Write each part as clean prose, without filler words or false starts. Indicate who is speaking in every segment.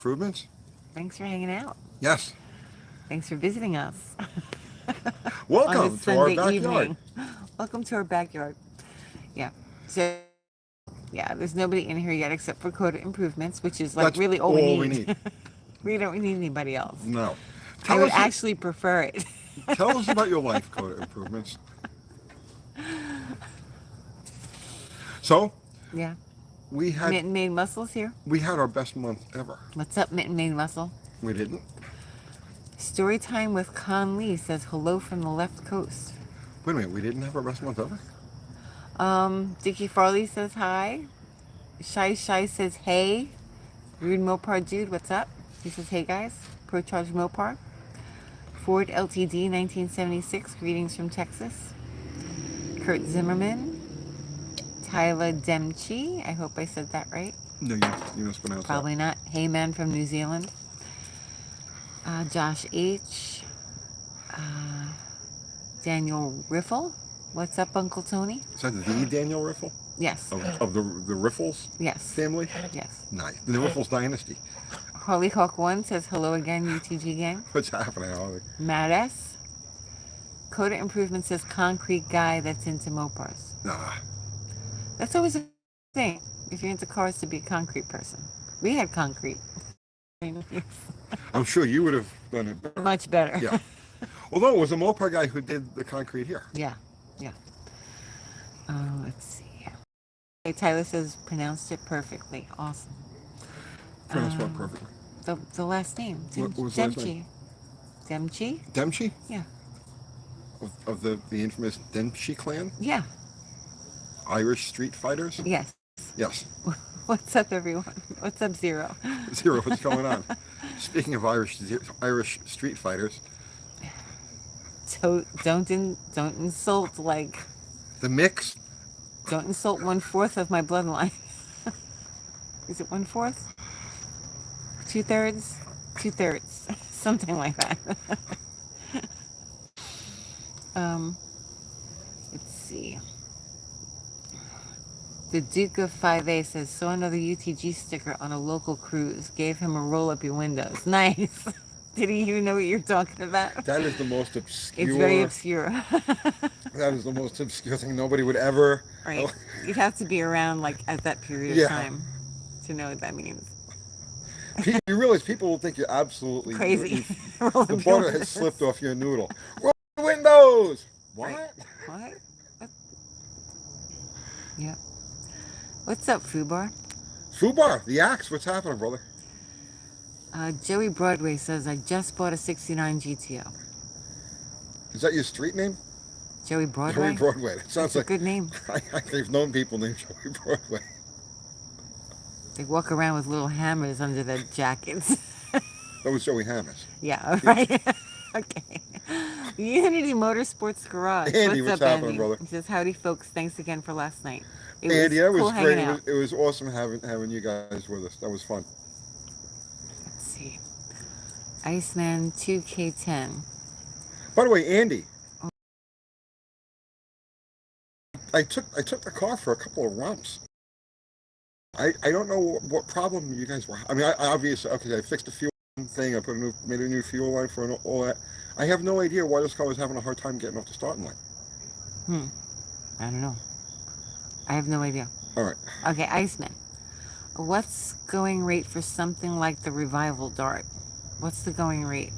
Speaker 1: Improvements?
Speaker 2: Thanks for hanging out.
Speaker 1: Yes.
Speaker 2: Thanks for visiting us on this
Speaker 1: Welcome to our
Speaker 2: Sunday
Speaker 1: backyard.
Speaker 2: evening. Welcome to our backyard. Yeah. So, yeah, there's nobody in here yet except for Coda Improvements, which is like
Speaker 1: That's
Speaker 2: really all we
Speaker 1: all we
Speaker 2: need.
Speaker 1: need.
Speaker 2: We don't need anybody else.
Speaker 1: No.
Speaker 2: I
Speaker 1: Tell
Speaker 2: would
Speaker 1: us,
Speaker 2: actually prefer it.
Speaker 1: tell us about your life, Coda Improvements. So
Speaker 2: Yeah.
Speaker 1: we had
Speaker 2: Mitten Made Muscles here.
Speaker 1: we had our best month ever.
Speaker 2: What's up, Mitten Made Muscle?
Speaker 1: We didn't.
Speaker 2: Story time with Con Lee says hello from the left coast.
Speaker 1: Wait a minute. We didn't have our best month ever.
Speaker 2: Dickie Farley says hi. Shy says hey. Rude Mopar dude, what's up? He says hey guys. Pro Charge Mopar. Ford LTD 1976, greetings from Texas. Kurt Zimmerman. Tyler Demchi, I hope I said that right.
Speaker 1: No, you mispronounced
Speaker 2: Probably not. Hey man from New Zealand. Josh H. Daniel Riffle. What's up, Uncle Tony?
Speaker 1: that. Is that the Daniel Riffle
Speaker 2: Yes.
Speaker 1: of the Riffles
Speaker 2: Yes.
Speaker 1: family?
Speaker 2: Yes.
Speaker 1: Nice. The Riffles dynasty.
Speaker 2: Harley Hawk 1 says hello again, UTG gang.
Speaker 1: What's happening, Harley?
Speaker 2: Matt S. Coda Improvement says concrete guy that's into Mopars.
Speaker 1: Nah.
Speaker 2: That's always a thing. If you're into cars, to be a concrete person. We had concrete.
Speaker 1: I'm sure you would have done it better.
Speaker 2: Much better.
Speaker 1: Yeah. Although it was a Mopar guy who did the concrete here.
Speaker 2: Yeah. Yeah. Let's see. Okay, Tyler says pronounced it perfectly. Awesome.
Speaker 1: Pronounced what perfectly?
Speaker 2: The last name.
Speaker 1: What was the last
Speaker 2: Demchi.
Speaker 1: name?
Speaker 2: Demchi?
Speaker 1: Demchi?
Speaker 2: Yeah.
Speaker 1: Of the infamous Demchi clan?
Speaker 2: Yeah.
Speaker 1: Irish street fighters?
Speaker 2: Yes.
Speaker 1: Yes.
Speaker 2: What's up, everyone? What's up, Zero?
Speaker 1: Zero, what's going on? Speaking of Irish street fighters,
Speaker 2: Don't insult
Speaker 1: the mix.
Speaker 2: Don't insult 1/4 of my bloodline. Is it 1/4? 2/3? 2/3. Something like that. Let's see. The Duke of 5A says, saw another UTG sticker on a local cruise. Gave him a roll up your windows. Nice. Did he even know what you're talking about?
Speaker 1: That is the most obscure.
Speaker 2: It's very obscure.
Speaker 1: That is the most obscure thing nobody would ever.
Speaker 2: Right. You'd have to be around at that period
Speaker 1: Yeah.
Speaker 2: of time to know what that means.
Speaker 1: You realize people will think you're absolutely
Speaker 2: Crazy.
Speaker 1: The butter has slipped off your noodle. Roll the windows. What?
Speaker 2: Right. What? Yep. What's up, Fubar?
Speaker 1: Fubar, the axe. What's happening, brother?
Speaker 2: Joey Broadway says, I just bought a 69 GTO.
Speaker 1: Is that your street name?
Speaker 2: Joey Broadway?
Speaker 1: Joey Broadway. That sounds
Speaker 2: That's
Speaker 1: like
Speaker 2: a good name.
Speaker 1: I've known people named Joey Broadway.
Speaker 2: They walk around with little hammers under their jackets.
Speaker 1: That was Joey Hammers.
Speaker 2: Yeah, right. Okay. Unity Motorsports Garage.
Speaker 1: Andy,
Speaker 2: what's
Speaker 1: what's
Speaker 2: up,
Speaker 1: happening,
Speaker 2: Andy?
Speaker 1: brother?
Speaker 2: He says, howdy, folks. Thanks again for last night.
Speaker 1: Andy, that was
Speaker 2: cool
Speaker 1: great.
Speaker 2: hanging out.
Speaker 1: It was awesome having you guys with us. That was fun.
Speaker 2: Let's see. Iceman 2K10.
Speaker 1: By the way, Andy, I took the car for a couple of romps. I don't know what problem you guys were. I mean, I obviously, okay, I fixed the fuel thing. I made a new fuel line for all that. I have no idea why this car was having a hard time getting off the starting line.
Speaker 2: I don't know. I have no idea.
Speaker 1: All right.
Speaker 2: Okay, Iceman. What's going rate for something like the Revival Dart? What's the going rate?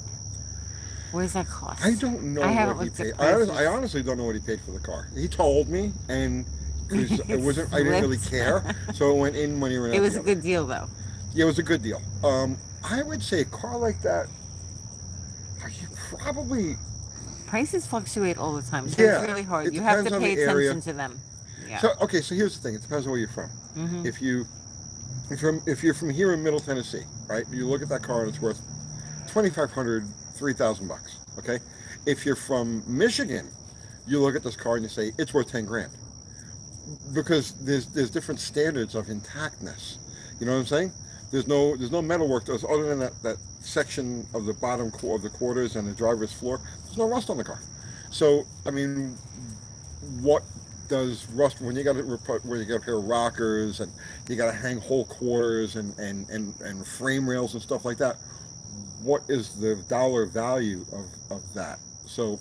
Speaker 2: What does that cost?
Speaker 1: I don't know
Speaker 2: I haven't
Speaker 1: what he
Speaker 2: looked at
Speaker 1: paid.
Speaker 2: prices.
Speaker 1: I honestly don't know what he paid for the car. He told me, and because it wasn't, I didn't really care, so it went in when he ran out.
Speaker 2: It was
Speaker 1: the
Speaker 2: a
Speaker 1: other.
Speaker 2: good deal, though.
Speaker 1: Yeah, it was a good deal. I would say a car like that, you probably.
Speaker 2: Prices fluctuate all the time, so
Speaker 1: Yeah,
Speaker 2: it's really hard.
Speaker 1: it
Speaker 2: You have to
Speaker 1: depends on
Speaker 2: pay
Speaker 1: the area.
Speaker 2: attention to them. Yeah.
Speaker 1: So okay, so here's the thing. It depends on where you're from.
Speaker 2: Mm-hmm.
Speaker 1: If you're from here in Middle Tennessee, right? You look at that car and it's worth $2,500, $3,000. Okay. If you're from Michigan, you look at this car and you say it's worth $10,000, because there's different standards of intactness. You know what I'm saying? There's no metalwork other than that section of the bottom of the quarters and the driver's floor. There's no rust on the car. So I mean, what does rust when you got to where you got a pair of rockers and you got to hang whole quarters and frame rails and stuff like that. What is the dollar value of that? So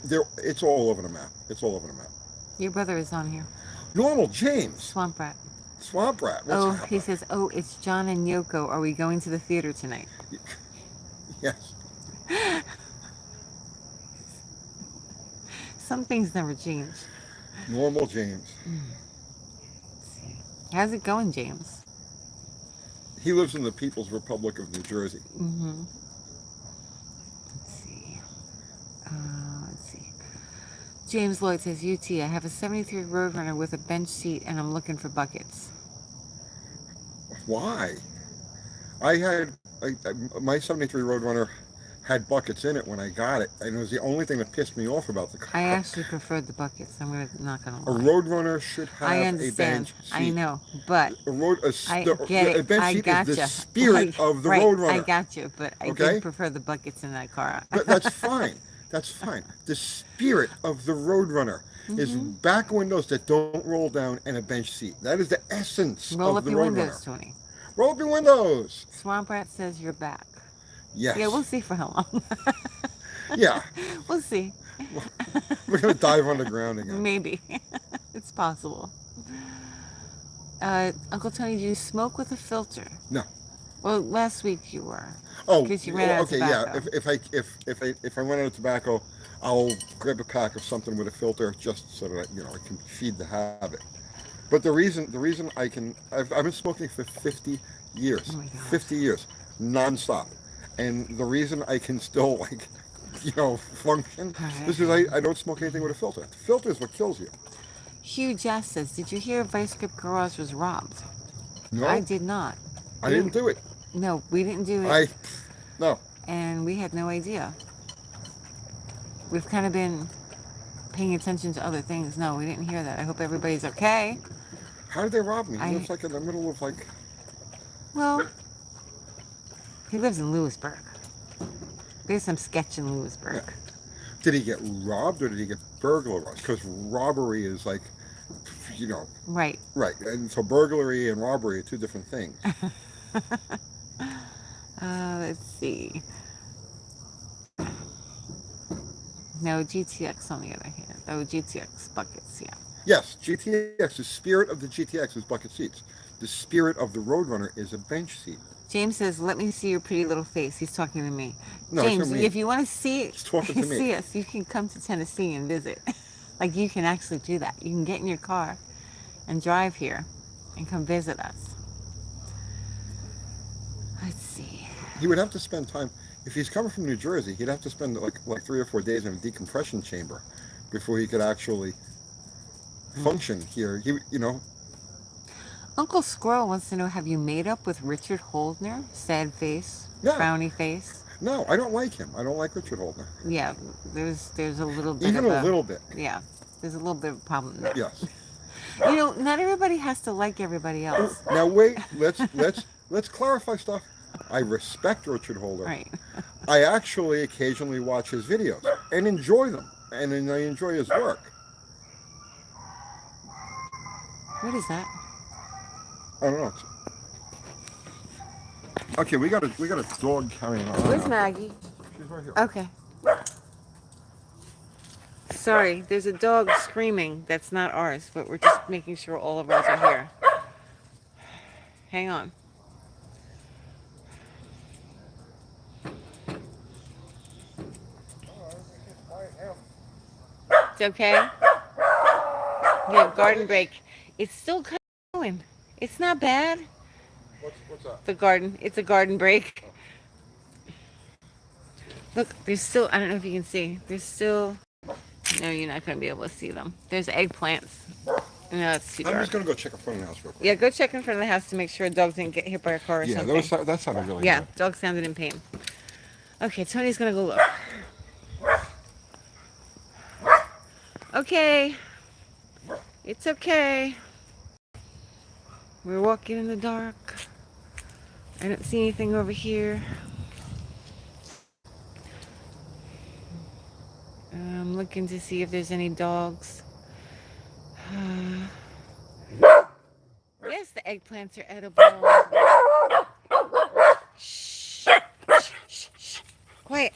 Speaker 1: there, it's all over the map. It's all over the map.
Speaker 2: Your brother is on here.
Speaker 1: Normal James.
Speaker 2: Swamp Rat.
Speaker 1: Swamp Rat. What's
Speaker 2: Oh,
Speaker 1: happening?
Speaker 2: he says, oh, it's John and Yoko. Are we going to the theater tonight?
Speaker 1: Yes.
Speaker 2: Some things never change.
Speaker 1: Normal James.
Speaker 2: How's it going, James?
Speaker 1: He lives in the People's Republic of New Jersey.
Speaker 2: Mm-hmm. Let's see. Let's see. James Lloyd says, UT, I have a 73 Roadrunner with a bench seat and I'm looking for buckets.
Speaker 1: Why? My 73 Roadrunner had buckets in it when I got it, and it was the only thing that pissed me off about the car.
Speaker 2: I actually preferred the buckets. I'm not gonna
Speaker 1: A
Speaker 2: lie.
Speaker 1: Roadrunner should have
Speaker 2: I
Speaker 1: a
Speaker 2: understand.
Speaker 1: bench seat.
Speaker 2: I know, but
Speaker 1: I get it. A bench
Speaker 2: I
Speaker 1: seat
Speaker 2: gotcha.
Speaker 1: is the spirit of the Roadrunner.
Speaker 2: I got you, but I did prefer the buckets in that car.
Speaker 1: But that's fine. That's fine. The spirit of the Roadrunner is back windows that don't roll down and a bench seat. That is the essence
Speaker 2: Roll
Speaker 1: of
Speaker 2: up
Speaker 1: the
Speaker 2: your
Speaker 1: Roadrunner.
Speaker 2: windows, Tony.
Speaker 1: Roll up your windows.
Speaker 2: Swamp Rat says you're back.
Speaker 1: Yes.
Speaker 2: Yeah, we'll see for how long.
Speaker 1: Yeah.
Speaker 2: We'll see.
Speaker 1: We're going to dive underground again.
Speaker 2: Maybe. It's possible. Uncle Tony, do you smoke with a filter?
Speaker 1: No.
Speaker 2: Well, last week you were.
Speaker 1: Oh,
Speaker 2: Because you ran out of
Speaker 1: okay,
Speaker 2: tobacco.
Speaker 1: yeah. If I run out of tobacco, I'll grab a pack of something with a filter just so that I can feed the habit. But the reason I've been smoking for 50 years.
Speaker 2: Oh my God.
Speaker 1: 50 years, nonstop. And the reason I can still function is because I don't smoke anything with a filter. The filter is what kills you.
Speaker 2: Hugh Jess says, did you hear Vice Grip Garage was robbed?
Speaker 1: No,
Speaker 2: I did not.
Speaker 1: I didn't do it.
Speaker 2: No, we didn't do it.
Speaker 1: No.
Speaker 2: And we had no idea. We've kind of been paying attention to other things. No, we didn't hear that. I hope everybody's okay.
Speaker 1: How did they rob me? He lives in the middle of
Speaker 2: Well, he lives in Lewisburg. There's some sketch in Lewisburg.
Speaker 1: Yeah. Did he get robbed or did he get burglarized? Because robbery is
Speaker 2: Right.
Speaker 1: Right. And so burglary and robbery are two different things.
Speaker 2: Let's see. No, GTX on the other hand. Oh, GTX buckets, yeah.
Speaker 1: Yes, GTX, the spirit of the GTX is bucket seats. The spirit of the Roadrunner is a bench seat.
Speaker 2: James says, let me see your pretty little face. He's talking to me.
Speaker 1: No,
Speaker 2: James,
Speaker 1: me.
Speaker 2: if you want to see
Speaker 1: me.
Speaker 2: us, you can come to Tennessee and visit. Like, you can actually do that. You can get in your car and drive here and come visit us. Let's see.
Speaker 1: He would have to spend time, if he's coming from New Jersey, he'd have to spend like 3 or 4 days in a decompression chamber before he could actually function here.
Speaker 2: Uncle Squirrel wants to know, have you made up with Richard Holdner? Sad face, frowny face.
Speaker 1: No, I don't like him. I don't like Richard Holdner.
Speaker 2: Yeah, there's a little bit
Speaker 1: Even a little bit.
Speaker 2: Yeah, there's a little bit of a problem there.
Speaker 1: Yes.
Speaker 2: Not everybody has to like everybody else.
Speaker 1: Now wait, let's clarify stuff. I respect Richard Holdner.
Speaker 2: Right.
Speaker 1: I actually occasionally watch his videos and enjoy them, and I enjoy his work.
Speaker 2: What is that?
Speaker 1: I don't know. Okay, we got a dog carrying on.
Speaker 2: Where's Maggie?
Speaker 1: She's right here.
Speaker 2: Okay. Sorry, there's a dog screaming that's not ours, but we're just making sure all of ours are here. Hang on. It's okay? Yeah, garden break. It's still kind of going. It's not bad.
Speaker 1: What's that?
Speaker 2: The garden. It's a garden break. Look, there's still, I don't know if you can see, there's still, no, you're not going to be able to see them. There's eggplants. No, it's too dark.
Speaker 1: I'm just going to go check in front of the house real quick.
Speaker 2: Yeah, go check in front of the house to make sure dogs didn't get hit by a car or something.
Speaker 1: Yeah, that sounded really
Speaker 2: Yeah,
Speaker 1: good.
Speaker 2: dog sounded in pain. Okay, Tony's going to go look. Okay. It's okay. We're walking in the dark. I don't see anything over here. I'm looking to see if there's any dogs. Yes, the eggplants are edible. Shh. Shh, shh, shh. Quiet.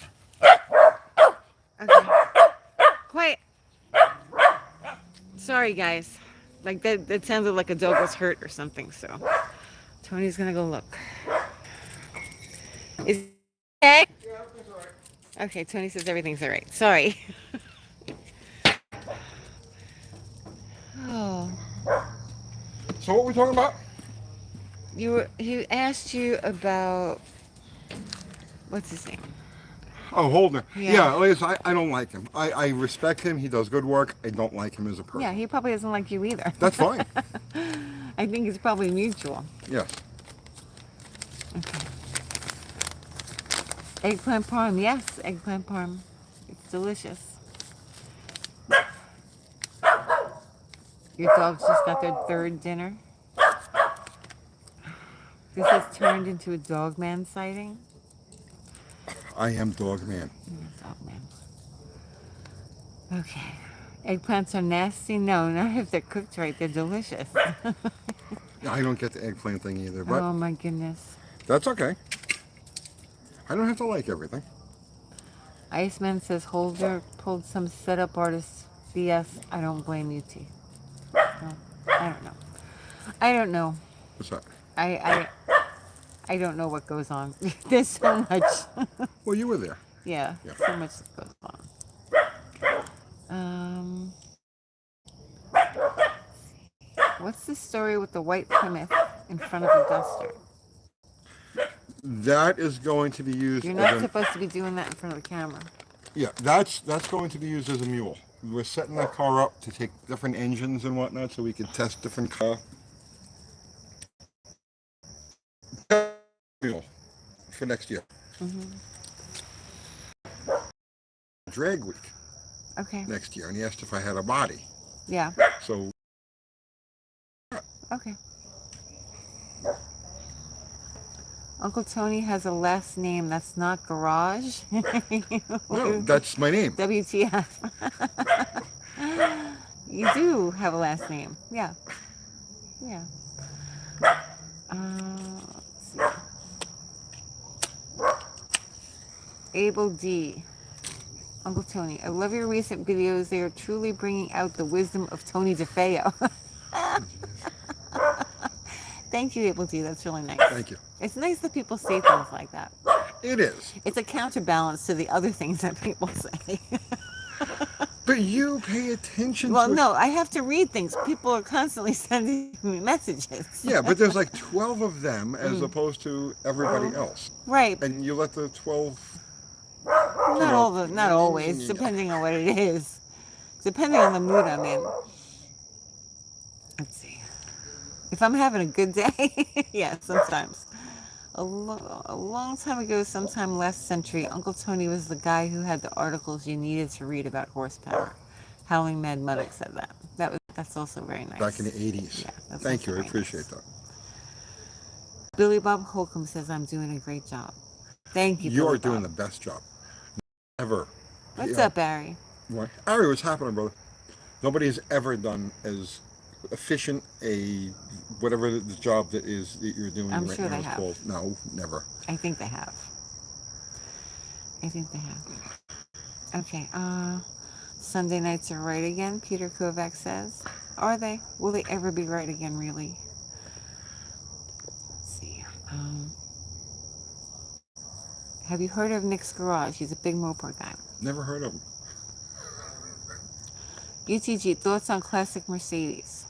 Speaker 2: Okay. Quiet. Sorry, guys. Like that sounded like a dog was hurt or something, so Tony's gonna go look. Is it okay?
Speaker 1: Yeah, everything's all right.
Speaker 2: Okay, Tony says everything's all right. Sorry. Oh,
Speaker 1: So what are we talking about?
Speaker 2: he asked you about what's his name?
Speaker 1: Oh, Holdner.
Speaker 2: Yeah.
Speaker 1: Yeah, listen, I don't like him. I respect him. He does good work. I don't like him as a person.
Speaker 2: Yeah, he probably doesn't like you either.
Speaker 1: That's fine.
Speaker 2: I think it's probably mutual.
Speaker 1: Yes.
Speaker 2: Okay. Eggplant parm, yes, eggplant parm. It's delicious. Your dogs just got their third dinner. This has turned into a dog man sighting.
Speaker 1: I am dog man.
Speaker 2: Dog man. Okay. Eggplants are nasty? No, not if they're cooked right. They're delicious.
Speaker 1: I don't get the eggplant thing either, but
Speaker 2: Oh my goodness.
Speaker 1: that's okay. I don't have to like everything.
Speaker 2: Iceman says Holder pulled some setup artist BS. I don't blame you, T. No, I don't know. I don't know.
Speaker 1: What's that?
Speaker 2: I don't know what goes on. There's so much.
Speaker 1: Well, you were there.
Speaker 2: Yeah,
Speaker 1: Yeah.
Speaker 2: so much that goes on. What's the story with the white Plymouth in front of the duster?
Speaker 1: That is going to be used
Speaker 2: You're
Speaker 1: as
Speaker 2: not
Speaker 1: a,
Speaker 2: supposed to be doing that in front of the camera.
Speaker 1: yeah, that's going to be used as a mule. We're setting that car up to take different engines and whatnot so we can test different car. Mule for next year. Drag week
Speaker 2: Okay.
Speaker 1: next year, and he asked if I had a body.
Speaker 2: Yeah.
Speaker 1: So
Speaker 2: Okay. Uncle Tony has a last name that's not Garage.
Speaker 1: no, that's my name.
Speaker 2: WTF. You do have a last name. Yeah. Yeah. Let's see. Abel D. Uncle Tony, I love your recent videos. They are truly bringing out the wisdom of Tony DeFeo. Thank you, Abel D. That's really nice.
Speaker 1: Thank you.
Speaker 2: It's nice that people say things like that.
Speaker 1: It is.
Speaker 2: It's a counterbalance to the other things that people say.
Speaker 1: But you pay attention
Speaker 2: Well,
Speaker 1: to it.
Speaker 2: no, I have to read things. People are constantly sending me messages.
Speaker 1: Yeah, but there's like 12 of them as opposed to everybody else.
Speaker 2: Right.
Speaker 1: And you let the 12...
Speaker 2: Not always,
Speaker 1: Yeah.
Speaker 2: depending on what it is. Depending on the mood I'm in. Let's see. If I'm having a good day, yeah, sometimes. A long time ago, sometime last century, Uncle Tony was the guy who had the articles you needed to read about horsepower. Howling Mad Muddock said that. That's also very nice.
Speaker 1: Back in the 80s.
Speaker 2: Yeah, that's
Speaker 1: Thank
Speaker 2: also
Speaker 1: you. I
Speaker 2: very
Speaker 1: appreciate
Speaker 2: nice.
Speaker 1: that.
Speaker 2: Billy Bob Holcomb says I'm doing a great job. Thank you,
Speaker 1: You
Speaker 2: Billy
Speaker 1: are doing
Speaker 2: Bob.
Speaker 1: the best job. Ever.
Speaker 2: What's
Speaker 1: Yeah.
Speaker 2: up, Barry?
Speaker 1: What? Ari, what's happening, brother? Nobody has ever done as efficient a whatever the job that is that you're doing
Speaker 2: I'm
Speaker 1: right
Speaker 2: sure
Speaker 1: now
Speaker 2: they
Speaker 1: is
Speaker 2: have.
Speaker 1: called. No, never.
Speaker 2: I think they have. Okay, Sunday nights are right again, Peter Kovac says. Are they? Will they ever be right again, really? Let's see. Have you heard of Nick's Garage? He's a big Mopar guy.
Speaker 1: Never heard of them.
Speaker 2: UTG, thoughts on classic Mercedes?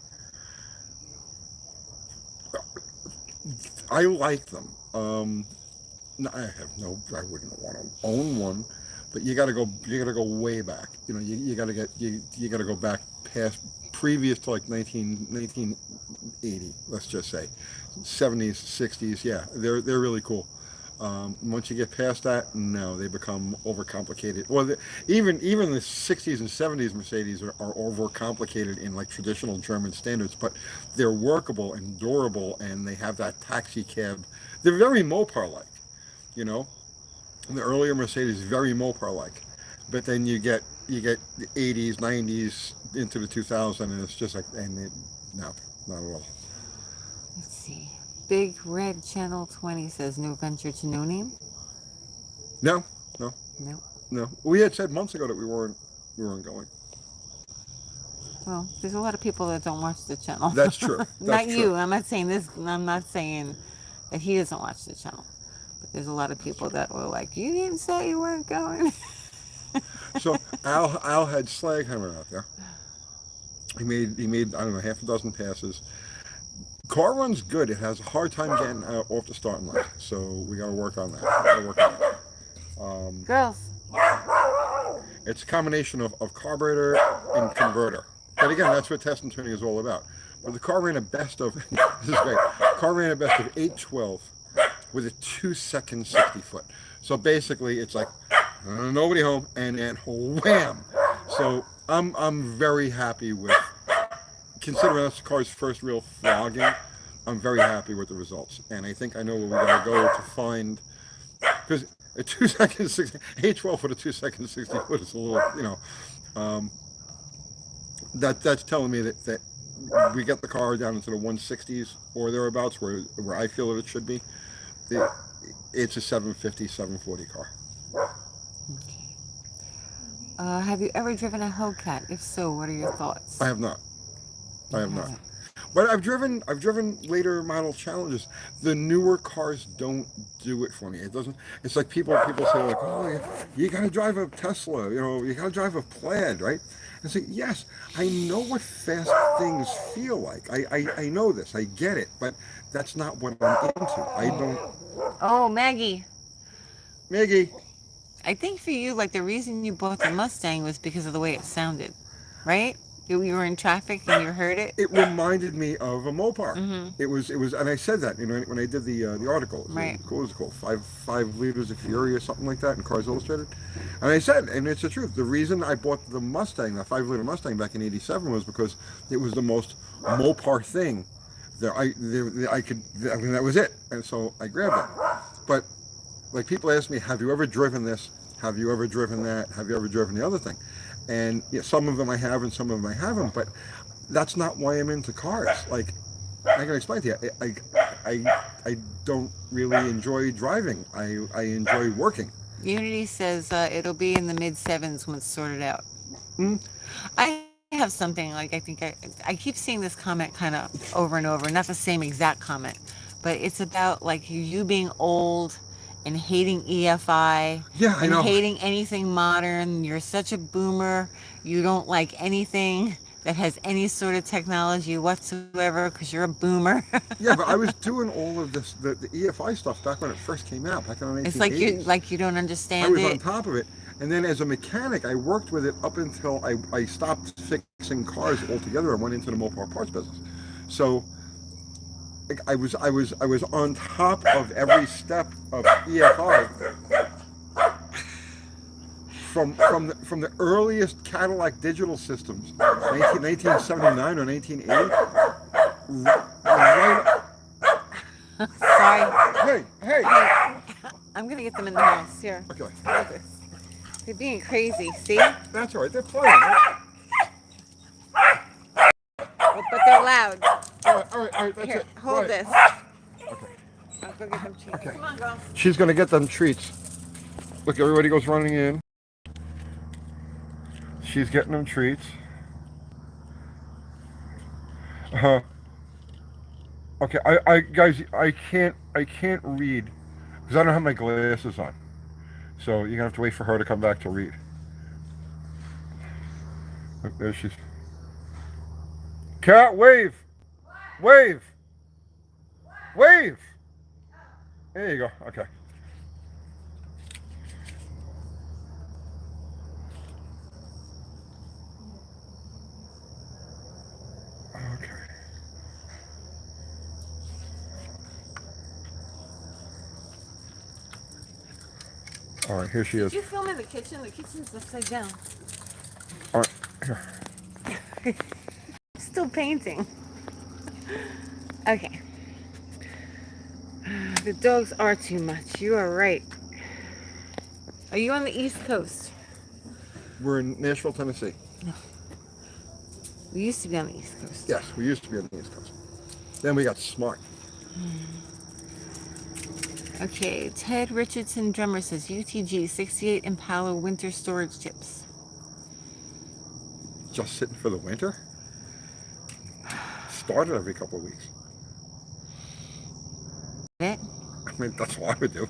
Speaker 1: I like them. No, I wouldn't want to own one, but you got to go way back. You know, you got to go back past previous to like 1980. Let's just say 70s, 60s. Yeah, they're really cool. Once you get past that, no, they become overcomplicated. Well, even the 60s and 70s Mercedes are overcomplicated in like traditional German standards, but they're workable and durable, and they have that taxi cab. They're very Mopar-like, you know. And the earlier Mercedes very Mopar-like, but then you get you get the 80s, 90s into the 2000s, and it's just like, no, not at all.
Speaker 2: Let's see. Big Red Channel 20 says no venture to no name.
Speaker 1: No, no,
Speaker 2: No.
Speaker 1: no. We had said months ago that we weren't going.
Speaker 2: Well, there's a lot of people that don't watch the channel.
Speaker 1: That's true. That's
Speaker 2: Not
Speaker 1: true.
Speaker 2: you. I'm not saying this. I'm not saying that he doesn't watch the channel. But there's a lot of people that were like, you didn't say you weren't going.
Speaker 1: So Al had Slaghammer out there. He made I don't know, half a dozen passes. Car runs good. It has a hard time getting off the starting line. So we got to work on that.
Speaker 2: Girls.
Speaker 1: It's a combination of carburetor and converter. But again, that's what test and tuning is all about. But the car ran a best of, this is great, car ran a best of 812 with a 2-second 60 foot. So basically it's like, nobody home, and then wham. So I'm very happy with, considering that's the car's first real flogging, I'm very happy with the results. And I think I know where we gotta go to find, because a 2-second 60, 812 with a 2-second 60 foot is a little, that's telling me that we get the car down into the 160s or thereabouts where I feel that it should be. It's a 750, 740 car.
Speaker 2: Okay. Have you ever driven a Hellcat? If so, what are your thoughts?
Speaker 1: I have not. But I've driven later model Challenges. The newer cars don't do it for me. It doesn't. It's like people say like, oh, you gotta drive a Tesla, you gotta drive a Plaid, right? And say, yes, I know what fast things feel like. I know this. I get it. But that's not what I'm into. I don't.
Speaker 2: Oh, Maggie.
Speaker 1: I
Speaker 2: think for you, like, the reason you bought the Mustang was because of the way it sounded, right? You were in traffic and you heard it.
Speaker 1: It reminded me of a Mopar.
Speaker 2: Mm-hmm.
Speaker 1: It was, and I said that, when I did the article.
Speaker 2: Right.
Speaker 1: What was it called? Five Liters of Fury or something like that in Cars Illustrated. And I said, and it's the truth. The reason I bought the Mustang, the 5-liter Mustang back in '87, was because it was the most Mopar thing that I could. I mean, that was it. And so I grabbed it. But like people ask me, have you ever driven this? Have you ever driven that? Have you ever driven the other thing? And some of them I have and some of them I haven't, but that's not why I'm into cars. Like, I can explain to you, I don't really enjoy driving. I enjoy working.
Speaker 2: Unity says it'll be in the mid-7s when it's sorted out.
Speaker 1: Mm.
Speaker 2: I have something, like, I think I keep seeing this comment kind of over and over, not the same exact comment, but it's about, like, you being old and hating EFI.
Speaker 1: Yeah, I know.
Speaker 2: And hating anything modern. You're such a boomer. You don't like anything that has any sort of technology whatsoever because you're a boomer.
Speaker 1: Yeah, but I was doing all of this, the EFI stuff back when it first came out, back in the 1980s.
Speaker 2: It's like you don't understand
Speaker 1: I was
Speaker 2: it.
Speaker 1: on top of it. And then as a mechanic, I worked with it up until I stopped fixing cars altogether and went into the Mopar parts business. So I was on top of every step of EFI from the earliest Cadillac digital systems, 1979 or 1980. Right.
Speaker 2: Sorry.
Speaker 1: Hey.
Speaker 2: I'm gonna get them in the house. Here.
Speaker 1: Okay.
Speaker 2: Hold this. They're being crazy. See?
Speaker 1: That's all right. They're playing. Right?
Speaker 2: But they're loud.
Speaker 1: All right. That's
Speaker 2: Here,
Speaker 1: it.
Speaker 2: hold
Speaker 1: Right.
Speaker 2: this.
Speaker 1: Okay.
Speaker 2: I'll go get them treats.
Speaker 1: Okay.
Speaker 2: Come on, girl.
Speaker 1: She's gonna get them treats. Look, everybody goes running in. She's getting them treats. Okay, I guys, I can't read because I don't have my glasses on. So you're gonna have to wait for her to come back to read. Look, there she's. Cat, wave. Wave. Wave. There you go. Okay. Okay. All right, here she is.
Speaker 2: Did you film in the kitchen? The kitchen's upside down.
Speaker 1: All right, here.
Speaker 2: Still painting. Okay. The dogs are too much. You are right. Are you on the East Coast?
Speaker 1: We're in Nashville, Tennessee.
Speaker 2: We used to be on the East Coast.
Speaker 1: Yes, we used to be on the East Coast. Then we got smart.
Speaker 2: Okay, Ted Richardson Drummer says UTG 68 Impala winter storage tips.
Speaker 1: Just sitting for the winter? Started every couple of weeks.
Speaker 2: It?
Speaker 1: I mean, that's what I would do.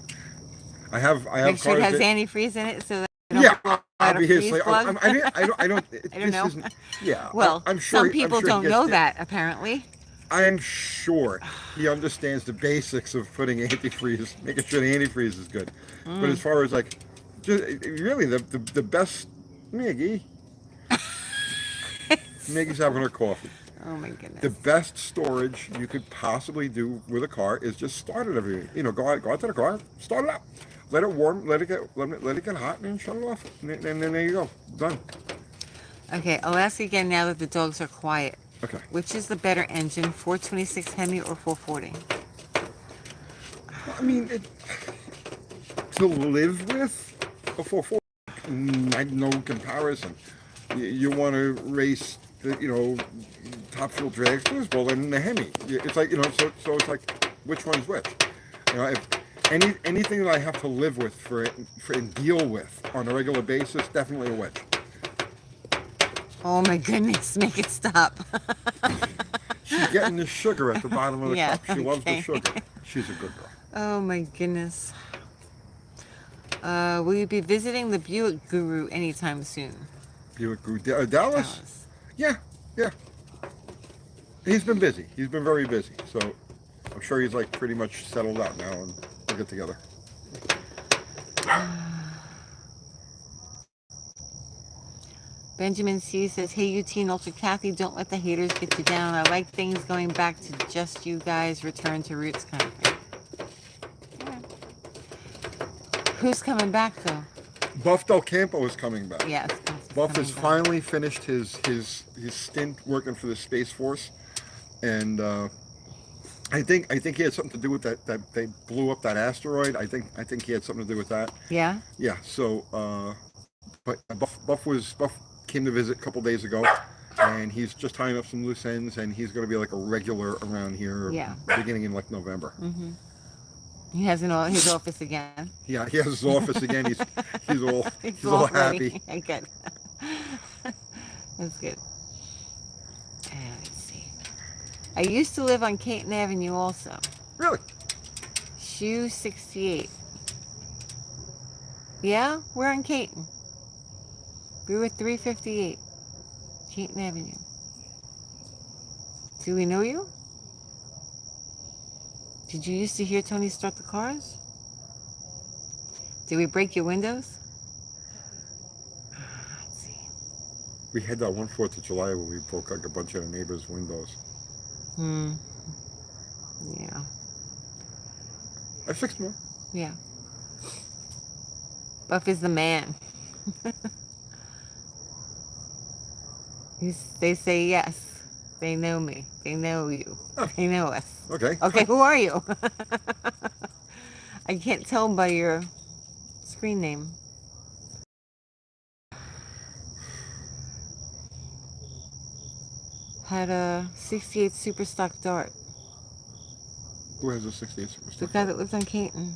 Speaker 1: I have
Speaker 2: Make sure it
Speaker 1: cars
Speaker 2: has
Speaker 1: that,
Speaker 2: antifreeze in it so that you don't
Speaker 1: yeah,
Speaker 2: blow out a
Speaker 1: obviously.
Speaker 2: freeze plug.
Speaker 1: I don't.
Speaker 2: I don't
Speaker 1: This
Speaker 2: know.
Speaker 1: isn't, yeah.
Speaker 2: Well,
Speaker 1: I'm sure,
Speaker 2: some people
Speaker 1: I'm sure
Speaker 2: don't know that, apparently.
Speaker 1: I'm sure he understands the basics of putting antifreeze, making sure the antifreeze is good. But as far as like, just, really the best, Maggie. Maggie's having her coffee.
Speaker 2: Oh my goodness.
Speaker 1: The best storage you could possibly do with a car is just start it every, go out to the car, start it up, let it warm, let it get hot, and then shut it off, and then there you go, done.
Speaker 2: Okay, I'll ask again now that the dogs are quiet.
Speaker 1: Okay.
Speaker 2: Which is the better engine, 426 Hemi or 440?
Speaker 1: I mean, to live with a 440, no comparison. You want to race the, top fuel dragsters, well then the Hemi. It's like, so it's like, which one's which? If anything that I have to live with and deal with on a regular basis, definitely a wedge.
Speaker 2: Oh my goodness, make it stop.
Speaker 1: She's getting the sugar at the bottom of the
Speaker 2: Yeah,
Speaker 1: cup. She loves the
Speaker 2: okay.
Speaker 1: sugar. She's a good girl.
Speaker 2: Oh my goodness. Will you be visiting the Buick Guru anytime soon?
Speaker 1: Buick Guru, Dallas? Yeah. He's been busy. He's been very busy. So I'm sure he's like pretty much settled out now and we'll get together.
Speaker 2: Benjamin C says, hey UT and Ultra Kathy, don't let the haters get you down. I like things going back to just you guys, return to roots kind of thing. Yeah. Who's coming back though?
Speaker 1: Buff Del Campo is coming back.
Speaker 2: Yes.
Speaker 1: Buff has finally finished his stint working for the Space Force, and I think he had something to do with that they blew up that asteroid. I think he had something to do with that.
Speaker 2: Yeah.
Speaker 1: Yeah. So, but Buff came to visit a couple days ago, and he's just tying up some loose ends, and he's going to be like a regular around here.
Speaker 2: Yeah.
Speaker 1: Beginning in like November.
Speaker 2: Mm-hmm. He has his office again.
Speaker 1: Yeah, he has his office again. He's all happy.
Speaker 2: Good. That's good. Let's see. I used to live on Caton Avenue also.
Speaker 1: Really?
Speaker 2: Shoe 68. Yeah, we're on Caton. We were at 358 Caton Avenue. Do we know you? Did you used to hear Tony start the cars? Did we break your windows? Let's see.
Speaker 1: We had that one 4th of July where we broke like a bunch of the neighbors' windows.
Speaker 2: Yeah.
Speaker 1: I fixed them.
Speaker 2: Yeah. Buff is the man. They say yes. They know me. They know you.
Speaker 1: Oh.
Speaker 2: They know us.
Speaker 1: Okay.
Speaker 2: Okay, who are you? I can't tell by your screen name. Had a 68 Super Stock Dart.
Speaker 1: Who has a 68 Super
Speaker 2: The
Speaker 1: Stock
Speaker 2: guy
Speaker 1: Dart?
Speaker 2: that lives on Caton.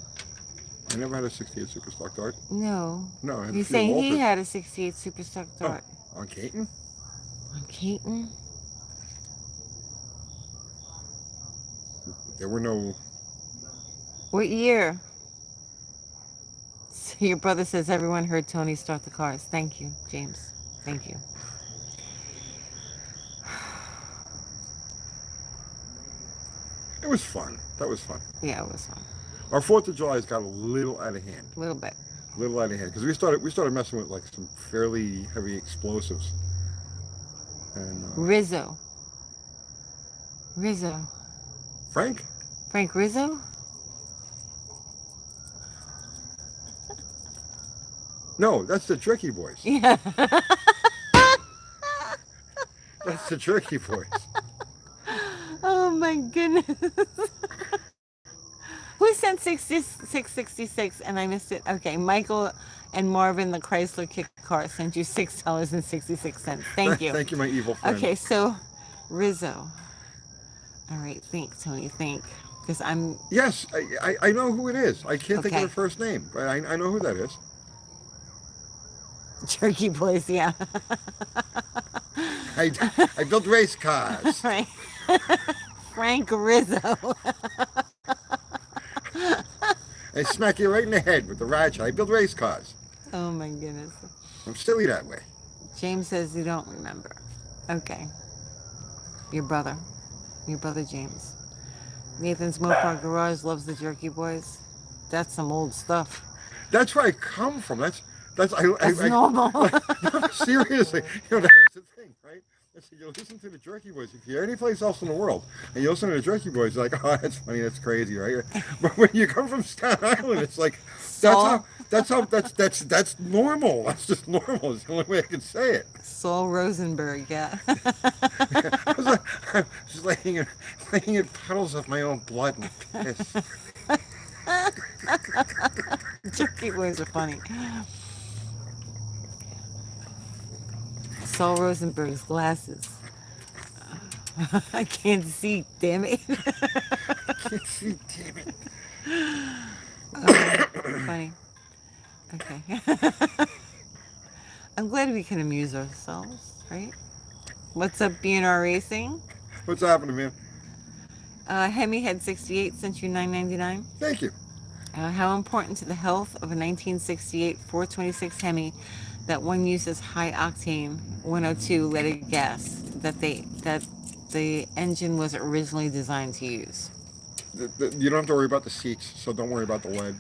Speaker 1: I never had a 68 Super Stock Dart.
Speaker 2: No.
Speaker 1: No, I had a
Speaker 2: He's
Speaker 1: few
Speaker 2: saying
Speaker 1: Walters.
Speaker 2: he had a 68 Super Stock Dart.
Speaker 1: Oh, on Caton?
Speaker 2: On Caton?
Speaker 1: There were no...
Speaker 2: What year? So your brother says everyone heard Tony start the cars. Thank you, James. Thank you.
Speaker 1: It was fun. That was fun.
Speaker 2: Yeah, it was fun.
Speaker 1: Our 4th of July's got a little out of hand.
Speaker 2: A little bit.
Speaker 1: A little out of hand. Because we started messing with like some fairly heavy explosives. And
Speaker 2: Rizzo.
Speaker 1: Frank?
Speaker 2: Frank Rizzo?
Speaker 1: No, that's the Tricky Boys.
Speaker 2: Yeah.
Speaker 1: That's the Tricky Boys.
Speaker 2: Oh my goodness. Who's sent 666 and I missed it. Okay, Michael and Marvin, the Chrysler Kit Car, sent you $6.66. Thank you.
Speaker 1: Thank you, my evil friend.
Speaker 2: Okay, so Rizzo. All right, think, Tony, think. Because I'm...
Speaker 1: Yes, I know who it is. I can't think of
Speaker 2: Okay.
Speaker 1: her first name, but I know who that is.
Speaker 2: Jerky Boys, yeah.
Speaker 1: I built race cars.
Speaker 2: Right. Frank Rizzo.
Speaker 1: I smack you right in the head with the ratchet. I build race cars.
Speaker 2: Oh my goodness.
Speaker 1: I'm silly that way.
Speaker 2: James says you don't remember. Okay. Your brother James. Nathan's Mopar Garage loves the Jerky Boys. That's some old stuff.
Speaker 1: That's where I come from. That's
Speaker 2: Normal.
Speaker 1: Seriously, that was the thing, right? I said, you listen to the Jerky Boys. If you're any place else in the world and you listen to the Jerky Boys, you're like, oh, that's funny, that's crazy, right? But when you come from Staten Island, it's like that's normal. That's just normal. It's the only way I can say it.
Speaker 2: Saul Rosenberg, yeah.
Speaker 1: I was like, just laying in puddles of my own blood and piss.
Speaker 2: Jerky Boys are funny. Saul Rosenberg's glasses. I can't see, damn it.
Speaker 1: Can't see, damn it.
Speaker 2: Funny. Okay. I'm glad we can amuse ourselves, right? What's up, BNR Racing?
Speaker 1: What's happening, man?
Speaker 2: Hemi Head 68 sent you $9.99.
Speaker 1: Thank you.
Speaker 2: How important to the health of a 1968 426 Hemi that one uses high octane 102 leaded gas that the engine was originally designed to use?
Speaker 1: You don't have to worry about the seats, so don't worry about the lead.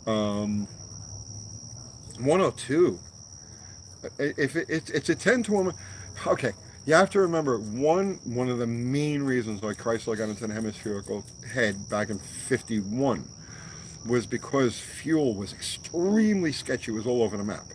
Speaker 1: 102. If it's a 10 to 1, okay. You have to remember one of the main reasons why Chrysler got into the hemispherical head back in '51 was because fuel was extremely sketchy. It was all over the map.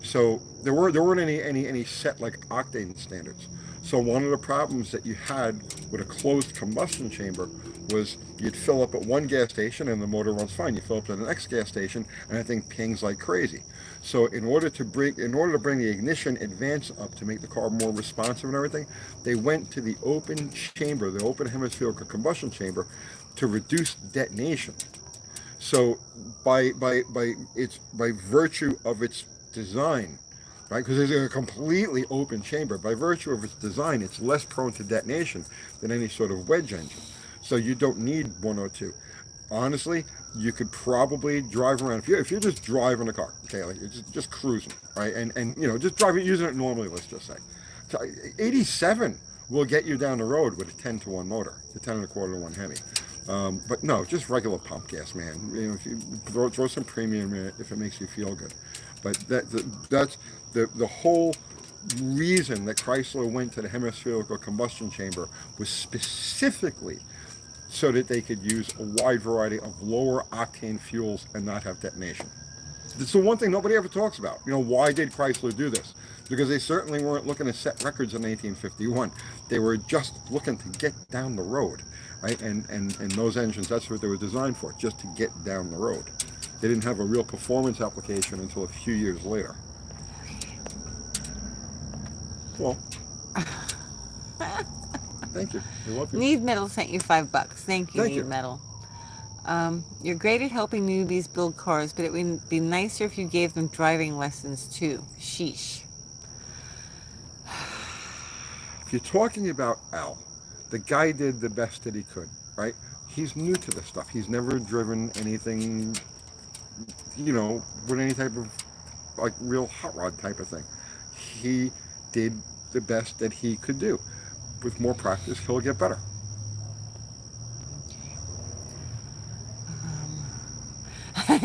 Speaker 1: So there weren't any set like octane standards. So one of the problems that you had with a closed combustion chamber was you'd fill up at one gas station and the motor runs fine. You fill up at the next gas station and that thing pings like crazy. So in order to bring the ignition advance up to make the car more responsive and everything, they went to the open chamber, the open hemispherical combustion chamber, to reduce detonation. So by virtue of its design, right? Because it's a completely open chamber. By virtue of its design, it's less prone to detonation than any sort of wedge engine. So you don't need 102. Honestly, you could probably drive around if you're just driving a car, okay, like you're just cruising, right? And just driving, using it normally. Let's just say, so 87 will get you down the road with a 10 to 1 motor, the 10 and a quarter to 1 Hemi. But no, just regular pump gas, man. If you throw some premium in it, if it makes you feel good. But that's the whole reason that Chrysler went to the hemispherical combustion chamber was specifically so that they could use a wide variety of lower octane fuels and not have detonation. It's the one thing nobody ever talks about. Why did Chrysler do this? Because they certainly weren't looking to set records in 1951. They were just looking to get down the road, right? And those engines, that's what they were designed for, just to get down the road. They didn't have a real performance application until a few years later. Well, thank you. You're welcome.
Speaker 2: Need Metal sent you $5. Thank you,
Speaker 1: Thank
Speaker 2: Need
Speaker 1: you.
Speaker 2: Metal. You're great at helping newbies build cars, but it would be nicer if you gave them driving lessons too. Sheesh.
Speaker 1: If you're talking about Al, the guy did the best that he could, right? He's new to this stuff. He's never driven anything, with any type of like real hot rod type of thing. He did the best that he could do. With more practice, he'll get better.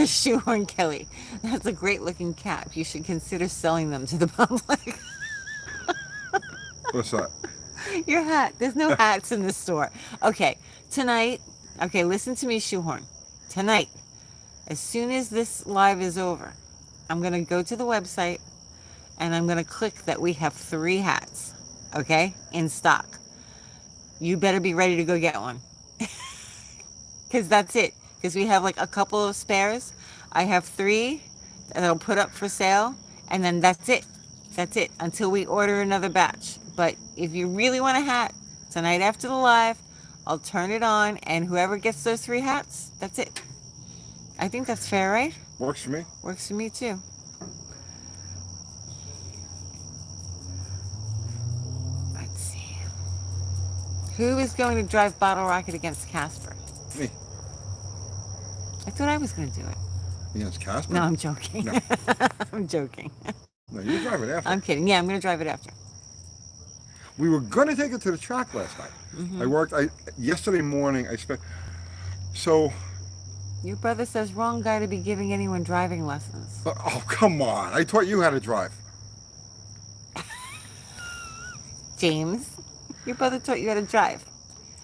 Speaker 2: Shoehorn Kelly. That's a great looking cap. You should consider selling them to the public.
Speaker 1: What's that?
Speaker 2: Your hat. There's no hats in the store. Okay, tonight, listen to me, Shoehorn. Tonight, as soon as this live is over, I'm going to go to the website and I'm going to click that we have 3 hats, okay, in stock. You better be ready to go get one. Because that's it. because we have like a couple of spares. I have 3 that I'll put up for sale, and then that's it. That's it until we order another batch. But if you really want a hat, tonight after the live, I'll turn it on, and whoever gets those 3 hats, that's it. I think that's fair, right?
Speaker 1: Works for me.
Speaker 2: Works for me too. Let's see. Who is going to drive Bottle Rocket against Casper?
Speaker 1: Me.
Speaker 2: I thought I was going to do it.
Speaker 1: Against Casper?
Speaker 2: No, I'm joking.
Speaker 1: No.
Speaker 2: I'm joking.
Speaker 1: No, you drive it after.
Speaker 2: I'm kidding. Yeah, I'm going to drive it after.
Speaker 1: We were going to take it to the track last night.
Speaker 2: Mm-hmm.
Speaker 1: Yesterday morning, so...
Speaker 2: Your brother says wrong guy to be giving anyone driving lessons.
Speaker 1: Oh, come on. I taught you how to drive.
Speaker 2: James, your brother taught you how to drive.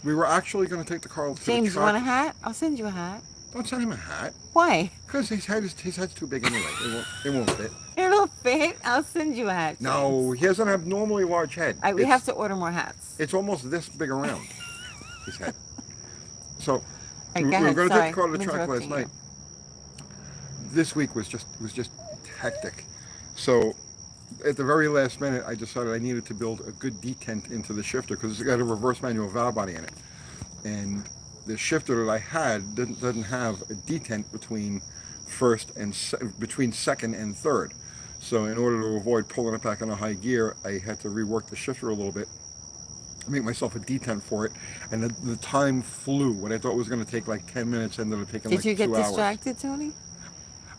Speaker 1: We were actually going to take the car to the track.
Speaker 2: James, you want a hat? I'll send you a hat.
Speaker 1: Don't send him a hat.
Speaker 2: Why?
Speaker 1: Because his head's too big anyway. It won't fit.
Speaker 2: It'll fit. I'll send you a hat. James.
Speaker 1: No, he doesn't have normally large head.
Speaker 2: We have to order more hats.
Speaker 1: It's almost this big around, his head. So we were
Speaker 2: ahead,
Speaker 1: going to take the car to the
Speaker 2: I'm
Speaker 1: track last
Speaker 2: interrupting
Speaker 1: night. This week was just hectic. So at the very last minute, I decided I needed to build a good detent into the shifter because it's got a reverse manual valve body in it, and the shifter that I had doesn't have a detent between second and third. So in order to avoid pulling it back on a high gear, I had to rework the shifter a little bit, make myself a detent for it, and the time flew. What I thought was going to take like 10 minutes ended up taking like 2 hours.
Speaker 2: Did you get distracted, Tony?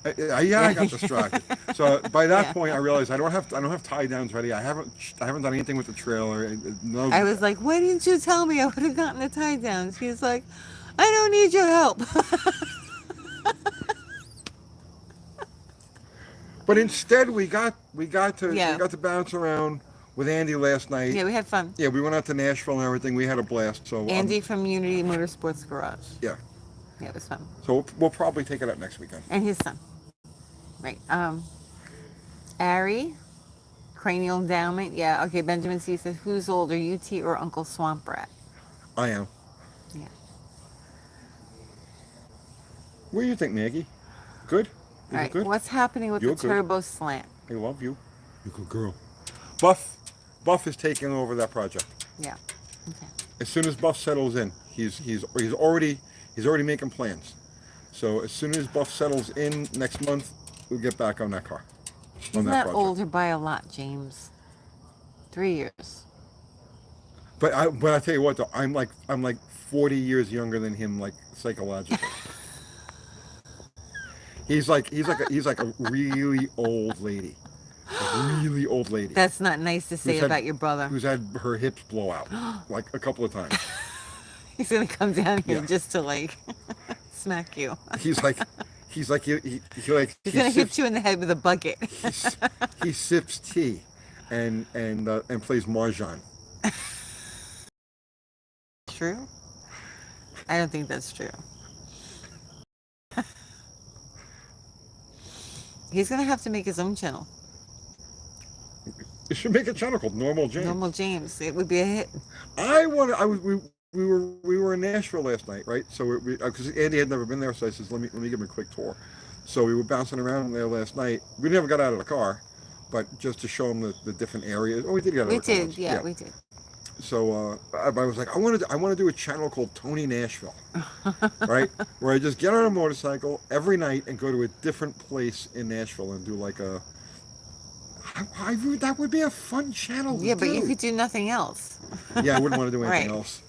Speaker 1: I got distracted. So by that point, I realized I don't have tie downs ready. I haven't done anything with the trailer. No.
Speaker 2: I was like, why didn't you tell me? I would have gotten the tie downs. He's like, I don't need your help.
Speaker 1: But instead, we got to bounce around with Andy last night.
Speaker 2: Yeah, we had fun.
Speaker 1: Yeah, we went out to Nashville and everything. We had a blast. So
Speaker 2: Andy from Unity Motorsports Garage.
Speaker 1: Yeah.
Speaker 2: Yeah, it was fun.
Speaker 1: So we'll probably take it up next weekend.
Speaker 2: And his son. Right. Ari, cranial endowment. Yeah. Okay. Benjamin C says, who's older, UT or Uncle Swamp Rat?
Speaker 1: I am.
Speaker 2: Yeah.
Speaker 1: What do you think, Maggie? Good?
Speaker 2: All right.
Speaker 1: Good?
Speaker 2: What's happening with
Speaker 1: You're
Speaker 2: the
Speaker 1: good.
Speaker 2: turbo slant?
Speaker 1: I love you. You're a good girl. Buff is taking over that project.
Speaker 2: Yeah. Okay.
Speaker 1: As soon as Buff settles in, he's already making plans. So as soon as Buff settles in next month, we'll get back on that car.
Speaker 2: He's not older by a lot, James. 3 years.
Speaker 1: But I tell you what though, I'm like 40 years younger than him, like psychologically. He's like a really old lady. A really old lady.
Speaker 2: That's not nice to say about your brother.
Speaker 1: Who's had her hips blow out like a couple of times.
Speaker 2: He's gonna come down here
Speaker 1: Yeah.
Speaker 2: just to like smack you.
Speaker 1: He's gonna
Speaker 2: hit you in the head with a bucket.
Speaker 1: he sips tea and plays mahjong.
Speaker 2: True? I don't think that's true. He's gonna have to make his own channel.
Speaker 1: You should make a channel called Normal James.
Speaker 2: Normal James. It would be a hit.
Speaker 1: We were in Nashville last night, right? So because Andy had never been there, so I says, let me give him a quick tour. So we were bouncing around there last night. We never got out of the car, but just to show him the different areas. Oh, we did get out of the car.
Speaker 2: We did, yeah, we did.
Speaker 1: So I was like, I want to do a channel called Tony Nashville, right? Where I just get on a motorcycle every night and go to a different place in Nashville and do like a. That would be a fun channel.
Speaker 2: Yeah, but you could do nothing else.
Speaker 1: Yeah, I wouldn't want to do anything
Speaker 2: Right.
Speaker 1: else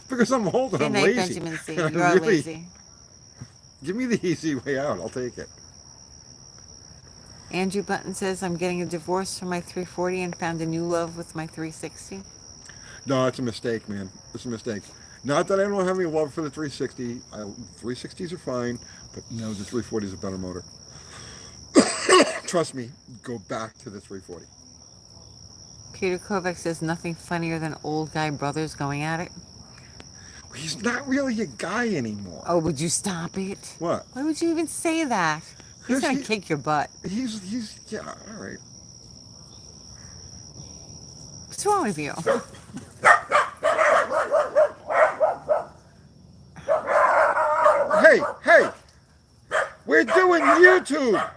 Speaker 1: because I'm old and
Speaker 2: Good
Speaker 1: I'm
Speaker 2: night,
Speaker 1: lazy.
Speaker 2: Benjamin C.
Speaker 1: And
Speaker 2: You are lazy.
Speaker 1: Give me the easy way out. I'll take it.
Speaker 2: Andrew Button says, I'm getting a divorce from my 340 and found a new love with my 360.
Speaker 1: No, it's a mistake, man. It's a mistake. Not that I don't have any love for the 360. 360s are fine, but no, the 340 is a better motor. Trust me, go back to the 340.
Speaker 2: Peter Kovac says, nothing funnier than old guy brothers going at it.
Speaker 1: He's not really a guy anymore.
Speaker 2: Oh, would you stop it?
Speaker 1: What?
Speaker 2: Why would you even say that? He's going to kick your butt.
Speaker 1: He's yeah, all right.
Speaker 2: What's wrong with you?
Speaker 1: Hey! We're doing YouTube!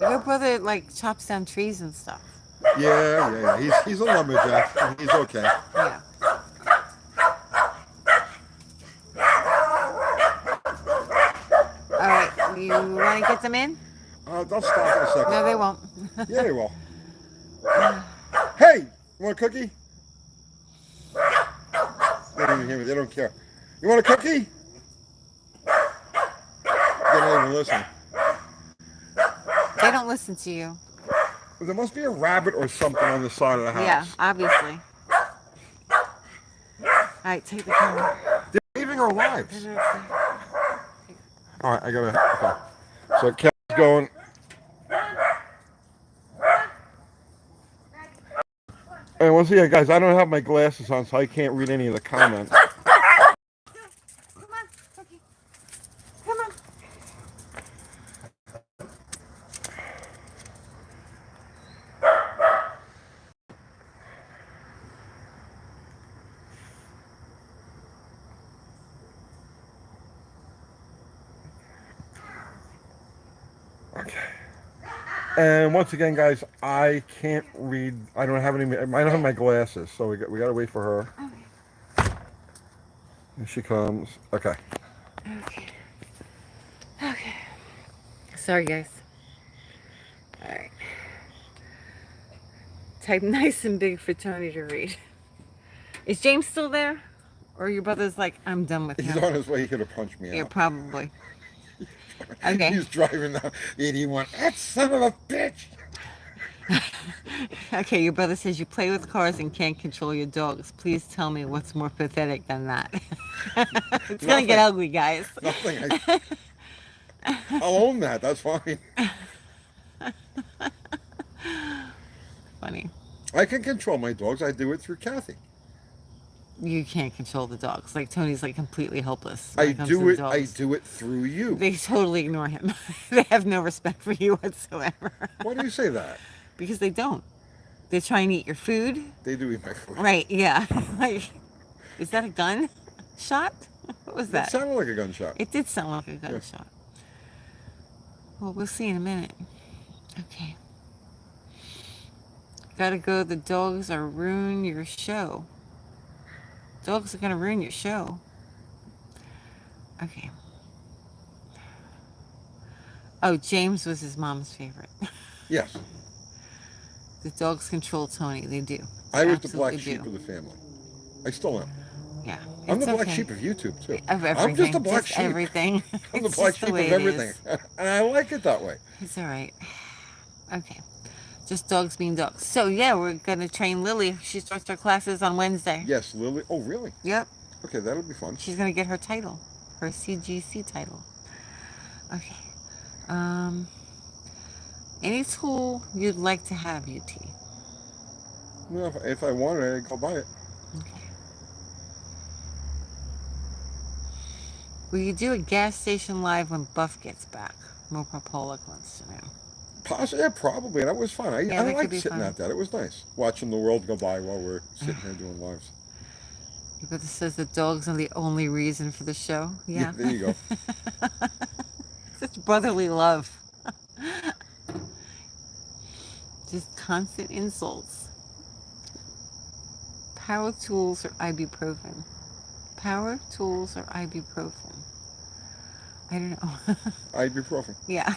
Speaker 2: Your brother, like, chops down trees and stuff.
Speaker 1: Yeah. He's a lumberjack. And he's okay.
Speaker 2: Yeah. All right, you want to get them in?
Speaker 1: They'll stop in a second.
Speaker 2: No, they won't.
Speaker 1: Yeah, they will. Hey! You want a cookie? They don't even hear me. They don't care. You want a cookie? They don't even listen.
Speaker 2: They don't listen to you.
Speaker 1: Well, there must be a rabbit or something on the side of the house.
Speaker 2: Yeah, obviously. All right, take the camera.
Speaker 1: They're saving our lives. All right, I gotta. Okay. So Kevin's going. And once again, guys, I don't have my glasses on, so I can't read any of the comments.
Speaker 2: Come on, Cookie. Come on.
Speaker 1: Okay. And once again, guys, I can't read. I don't have any. I don't have my glasses, so we gotta wait for her.
Speaker 2: Okay.
Speaker 1: Here she comes. Okay.
Speaker 2: Okay. Sorry, guys. All right. Type nice and big for Tony to read. Is James still there? Or your brother's like, I'm done with
Speaker 1: He's
Speaker 2: him?
Speaker 1: on his way. He could have punched me out.
Speaker 2: Yeah, probably. Okay.
Speaker 1: He's driving down 81. That son of a bitch.
Speaker 2: Okay, your brother says you play with cars and can't control your dogs. Please tell me what's more pathetic than that. It's gonna get ugly, guys.
Speaker 1: Nothing. I'll own that. That's fine.
Speaker 2: Funny.
Speaker 1: I can control my dogs. I do it through Kathy.
Speaker 2: You can't control the dogs. Like Tony's like completely helpless.
Speaker 1: I do it through you.
Speaker 2: They totally ignore him. They have no respect for you whatsoever.
Speaker 1: Why do you say that?
Speaker 2: Because they don't. They try and eat your food.
Speaker 1: They do eat my food.
Speaker 2: Right, yeah. Like, is that a gun shot? What was that?
Speaker 1: It sounded like a gunshot.
Speaker 2: It did sound like a gunshot. Well, we'll see in a minute. Okay. Gotta go. The dogs are ruin your show. Dogs are gonna ruin your show. Okay. Oh, James was his mom's favorite.
Speaker 1: Yes.
Speaker 2: The dogs control Tony. They do.
Speaker 1: I was the black
Speaker 2: Absolutely
Speaker 1: sheep
Speaker 2: do.
Speaker 1: of the family. I still am.
Speaker 2: Yeah.
Speaker 1: I'm
Speaker 2: it's
Speaker 1: the black
Speaker 2: okay.
Speaker 1: sheep of YouTube, too.
Speaker 2: Of everything.
Speaker 1: I'm just a black sheep.
Speaker 2: Everything.
Speaker 1: I'm the
Speaker 2: It's
Speaker 1: black
Speaker 2: just the
Speaker 1: sheep
Speaker 2: way
Speaker 1: of
Speaker 2: it
Speaker 1: everything.
Speaker 2: is.
Speaker 1: And I like it that way.
Speaker 2: It's all right. Okay. Just dogs being dogs. So, yeah, we're going to train Lily. She starts her classes on Wednesday.
Speaker 1: Yes, Lily. Oh, really?
Speaker 2: Yep.
Speaker 1: Okay, that'll be fun.
Speaker 2: She's going to get her title. Her CGC title. Okay. Any tool you'd like to have, UT?
Speaker 1: Well, if I wanted it, I'd go buy it.
Speaker 2: Okay. Will you do a gas station live when Buff gets back? Mopar Pollock wants to know.
Speaker 1: Possibly, yeah, probably. That was fun. I
Speaker 2: that could
Speaker 1: liked
Speaker 2: be
Speaker 1: sitting
Speaker 2: fun.
Speaker 1: at that. It was nice. Watching the world go by while we're sitting here doing lives.
Speaker 2: Your brother says the dogs are the only reason for the show. Yeah.
Speaker 1: There you go.
Speaker 2: Such brotherly love. Just constant insults. Power tools or ibuprofen? Power tools or ibuprofen? I don't know.
Speaker 1: Ibuprofen.
Speaker 2: Yeah.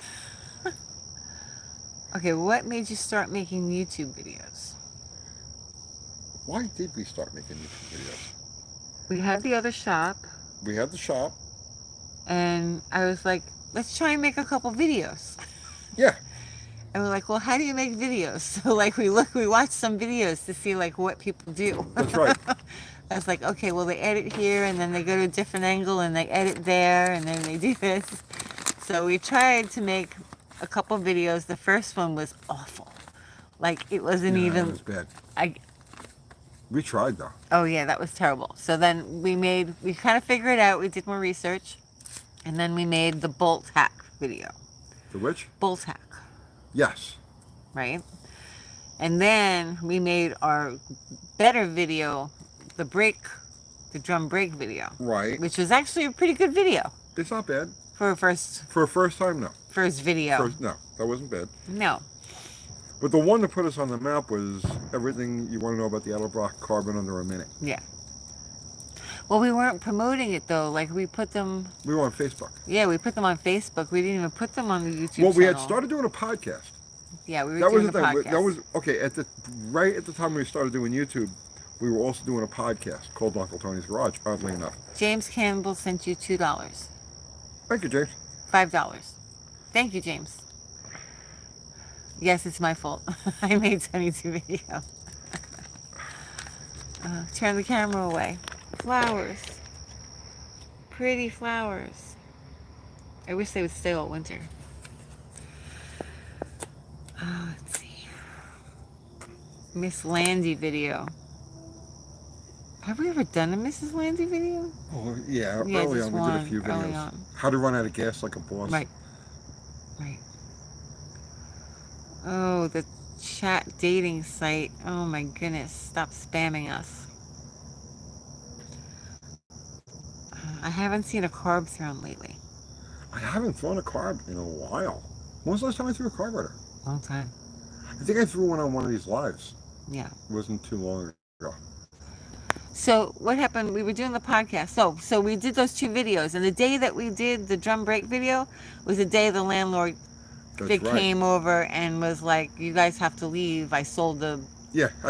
Speaker 2: Okay, what made you start making YouTube videos?
Speaker 1: Why did we start making YouTube videos?
Speaker 2: We had the other shop,
Speaker 1: We had the shop.
Speaker 2: and I was like, let's try and make a couple videos.
Speaker 1: Yeah.
Speaker 2: And we're like, well, how do you make videos? So like we watched some videos to see like what people do.
Speaker 1: That's right.
Speaker 2: I was like, okay, well they edit here and then they go to a different angle and they edit there and then they do this. So we tried to make a couple videos. The first one was awful. Like it wasn't
Speaker 1: Yeah,
Speaker 2: even.
Speaker 1: it was bad.
Speaker 2: I.
Speaker 1: We tried though.
Speaker 2: Oh yeah, that was terrible. So then we kind of figured it out. We did more research, and then we made the bolt hack video.
Speaker 1: The which?
Speaker 2: Bolt hack.
Speaker 1: Yes.
Speaker 2: Right? And then we made our better video, the the drum break video.
Speaker 1: Right.
Speaker 2: Which was actually a pretty good video.
Speaker 1: It's not bad.
Speaker 2: For a first
Speaker 1: time, no.
Speaker 2: First video.
Speaker 1: No, that wasn't bad.
Speaker 2: No.
Speaker 1: But the one that put us on the map was everything you want to know about the Edelbrock carbon under a minute.
Speaker 2: Yeah. Well, we weren't promoting it though. Like we put them.
Speaker 1: We were on Facebook.
Speaker 2: Yeah, we put them on Facebook. We didn't even put them on the YouTube channel.
Speaker 1: Well, we had started doing a podcast.
Speaker 2: Yeah, we were doing a podcast.
Speaker 1: That was okay. Right at the time we started doing YouTube, we were also doing a podcast called Uncle Tony's Garage. Oddly enough.
Speaker 2: James Campbell sent you $2.
Speaker 1: Thank you, James.
Speaker 2: $5. Thank you, James. Yes, it's my fault. I made 22 video. Turn the camera away. Flowers. Pretty flowers. I wish they would stay all winter. Let's see. Miss Landy video. Have we ever done a Mrs. Landy video?
Speaker 1: Oh, yeah.
Speaker 2: Yeah,
Speaker 1: Early
Speaker 2: just
Speaker 1: on, we did a
Speaker 2: one,
Speaker 1: few
Speaker 2: early
Speaker 1: videos.
Speaker 2: on.
Speaker 1: How to run out of gas like a boss.
Speaker 2: Right. Right. Oh, the chat dating site. Oh my goodness. Stop spamming us. I haven't seen a carb thrown lately.
Speaker 1: I haven't thrown a carb in a while. When was the last time I threw a carburetor?
Speaker 2: Long time.
Speaker 1: I think I threw one on one of these lives.
Speaker 2: Yeah.
Speaker 1: It wasn't too long ago.
Speaker 2: So what happened? We were doing the podcast. So we did those 2 videos, and the day that we did the drum break video was the day the landlord came over and was like, "You guys have to leave. I sold the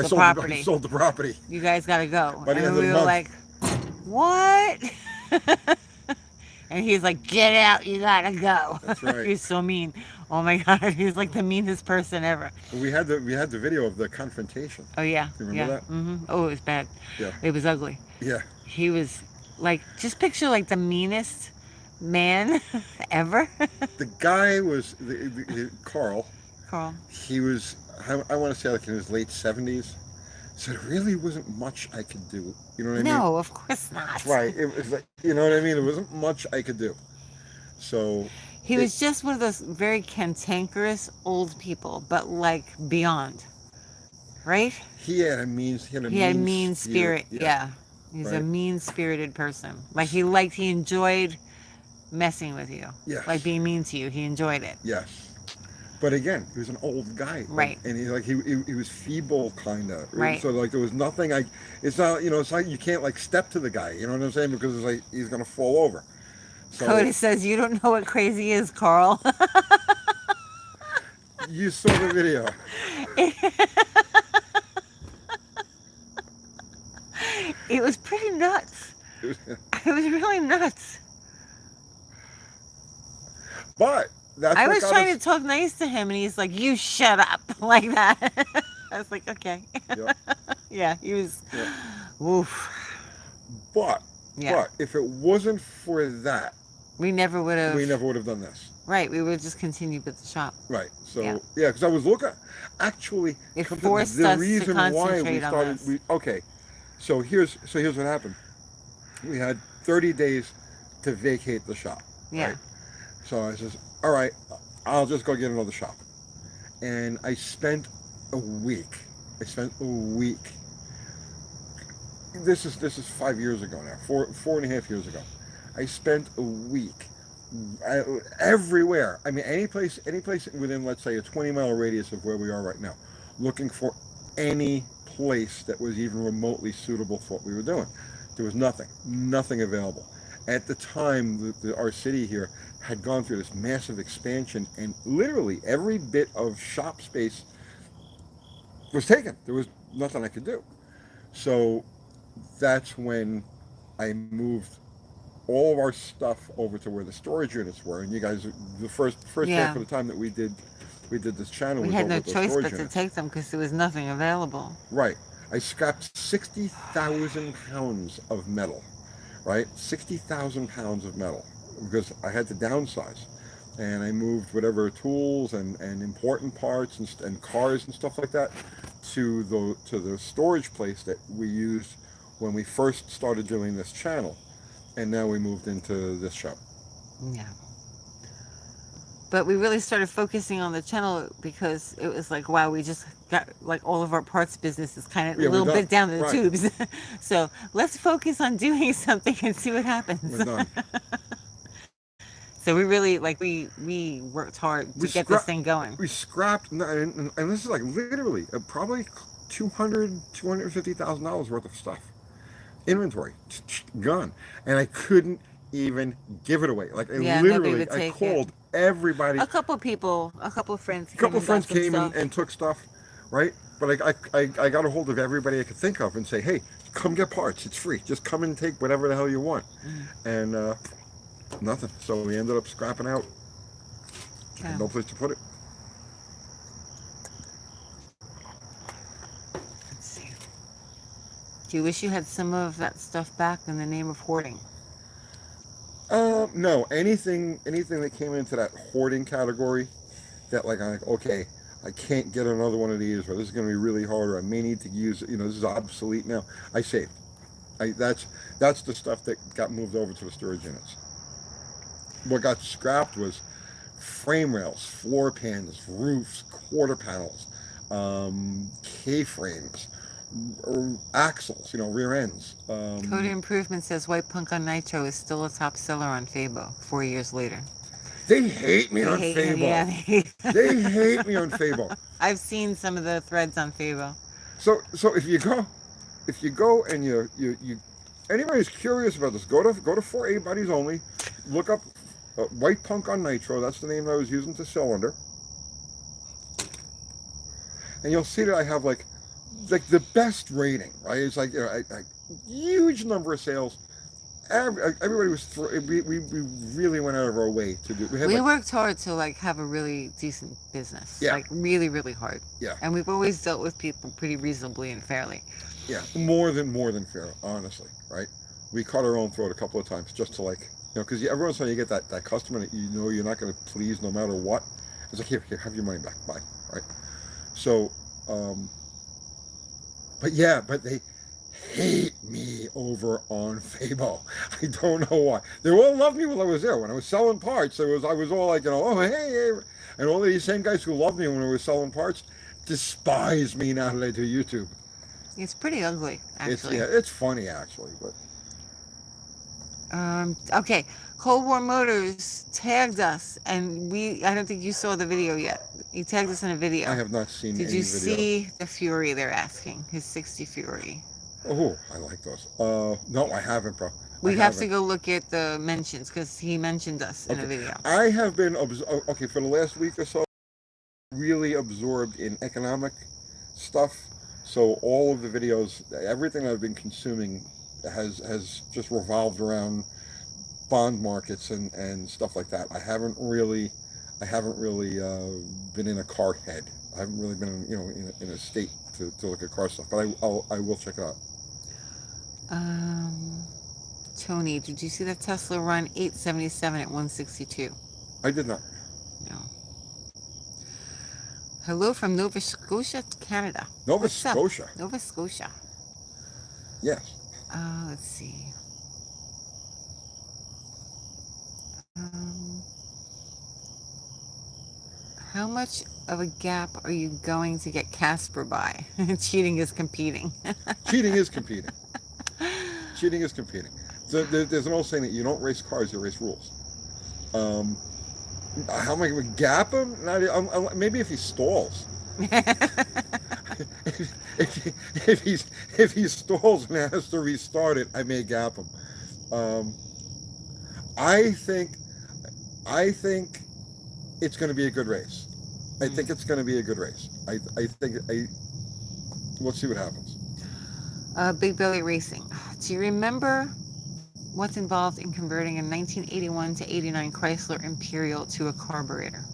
Speaker 2: property.
Speaker 1: I sold the property.
Speaker 2: You guys got to go."
Speaker 1: By the end
Speaker 2: and
Speaker 1: of
Speaker 2: we
Speaker 1: the
Speaker 2: were
Speaker 1: month.
Speaker 2: like, "What?" And he's like, "Get out. You got to go."
Speaker 1: That's right.
Speaker 2: He's so mean. Oh my God, he's like the meanest person ever.
Speaker 1: We had the video of the confrontation.
Speaker 2: Oh yeah.
Speaker 1: You remember that?
Speaker 2: Mm-hmm. Oh, it was bad.
Speaker 1: Yeah.
Speaker 2: It was ugly.
Speaker 1: Yeah.
Speaker 2: He was like, just picture like the meanest man ever.
Speaker 1: The guy was Carl.
Speaker 2: Carl.
Speaker 1: He was, I want to say, like in his late 70s. So there really wasn't much I could do. You know what I mean?
Speaker 2: No, of course not.
Speaker 1: Right. It was like, you know what I mean? There wasn't much I could do. So
Speaker 2: he was just one of those very cantankerous old people, but like beyond. Right?
Speaker 1: He had a mean
Speaker 2: spirit. Yeah. He's a mean-spirited person. Like he enjoyed messing with you.
Speaker 1: Yes.
Speaker 2: Like being mean to you. He enjoyed it.
Speaker 1: Yes. But again, he was an old guy.
Speaker 2: Right.
Speaker 1: And he was feeble, kind of.
Speaker 2: Right.
Speaker 1: So like there was nothing it's not, it's like you can't like step to the guy, you know what I'm saying? Because it's like he's going to fall over. So,
Speaker 2: Cody says, "You don't know what crazy is, Carl."
Speaker 1: You saw the video.
Speaker 2: It was pretty nuts. It was really nuts.
Speaker 1: But that's
Speaker 2: I was trying to talk nice to him, and he's like, "You shut up," like that. I was like, "Okay."
Speaker 1: Yep.
Speaker 2: Yeah, he was.
Speaker 1: Yep.
Speaker 2: Oof.
Speaker 1: But if it wasn't for that,
Speaker 2: we never would have
Speaker 1: done this.
Speaker 2: Right, we would just continue with the shop.
Speaker 1: Right. So because I was looking, actually,
Speaker 2: it forced us to concentrate on this.
Speaker 1: Okay. So here's what happened. We had 30 days to vacate the shop.
Speaker 2: Yeah.
Speaker 1: Right? So I says, all right, I'll just go get another shop. And I spent a week. This is 5 years ago now, four and a half years ago. I spent a week everywhere. I mean, any place within, let's say, a 20-mile radius of where we are right now, looking for any place that was even remotely suitable for what we were doing. There was nothing available. At the time, our city here had gone through this massive expansion, and literally every bit of shop space was taken. There was nothing I could do. So that's when I moved all of our stuff over to where the storage units were. And you guys, the first half of the time that we did this channel,
Speaker 2: we had no choice but to take them because there was nothing available.
Speaker 1: Right. I scrapped 60,000 pounds of metal. Right? 60,000 pounds of metal because I had to downsize. And I moved whatever tools and important parts and cars and stuff like that to the storage place that we used when we first started doing this channel. And now we moved into this shop.
Speaker 2: Yeah. But we really started focusing on the channel because it was like, wow, we just got like all of our parts business is kind of
Speaker 1: Yeah,
Speaker 2: a
Speaker 1: we're
Speaker 2: little
Speaker 1: done.
Speaker 2: bit down the
Speaker 1: Right.
Speaker 2: tubes. So let's focus on doing something and see what
Speaker 1: We're
Speaker 2: happens.
Speaker 1: done.
Speaker 2: So we really like we worked hard
Speaker 1: We
Speaker 2: to get this
Speaker 1: scrap.
Speaker 2: thing going.
Speaker 1: We scrapped, and this is like literally probably 250,000 dollars worth of stuff, inventory, gone, and I couldn't even give it away. Like I
Speaker 2: Yeah, nobody
Speaker 1: literally,
Speaker 2: would
Speaker 1: I
Speaker 2: take it.
Speaker 1: called everybody.
Speaker 2: A couple people, a couple friends
Speaker 1: A
Speaker 2: came
Speaker 1: couple of
Speaker 2: and got
Speaker 1: friends
Speaker 2: some
Speaker 1: came
Speaker 2: stuff.
Speaker 1: and took stuff, right? But I got a hold of everybody I could think of and say, hey, come get parts. It's free. Just come and take whatever the hell you want. And nothing. So we ended up scrapping out. Had no
Speaker 2: Oh,
Speaker 1: place to put it.
Speaker 2: let's see. Do you wish you had some of that stuff back in the name of hoarding?
Speaker 1: No, anything that came into that hoarding category, that like I'm like, okay, I can't get another one of these, or this is going to be really hard, or I may need to use it. This is obsolete now. I saved. That's the stuff that got moved over to the storage units. What got scrapped was frame rails, floor pans, roofs, quarter panels, K-frames, axles, rear ends.
Speaker 2: Coda Improvement says White Punk on Nitro is still a top seller on Fabo 4 years later.
Speaker 1: They hate me
Speaker 2: They
Speaker 1: on
Speaker 2: hate him, yeah.
Speaker 1: Fable. They hate me on Fable.
Speaker 2: I've seen some of the threads on Fabo.
Speaker 1: So if you go and you anybody who's curious about this, go to 4A Buddies Only, look up White Punk on Nitro. That's the name I was using to sell under, and you'll see that I have like the best rating. Right? It's like a huge number of sales. Everybody was we really went out of our way to do.
Speaker 2: We worked hard to like have a really decent business.
Speaker 1: Yeah.
Speaker 2: Like really, really hard.
Speaker 1: Yeah.
Speaker 2: And we've always dealt with people pretty reasonably and fairly.
Speaker 1: Yeah, more than fair, honestly, right? We cut our own throat a couple of times just to because every once in a while you get that customer that you're not going to please no matter what. It's like, here, have your money back, bye, right? So, but they hate me over on Fabo. I don't know why. They all loved me while I was there. When I was selling parts, I was all like, oh, hey, and all of these same guys who loved me when I was selling parts despise me now that I do YouTube.
Speaker 2: It's pretty ugly, actually.
Speaker 1: It's funny actually, but
Speaker 2: Okay, Cold War Motors tagged us, and I don't think you saw the video yet. He tagged us in a video.
Speaker 1: I have not seen
Speaker 2: Did
Speaker 1: any
Speaker 2: you
Speaker 1: video.
Speaker 2: see the Fury they're asking? His 60 Fury.
Speaker 1: Oh, I like those. No, I haven't, bro.
Speaker 2: We have to go look at the mentions because he mentioned us in a video.
Speaker 1: I have been for the last week or so, really absorbed in economic stuff. So all of the videos, everything I've been consuming has just revolved around bond markets and stuff like that. I haven't really been in a car head. I haven't really been in a state to look at car stuff. But I will check it out.
Speaker 2: Tony, did you see that Tesla run 877 at 162?
Speaker 1: I did not.
Speaker 2: No. Hello from Nova Scotia, Canada.
Speaker 1: Nova Scotia.
Speaker 2: Nova Scotia.
Speaker 1: Yes.
Speaker 2: Let's see. How much of a gap are you going to get Casper by? Cheating is competing.
Speaker 1: Cheating is competing. Cheating is competing. So there's an old saying that you don't race cars, you race rules. How am I going to gap him? Maybe if he stalls. if he stalls and has to restart it, I may gap him. I think it's going to be a good race. I think it's going to be a good race. Let's see what happens.
Speaker 2: Big Belly Racing. Do you remember what's involved in converting a 1981 to 89 Chrysler Imperial to a carburetor?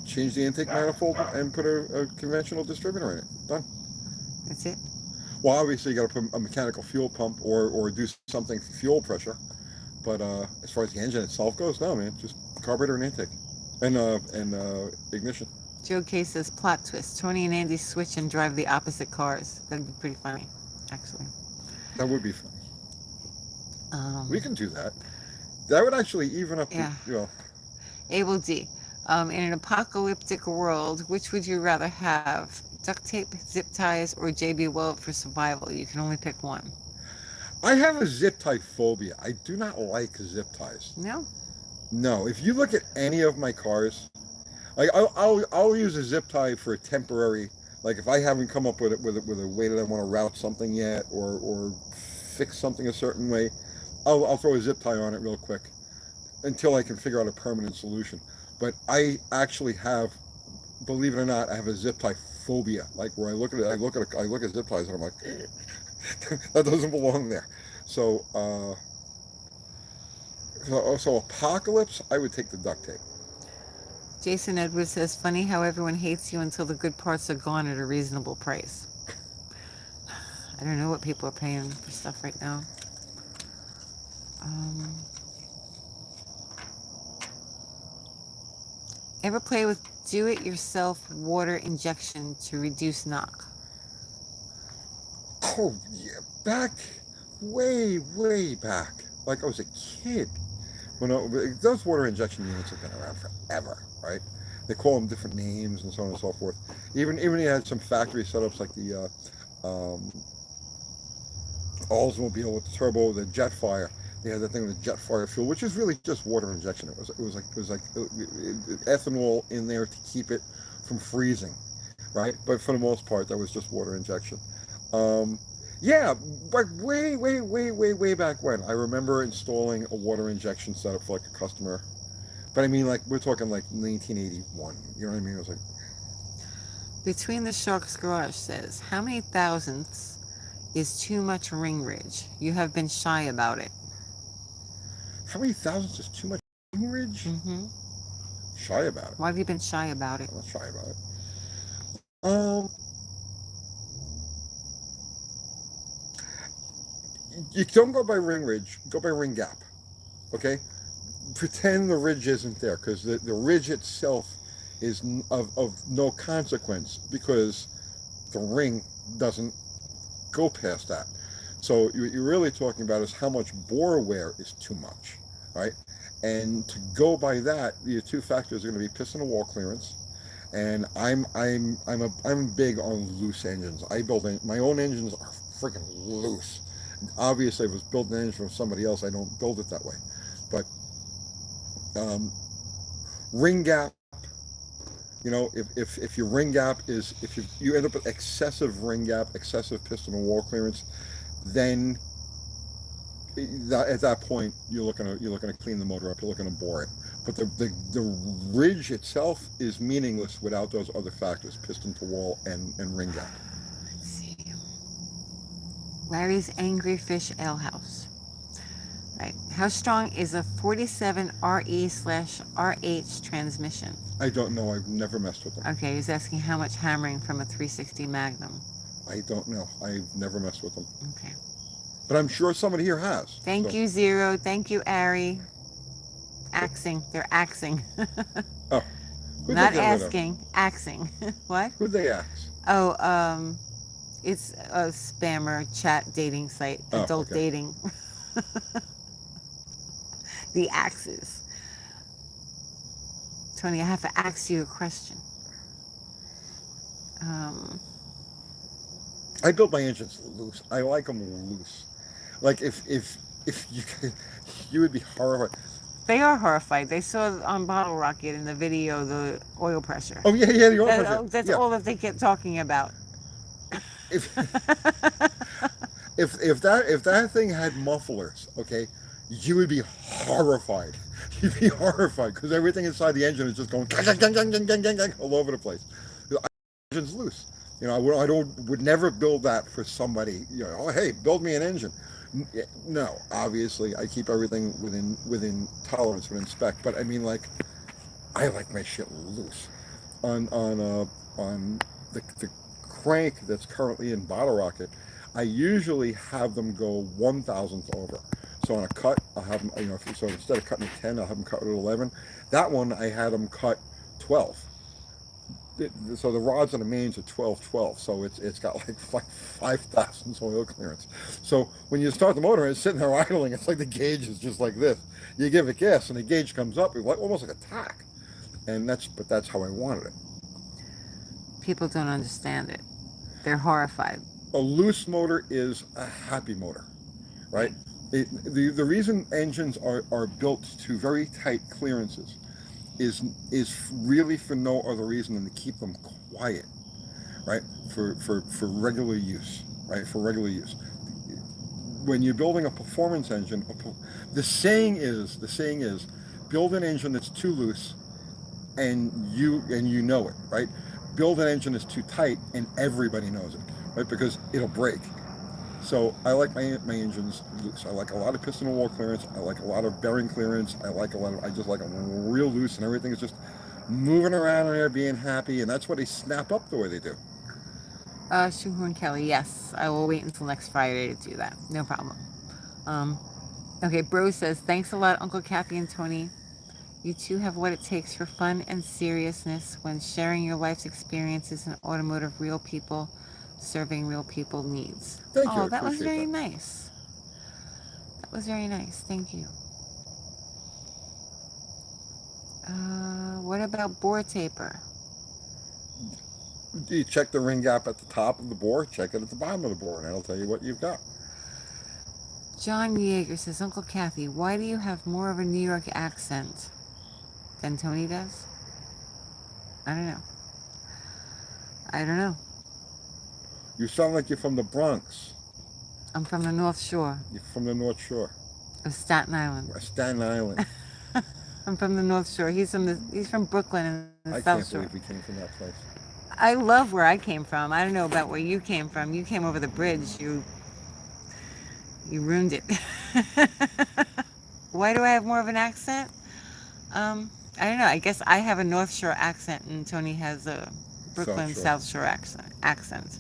Speaker 1: Change the intake manifold and put a conventional distributor in it. Done.
Speaker 2: That's it?
Speaker 1: Well, obviously you got to put a mechanical fuel pump or do something for fuel pressure. But as far as the engine itself goes, no, man, just carburetor and intake and ignition.
Speaker 2: Joe K says plot twist. Tony and Andy switch and drive the opposite cars. That'd be pretty funny, actually.
Speaker 1: That would be fun. We can do that. That would actually even up the,
Speaker 2: Yeah.
Speaker 1: you know.
Speaker 2: Abel D. In an apocalyptic world, which would you rather have? Duct tape, zip ties, or JB Weld for survival? You can only pick one.
Speaker 1: I have a zip tie phobia. I do not like zip ties.
Speaker 2: No?
Speaker 1: No, if you look at any of my cars, like I'll use a zip tie for a temporary. Like if I haven't come up with a way that I want to route something yet, or fix something a certain way, I'll throw a zip tie on it real quick until I can figure out a permanent solution. But I actually have, believe it or not, I have a zip tie phobia. Like where I look at zip ties and I'm like, that doesn't belong there. So, so apocalypse, I would take the duct tape.
Speaker 2: Jason Edwards says, funny how everyone hates you until the good parts are gone at a reasonable price. I don't know what people are paying for stuff right now. Ever play with do-it-yourself water injection to reduce knock?
Speaker 1: Oh yeah, back, way back. Like I was a kid. Those water injection units have been around forever, right? They call them different names and so on and so forth. Even you had some factory setups like the Oldsmobile with the turbo, the Jetfire. They had that thing with the Jetfire fuel, which is really just water injection. It was like ethanol in there to keep it from freezing, right? But for the most part, that was just water injection. Um, yeah, but way back when, I remember installing a water injection setup for like a customer. But I mean, like we're talking like 1981. You know what I mean? It was like,
Speaker 2: Between the Shark's Garage says, how many thousandths is too much ring ridge? You have been shy about it.
Speaker 1: how many thousands is too much ridge?
Speaker 2: Mm-hmm.
Speaker 1: Shy about it.
Speaker 2: Why have you been shy about it?
Speaker 1: I'm not shy about it. Um, you don't go by ring ridge. Go by ring gap. Okay. Pretend the ridge isn't there because the ridge itself is of no consequence because the ring doesn't go past that. So what you're really talking about is how much bore wear is too much, right? And to go by that, your two factors are going to be piston and wall clearance. And I'm big on loose engines. My own engines are freaking loose. Obviously, if I was building an engine from somebody else, I don't build it that way. But ring gap, if your ring gap is, if you end up with excessive ring gap, excessive piston and wall clearance, then at that point you're looking to clean the motor up, you're looking to bore it. But the ridge itself is meaningless without those other factors, piston to wall and ring gap.
Speaker 2: Let's see. Larry's Angry Fish Ale House. Right. How strong is a 47 RE/RH transmission?
Speaker 1: I don't know. I've never messed with them.
Speaker 2: Okay, he's asking how much hammering from a 360 Magnum.
Speaker 1: I don't know. I've never messed with them.
Speaker 2: Okay.
Speaker 1: But I'm sure somebody here has.
Speaker 2: Thank you, Zero. Thank you, Ari. Axing. They're axing.
Speaker 1: Oh.
Speaker 2: Not asking, axing. What?
Speaker 1: Who'd they ask?
Speaker 2: Oh, it's a spammer chat dating site. Adult
Speaker 1: okay.
Speaker 2: dating. The axes. Tony, I have to ask you a question.
Speaker 1: I build my engines loose. I like them loose. Like if you could, you would be horrified.
Speaker 2: They are horrified. They saw on Bottle Rocket in the video the oil pressure.
Speaker 1: Oh yeah, the oil pressure.
Speaker 2: That's
Speaker 1: yeah.
Speaker 2: all that they kept talking about.
Speaker 1: If if that thing had mufflers, okay, you would be horrified. You'd be horrified because everything inside the engine is just going all over the place. The engine's loose. I would never build that for somebody. Oh hey, build me an engine. No, obviously I keep everything within tolerance, within spec. But I mean, like, I like my shit loose. On the crank that's currently in Bottle Rocket, I usually have them go 1,000th over. So on a cut, I'll have them, so instead of cutting at 10, I'll have them cut at 11. That one, I had them cut 12. So the rods and the mains are 12-12, so it's got like 5,000 oil clearance. So when you start the motor and it's sitting there idling, it's like the gauge is just like this. You give it gas and the gauge comes up, it's like almost like a tack. And that's how I wanted it.
Speaker 2: People don't understand it. They're horrified.
Speaker 1: A loose motor is a happy motor, right? The reason engines are built to very tight clearances is really for no other reason than to keep them quiet, right? For regular use, right? For regular use. When you're building a performance engine, the saying is build an engine that's too loose, and you know it, right? Build an engine that's too tight, and everybody knows it, right? Because it'll break. So I like my engines loose. I like a lot of piston and wall clearance. I like a lot of bearing clearance. I just like them real loose, and everything is just moving around in there, being happy, and that's why they snap up the way they do.
Speaker 2: Shoehorn Kelly, yes. I will wait until next Friday to do that. No problem. Okay, Bro says, thanks a lot, Uncle Kathy and Tony. You two have what it takes for fun and seriousness when sharing your life's experiences in automotive, real people serving real people needs.
Speaker 1: Thank you.
Speaker 2: Oh, that was
Speaker 1: appreciate
Speaker 2: very
Speaker 1: that.
Speaker 2: nice. That was very nice. Thank you. What about bore taper?
Speaker 1: You check the ring gap at the top of the bore, check it at the bottom of the bore, and that'll tell you what you've got.
Speaker 2: John Yeager says, Uncle Kathy, why do you have more of a New York accent than Tony does? I don't know. I don't know.
Speaker 1: You sound like you're from the Bronx.
Speaker 2: I'm from the North Shore
Speaker 1: You're from the North Shore.
Speaker 2: of Staten Island.
Speaker 1: Staten Island.
Speaker 2: I'm from the North Shore. He's from Brooklyn and the
Speaker 1: I
Speaker 2: South
Speaker 1: can't
Speaker 2: Shore.
Speaker 1: believe we came from that place.
Speaker 2: I love where I came from. I don't know about where you came from. You came over the bridge. You ruined it. Why do I have more of an accent? I don't know. I guess I have a North Shore accent and Tony has a Brooklyn South Shore accent.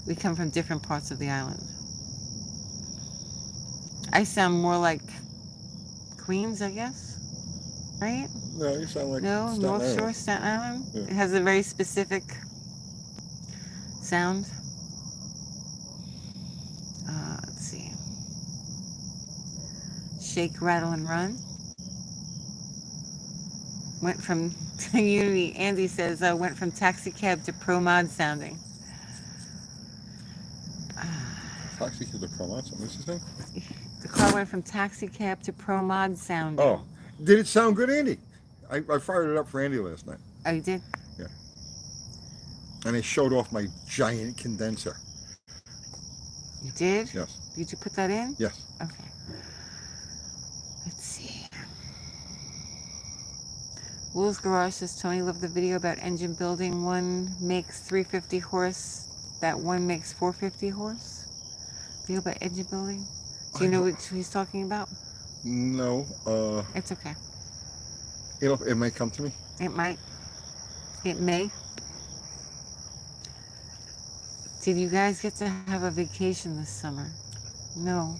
Speaker 2: We come from different parts of the island. I sound more like Queens, I guess. Right?
Speaker 1: No, you sound like
Speaker 2: No,
Speaker 1: Staten
Speaker 2: North
Speaker 1: Island.
Speaker 2: Shore, Staten Island.
Speaker 1: Yeah.
Speaker 2: It has a very specific sound. Let's see. Shake, rattle, and run. Went from Unity. Andy says went from taxi cab to pro mod sounding.
Speaker 1: Taxi to the Provence. What's his name?
Speaker 2: The car went from taxi cab to pro mod sounding.
Speaker 1: Oh, did it sound good, Andy? I fired it up for Andy last night.
Speaker 2: Oh, you did?
Speaker 1: Yeah. And I showed off my giant condenser.
Speaker 2: You did?
Speaker 1: Yes.
Speaker 2: Did you put that in?
Speaker 1: Yes.
Speaker 2: Okay. Let's see. Will's Garage says, Tony loved the video about engine building. One makes 350 horse, that one makes 450 horse. Video about engine building? Do you know what he's talking about?
Speaker 1: No.
Speaker 2: It's okay.
Speaker 1: It might come to me.
Speaker 2: It might. It may. Did you guys get to have a vacation this summer? No.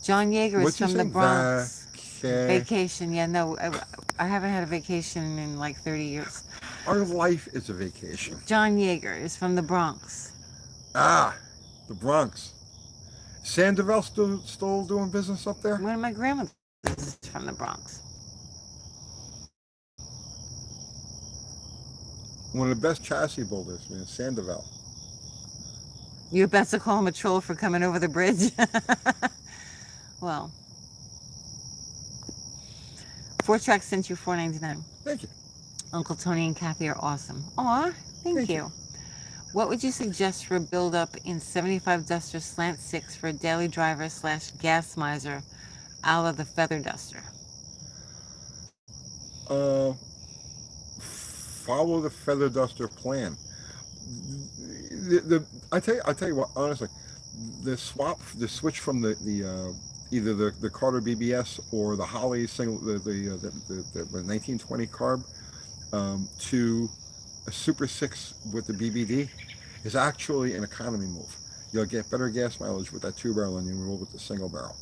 Speaker 2: John Yeager is from the Bronx. Vacation. Yeah, no. I haven't had a vacation in like 30 years.
Speaker 1: Our life is a vacation.
Speaker 2: John Yeager is from the Bronx.
Speaker 1: Ah, the Bronx. Sandoval still doing business up there?
Speaker 2: One of my grandmothers is from the Bronx.
Speaker 1: One of the best chassis builders, man, Sandoval.
Speaker 2: You're about to call him a troll for coming over the bridge? Well, 4Track sent you $4.99.
Speaker 1: Thank you.
Speaker 2: Uncle Tony and Kathy are awesome. Aw, thank you. What would you suggest for a build-up in 75 Duster Slant 6 for a daily driver / gas miser a la the Feather Duster?
Speaker 1: Follow the Feather Duster plan. I tell you what, honestly, the switch from the either the Carter BBS or the Holly single, the 1920 carb to a Super 6 with the BBD is actually an economy move. You'll get better gas mileage with that 2-barrel than you will with the single barrel.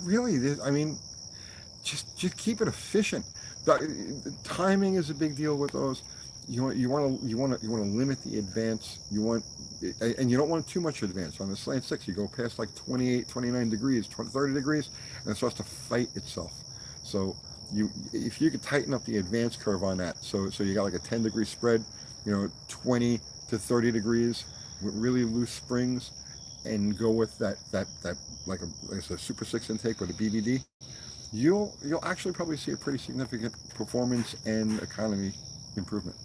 Speaker 1: really, I mean, just keep it efficient. The timing is a big deal with those. You want to limit the advance. And you don't want too much advance. On the slant six, you go past like 28, 29 degrees, 30 degrees, and it starts to fight itself. So if you could tighten up the advance curve on that, so you got like a 10-degree spread, 20 to 30 degrees with really loose springs, and go with that like a Super 6 intake with a BBD, you'll actually probably see a pretty significant performance and economy improvement.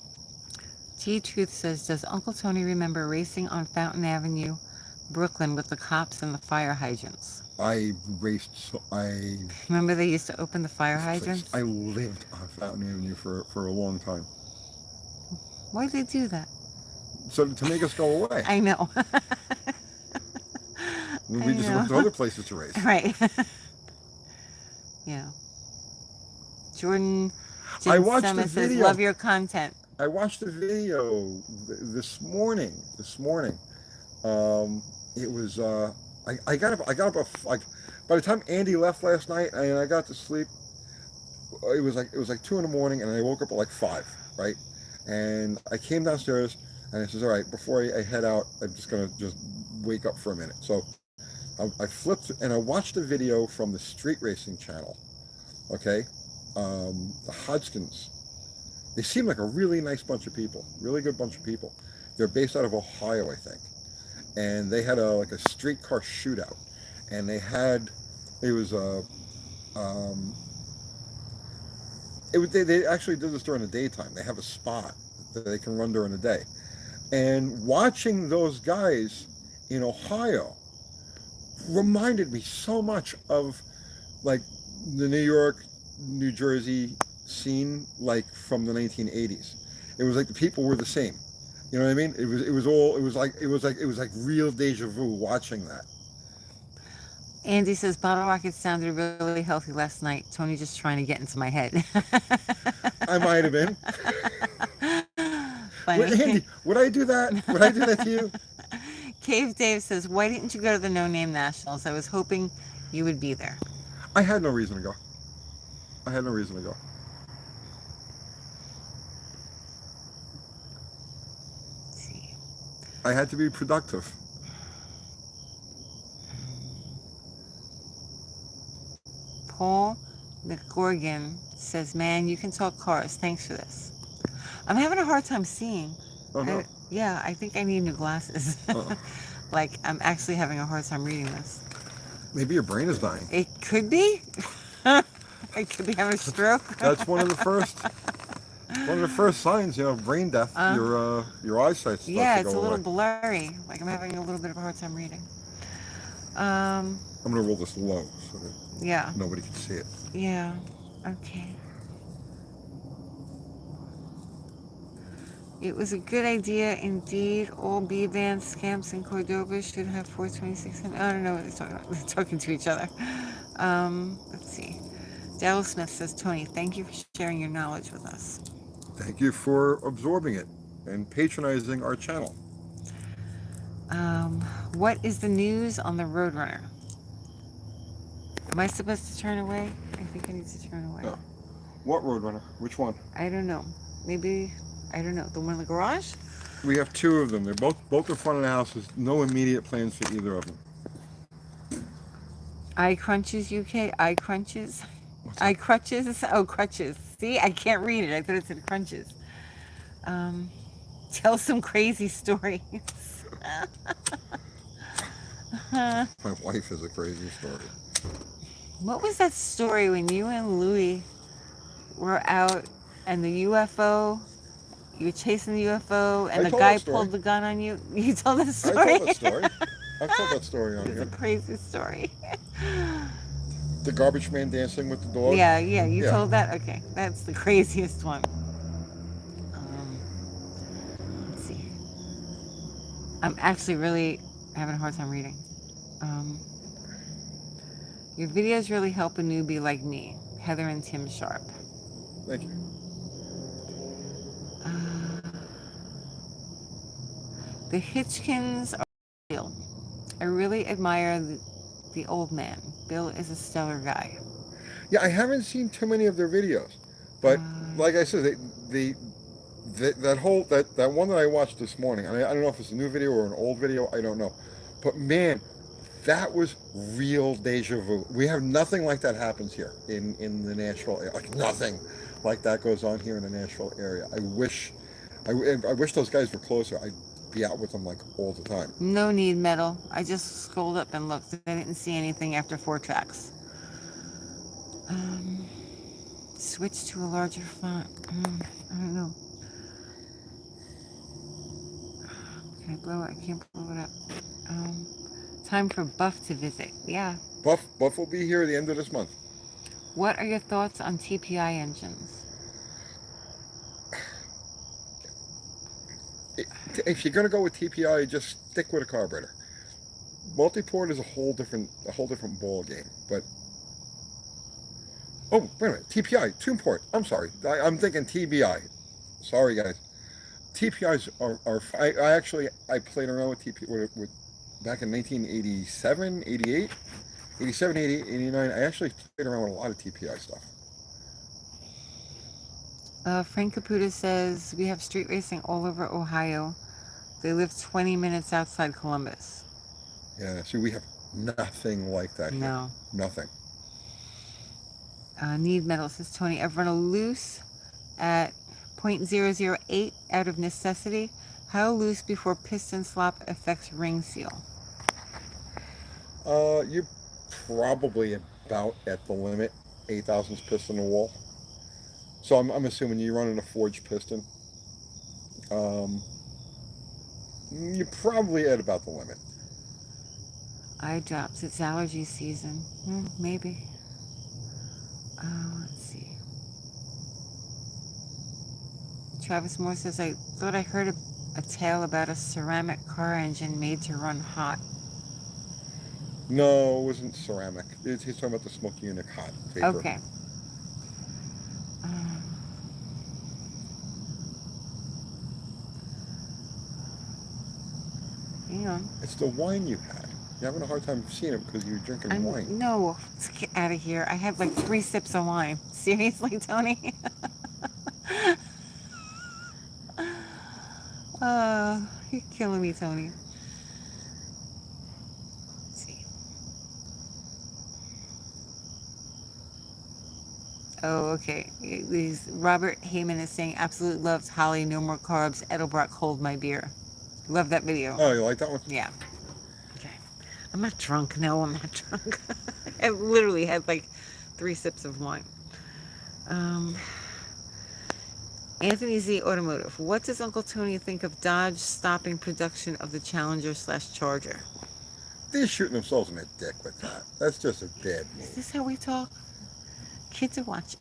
Speaker 2: G Truth says, does Uncle Tony remember racing on Fountain Avenue, Brooklyn, with the cops and the fire hydrants?
Speaker 1: I raced, I
Speaker 2: Remember they used to open the fire hydrants?
Speaker 1: I lived on Fountain Avenue for a long time.
Speaker 2: Why did they do that?
Speaker 1: So to make us go away.
Speaker 2: I know.
Speaker 1: We just went to other places to race.
Speaker 2: Right. Yeah. Jordan
Speaker 1: I watched the
Speaker 2: Summit says,
Speaker 1: video.
Speaker 2: love your content.
Speaker 1: I watched the video this morning. It was I got up like by the time Andy left last night and I got to sleep, it was like 2 a.m. and I woke up at like 5, right? And I came downstairs and I says, all right, before I head out, I'm just gonna wake up for a minute. So I flipped and I watched a video from the street racing channel. Okay, the Hodgkins. They seem like a really nice bunch of people, really good bunch of people. They're based out of Ohio, I think, and they had like a streetcar shootout, and they actually did this during the daytime. They have a spot that they can run during the day, and watching those guys in Ohio reminded me so much of like the New York, New Jersey scene, like from the 1980s. It was like the people were the same. You know what I mean? It was like real deja vu watching that.
Speaker 2: Andy says, Bottle Rocket sounded really healthy last night. Tony just trying to get into my head.
Speaker 1: I might have been.
Speaker 2: Funny.
Speaker 1: Andy, would I do that? Would I do that to you?
Speaker 2: Cave Dave says, why didn't you go to the No Name Nationals? I was hoping you would be there.
Speaker 1: I had no reason to go. Let's
Speaker 2: see.
Speaker 1: I had to be productive.
Speaker 2: Paul McGorgan says, man, you can talk cars. Thanks for this. I'm having a hard time seeing.
Speaker 1: Oh, no.
Speaker 2: I think I need new glasses. Like, I'm actually having a hard time reading this.
Speaker 1: Maybe your brain is dying.
Speaker 2: It could be. I could be having a stroke.
Speaker 1: That's one of the first signs, brain death. Your eyesight starts to go away.
Speaker 2: Yeah, it's a little blurry. Like, I'm having a little bit of a hard time reading.
Speaker 1: I'm gonna roll this low so that
Speaker 2: yeah.
Speaker 1: nobody can see it.
Speaker 2: Yeah. Okay. It was a good idea indeed. All B-band scamps in Cordova should have 426. I don't know what they're talking about. They're talking to each other. Let's see. Daryl Smith says, Tony, thank you for sharing your knowledge with us.
Speaker 1: Thank you for absorbing it and patronizing our channel.
Speaker 2: What is the news on the Roadrunner? Am I supposed to turn away? I think I need to turn away.
Speaker 1: No. What Roadrunner? Which one?
Speaker 2: I don't know. Maybe, I don't know. The one in the garage?
Speaker 1: We have 2 of them. They're both in front of the house. There's no immediate plans for either of them.
Speaker 2: iCrunches UK? iCrunches? iCrutches? Oh, crutches. See, I can't read it. I thought it said crunches. Tell some crazy stories.
Speaker 1: My wife is a crazy story.
Speaker 2: What was that story when you and Louie were out and the UFO, you were chasing the UFO and the guy pulled the gun on you? You told that story?
Speaker 1: I told that story. I've told that story on here.
Speaker 2: It's a crazy story.
Speaker 1: The garbage man dancing with the dog?
Speaker 2: Yeah, you told that? Okay, that's the craziest one. Let's see. I'm actually really having a hard time reading. Your videos really help a newbie like me, Heather and Tim Sharp.
Speaker 1: Thank you.
Speaker 2: The Hitchkins are real. I really admire the old man. Bill is a stellar guy.
Speaker 1: Yeah, I haven't seen too many of their videos, but
Speaker 2: Uh,
Speaker 1: like I said, that one that I watched this morning. I don't know if it's a new video or an old video. I don't know, but man, that was real deja vu. We have nothing like that happens here in the Nashville area. Like nothing like that goes on here in the Nashville area. I wish those guys were closer. I'd be out with them like all the time.
Speaker 2: no need metal. I just scrolled up and looked. I didn't see anything after 4 tracks. Um, Switch to a larger font. I don't know. Can I blow it? I can't blow it up. Um, Time for Buff to visit. Yeah.
Speaker 1: Buff will be here at the end of this month.
Speaker 2: What are your thoughts on TPI engines?
Speaker 1: If you're gonna go with TPI, just stick with a carburetor. Multi-port is a whole different ball game. But oh, wait a minute, TPI, tune port. I'm sorry, I'm thinking TBI. Sorry, guys. TPIs are I played around with TPI with back in 1987, 88, 87, 88, 89. I actually played around with a lot of TPI stuff.
Speaker 2: Frank Caputa says we have street racing all over Ohio. They live 20 minutes outside Columbus.
Speaker 1: Yeah, see, we have nothing like that here.
Speaker 2: No.
Speaker 1: Nothing.
Speaker 2: Need metal, says Tony. I've run a loose at 0.008 out of necessity. How loose before piston slop affects ring seal?
Speaker 1: You're probably about at the limit, 8,000 piston to wall. So I'm assuming you're running a forged piston. You're probably at about the limit.
Speaker 2: Eye drops. It's allergy season. Maybe. Let's see. Travis Moore says, I thought I heard a tale about a ceramic car engine made to run hot.
Speaker 1: No, it wasn't ceramic. He's talking about the smoke unit hot vapor.
Speaker 2: Okay. Hang on.
Speaker 1: It's the wine you had. You're having a hard time seeing it because you're drinking wine.
Speaker 2: No, let's get out of here. I had like 3 sips of wine. Seriously, Tony? You're killing me, Tony. Let's see. Oh, okay. Robert Heyman is saying, absolute loves Holly, no more carbs, Edelbrock, hold my beer. Love that video.
Speaker 1: Oh, you like that one?
Speaker 2: Yeah. Okay. I'm not drunk. No, I'm not drunk. I literally had like 3 sips of wine. Anthony Z Automotive. What does Uncle Tony think of Dodge stopping production of the Challenger/Charger?
Speaker 1: They're shooting themselves in the dick with that. That's just a bad move.
Speaker 2: Is this how we talk? Kids are watching.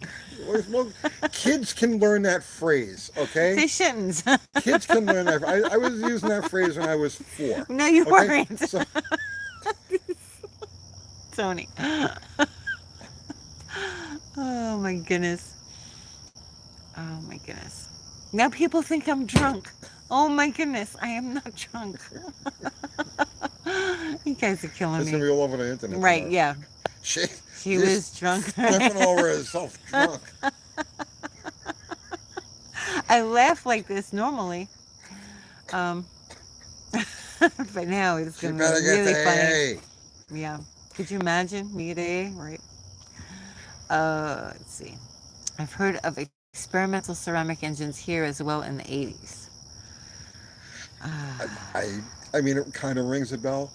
Speaker 1: Well, kids can learn that phrase, okay?
Speaker 2: They shouldn't.
Speaker 1: Kids can learn that. I was using that phrase when I was 4.
Speaker 2: No, you weren't.
Speaker 1: So,
Speaker 2: Tony. Oh my goodness. Oh my goodness. Now people think I'm drunk. Oh my goodness. I am not drunk. You guys are killing
Speaker 1: it's
Speaker 2: me.
Speaker 1: going to be all over the internet.
Speaker 2: Right,
Speaker 1: tomorrow.
Speaker 2: yeah. She was drunk.
Speaker 1: Stepping over herself drunk.
Speaker 2: I laugh like this normally. But now it's going to be really funny. Yeah. Could you imagine me today? Right. Let's see. I've heard of experimental ceramic engines here as well in the 80s.
Speaker 1: I mean, it kind of rings a bell.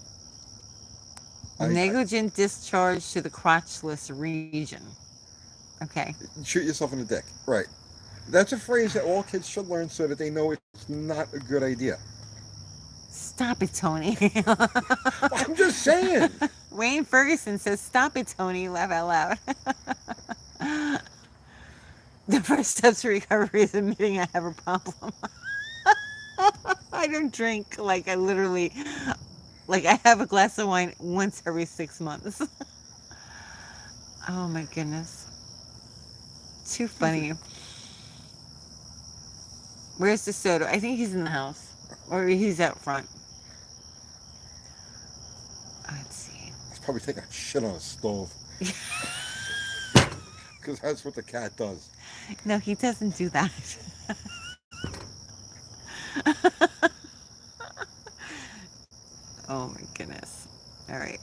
Speaker 2: Negligent discharge to the crotchless region. Okay.
Speaker 1: Shoot yourself in the dick. Right. That's a phrase that all kids should learn so that they know it's not a good idea.
Speaker 2: Stop it, Tony.
Speaker 1: I'm just saying.
Speaker 2: Wayne Ferguson says, stop it, Tony. Laugh out loud. The first step to recovery is admitting I have a problem. I don't drink. Like, I literally... Like, I have a glass of wine once every 6 months. Oh, my goodness. Too funny. Where's DeSoto? I think he's in the house. Or he's out front. Let's see.
Speaker 1: probably take a shit on a stove. Because that's what the cat does.
Speaker 2: No, he doesn't do that. Oh my goodness. All right.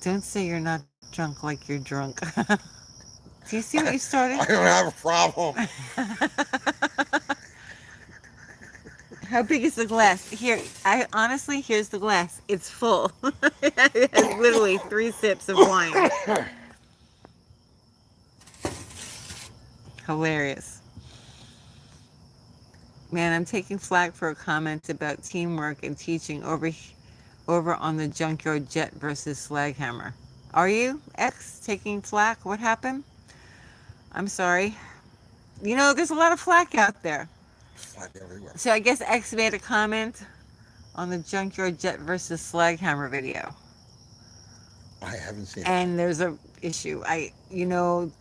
Speaker 2: Don't say you're not drunk like you're drunk. Do you see what you started?
Speaker 1: I don't have a problem.
Speaker 2: How big is the glass? Here, here's the glass. It's full. It has literally 3 sips of wine. Hilarious. Man, I'm taking flack for a comment about teamwork and teaching over on the junkyard jet versus Slaghammer. Are you, X, taking flack? What happened? I'm sorry. You know, there's a lot of flack out there.
Speaker 1: Flag everywhere.
Speaker 2: So I guess X made a comment on the junkyard jet versus Slaghammer video.
Speaker 1: I haven't seen it.
Speaker 2: And there's a issue.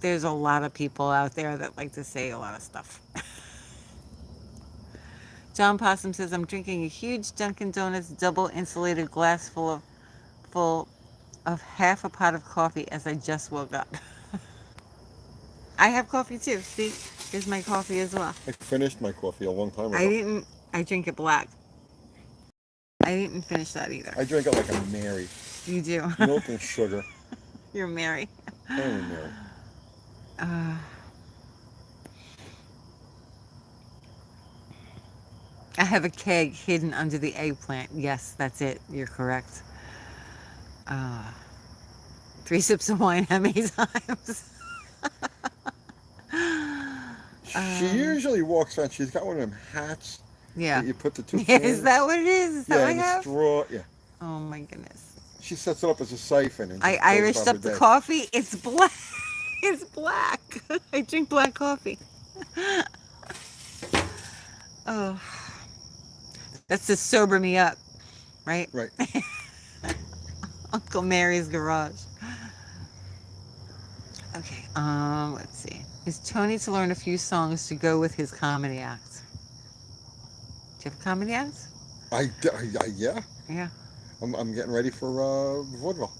Speaker 2: There's a lot of people out there that like to say a lot of stuff. John Possum says, I'm drinking a huge Dunkin' Donuts double insulated glass full of half a pot of coffee as I just woke up. I have coffee too. See, here's my coffee as well.
Speaker 1: I finished my coffee a long time ago.
Speaker 2: I drink it black. I didn't finish that either.
Speaker 1: I drink it like a Mary.
Speaker 2: You do.
Speaker 1: Milk and sugar.
Speaker 2: You're Mary.
Speaker 1: I am a Mary.
Speaker 2: I have a keg hidden under the eggplant. Yes, that's it. You're correct. 3 sips of wine how many times?
Speaker 1: She usually walks around. She's got one of them hats.
Speaker 2: Yeah.
Speaker 1: That you put the 2
Speaker 2: Yeah,
Speaker 1: cans.
Speaker 2: is that what it is? Is that what I
Speaker 1: and the
Speaker 2: have?
Speaker 1: straw. Yeah.
Speaker 2: Oh my goodness.
Speaker 1: She sets it up as a siphon. And
Speaker 2: I
Speaker 1: just goes
Speaker 2: Irished
Speaker 1: about
Speaker 2: up
Speaker 1: her
Speaker 2: the
Speaker 1: day.
Speaker 2: coffee. It's black. It's black. I drink black coffee. Oh. That's to sober me up, right?
Speaker 1: Right.
Speaker 2: Uncle Mary's garage. Okay, let's see. Is Tony to learn a few songs to go with his comedy act? Do you have a comedy act?
Speaker 1: Yeah.
Speaker 2: Yeah.
Speaker 1: I'm getting ready for vaudeville.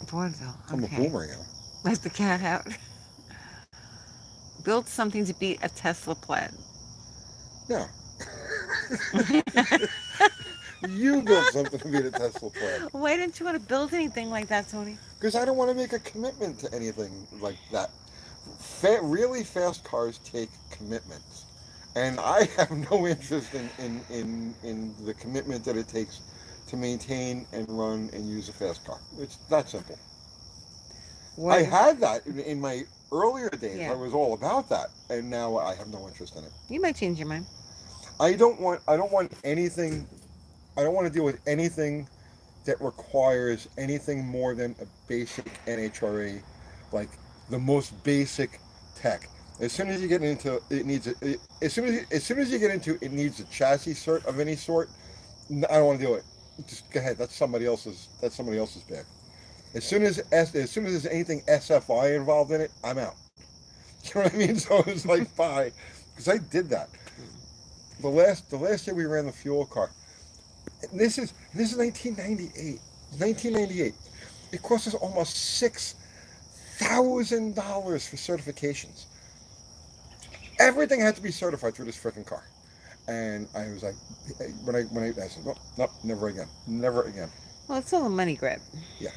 Speaker 2: Vaudeville.
Speaker 1: I'm a
Speaker 2: Okay.
Speaker 1: boomer, you know.
Speaker 2: Let the cat out. Build something to beat a Tesla plaid.
Speaker 1: Yeah. You built something to be the Tesla plan.
Speaker 2: Why didn't you want to build anything like that, Tony?
Speaker 1: Because I don't want to make a commitment to anything like that. Really fast cars take commitments. And I have no interest in the commitment that it takes to maintain and run and use a fast car. It's that simple. I had that in my earlier days.
Speaker 2: Yeah.
Speaker 1: I was all about that. And now I have no interest in it.
Speaker 2: You might change your mind.
Speaker 1: I don't want anything. I don't want to deal with anything that requires anything more than a basic NHRA, like the most basic tech. As soon as you get into it needs as soon as you get into it needs a chassis cert of any sort. I don't want to do it. Just go ahead. That's somebody else's bag. As soon as there's anything SFI involved in it, I'm out. You know what I mean? So it's like bye, because I did that. The last year we ran the fuel car. This is 1998. 1998. It cost us almost $6,000 for certifications. Everything had to be certified through this freaking car. And I was like, when I said, nope, never again.
Speaker 2: Well, it's all a money grab.
Speaker 1: Yeah.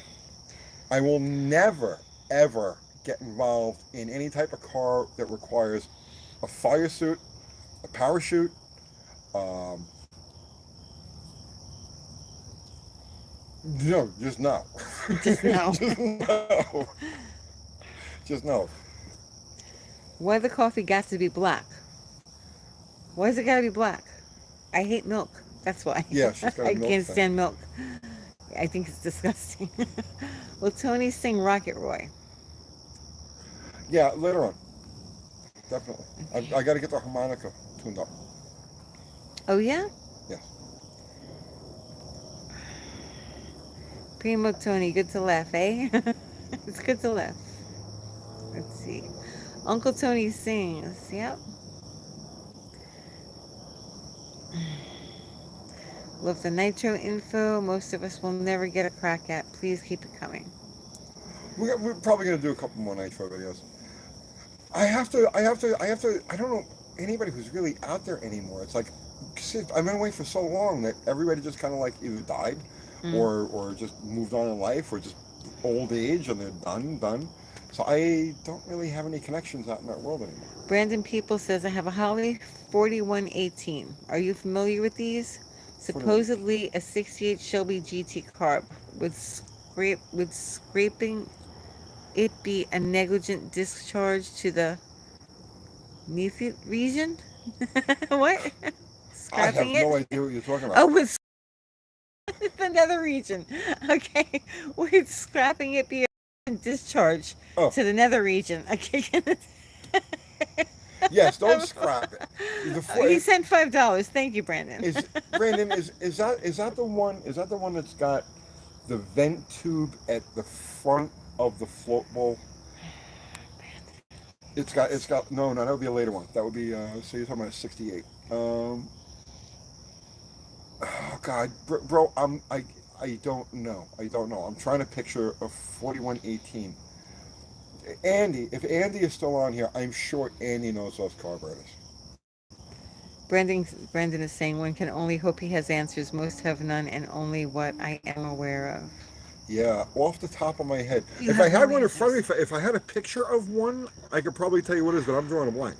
Speaker 1: I will never, ever get involved in any type of car that requires a fire suit, a parachute, no, just no.
Speaker 2: Just no.
Speaker 1: Just no. Just no.
Speaker 2: Why the coffee got to be black? Why is it got to be black? I hate milk. That's why.
Speaker 1: Yeah, she's got a
Speaker 2: I
Speaker 1: milk
Speaker 2: can't
Speaker 1: thing.
Speaker 2: stand milk. I think it's disgusting. Will Tony sing Rocket Roy?
Speaker 1: Yeah, later on. Definitely. I got to get the harmonica tuned up.
Speaker 2: Oh, yeah?
Speaker 1: Yeah.
Speaker 2: Primo Tony, good to laugh, eh? It's good to laugh. Let's see. Uncle Tony sings. Yep. Love the nitro info. Most of us will never get a crack at. Please keep it coming.
Speaker 1: We're probably gonna do a couple more Nitro videos. I don't know anybody who's really out there anymore. It's like, shit, I've been away for so long that everybody just kind of like either died,
Speaker 2: Mm.
Speaker 1: or just moved on in life, or just old age and they're done. So I don't really have any connections out in that world anymore.
Speaker 2: Brandon People says, I have a Holly 4118. Are you familiar with these? Supposedly a 68 Shelby GT carb. Would scraping it be a negligent discharge to the Nephit region? What?
Speaker 1: I
Speaker 2: Scrapping
Speaker 1: have
Speaker 2: it?
Speaker 1: no idea what you're talking about.
Speaker 2: Oh, with the nether region. Okay. Would scrapping it be a discharge
Speaker 1: Oh,
Speaker 2: to the nether region? Okay.
Speaker 1: yes, don't scrap it.
Speaker 2: He sent $5. Thank you, Brandon.
Speaker 1: Is Brandon, is that the one, that's got the vent tube at the front of the float bowl? It's got no, that would be a later one. That would be so you're talking about a 68. Oh God, bro, I don't know. I'm trying to picture a 4118. Andy, if Andy is still on here, I'm sure Andy knows those carburetors.
Speaker 2: Brandon is saying one can only hope he has answers. Most have none, and only what I am aware of.
Speaker 1: Yeah, off the top of my head.
Speaker 2: You
Speaker 1: If I
Speaker 2: have
Speaker 1: had
Speaker 2: no
Speaker 1: one in front of
Speaker 2: answers.
Speaker 1: me, if I had a picture of one, I could probably tell you what it is, but I'm drawing a blank.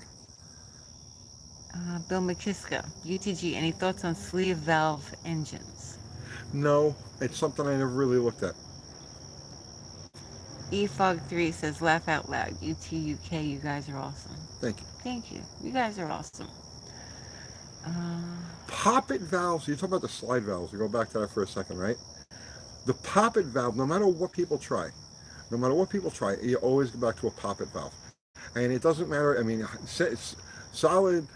Speaker 2: Bill McKiska, UTG. Any thoughts on sleeve valve engines?
Speaker 1: No, it's something I never really looked at.
Speaker 2: EFOG3 says, laugh out loud. UTUK, you guys are awesome.
Speaker 1: Thank you.
Speaker 2: Thank you. You guys are awesome.
Speaker 1: Poppet valves, you talk about the slide valves, we go back to that for a second, right? The poppet valve, no matter what people try, you always go back to a poppet valve. And it doesn't matter, I mean, it's solid,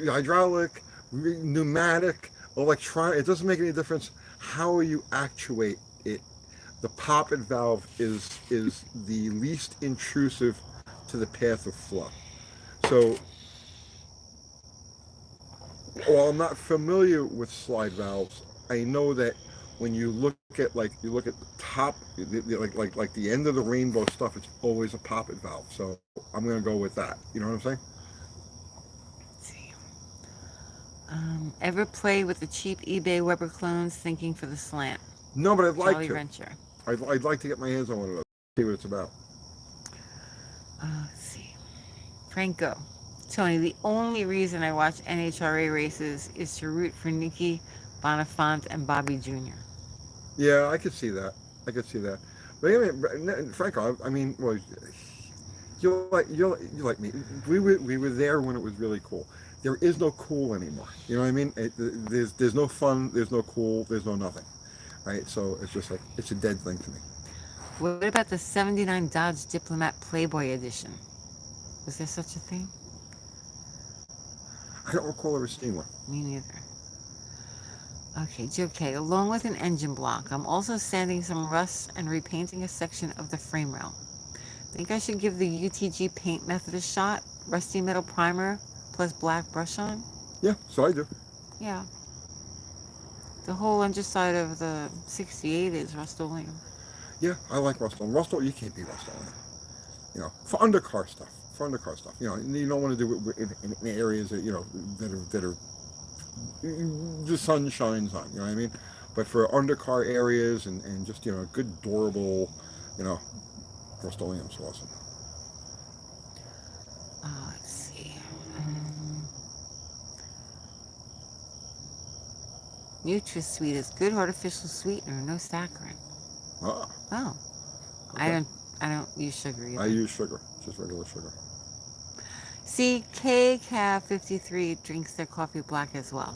Speaker 1: hydraulic, pneumatic, electronic, it doesn't make any difference how you actuate it. The poppet valve is the least intrusive to the path of flow. So, while I'm not familiar with slide valves, I know that when you look at the top, like the end of the rainbow stuff, it's always a poppet valve. So I'm gonna go with that. You know what I'm saying?
Speaker 2: Let's see. Ever play with the cheap eBay Weber clones thinking for the slant?
Speaker 1: No, but I'd like
Speaker 2: Jolly
Speaker 1: to.
Speaker 2: Wrencher.
Speaker 1: I'd like to get my hands on one of those. See what it's about.
Speaker 2: Let's see. Franco. Tony, the only reason I watch NHRA races is to root for Nicky Bonifant and Bobby Jr.
Speaker 1: Yeah, I could see that. But anyway, Franco, I mean, well, you like me. We were there when it was really cool. There is no cool anymore. You know what I mean? There's no fun. There's no cool. There's no nothing. Right? So it's just like it's a dead thing to me.
Speaker 2: What about the 79 Dodge Diplomat Playboy Edition? Was there such a thing?
Speaker 1: I don't recall ever seeing one.
Speaker 2: Me neither. Okay, Joe K. Along with an engine block, I'm also sanding some rust and repainting a section of the frame rail. Think I should give the UTG paint method a shot? Rusty metal primer plus black brush on?
Speaker 1: Yeah, so I do.
Speaker 2: Yeah. The whole underside of the 68 is Rust-Oleum.
Speaker 1: Yeah, I like Rust-Oleum. Rust-Oleum, you can't beat Rust-Oleum. You know, for undercar stuff. You know, you don't want to do it in areas that that are the sun shines on. You know what I mean? But for undercar areas and just good durable, Rust-Oleum's awesome.
Speaker 2: Let's see. NutraSweet is good artificial sweetener, no saccharin.
Speaker 1: Ah.
Speaker 2: Oh.
Speaker 1: Okay.
Speaker 2: I don't use sugar either.
Speaker 1: I use sugar, just regular sugar.
Speaker 2: See, KCAV53 drinks their coffee black as well.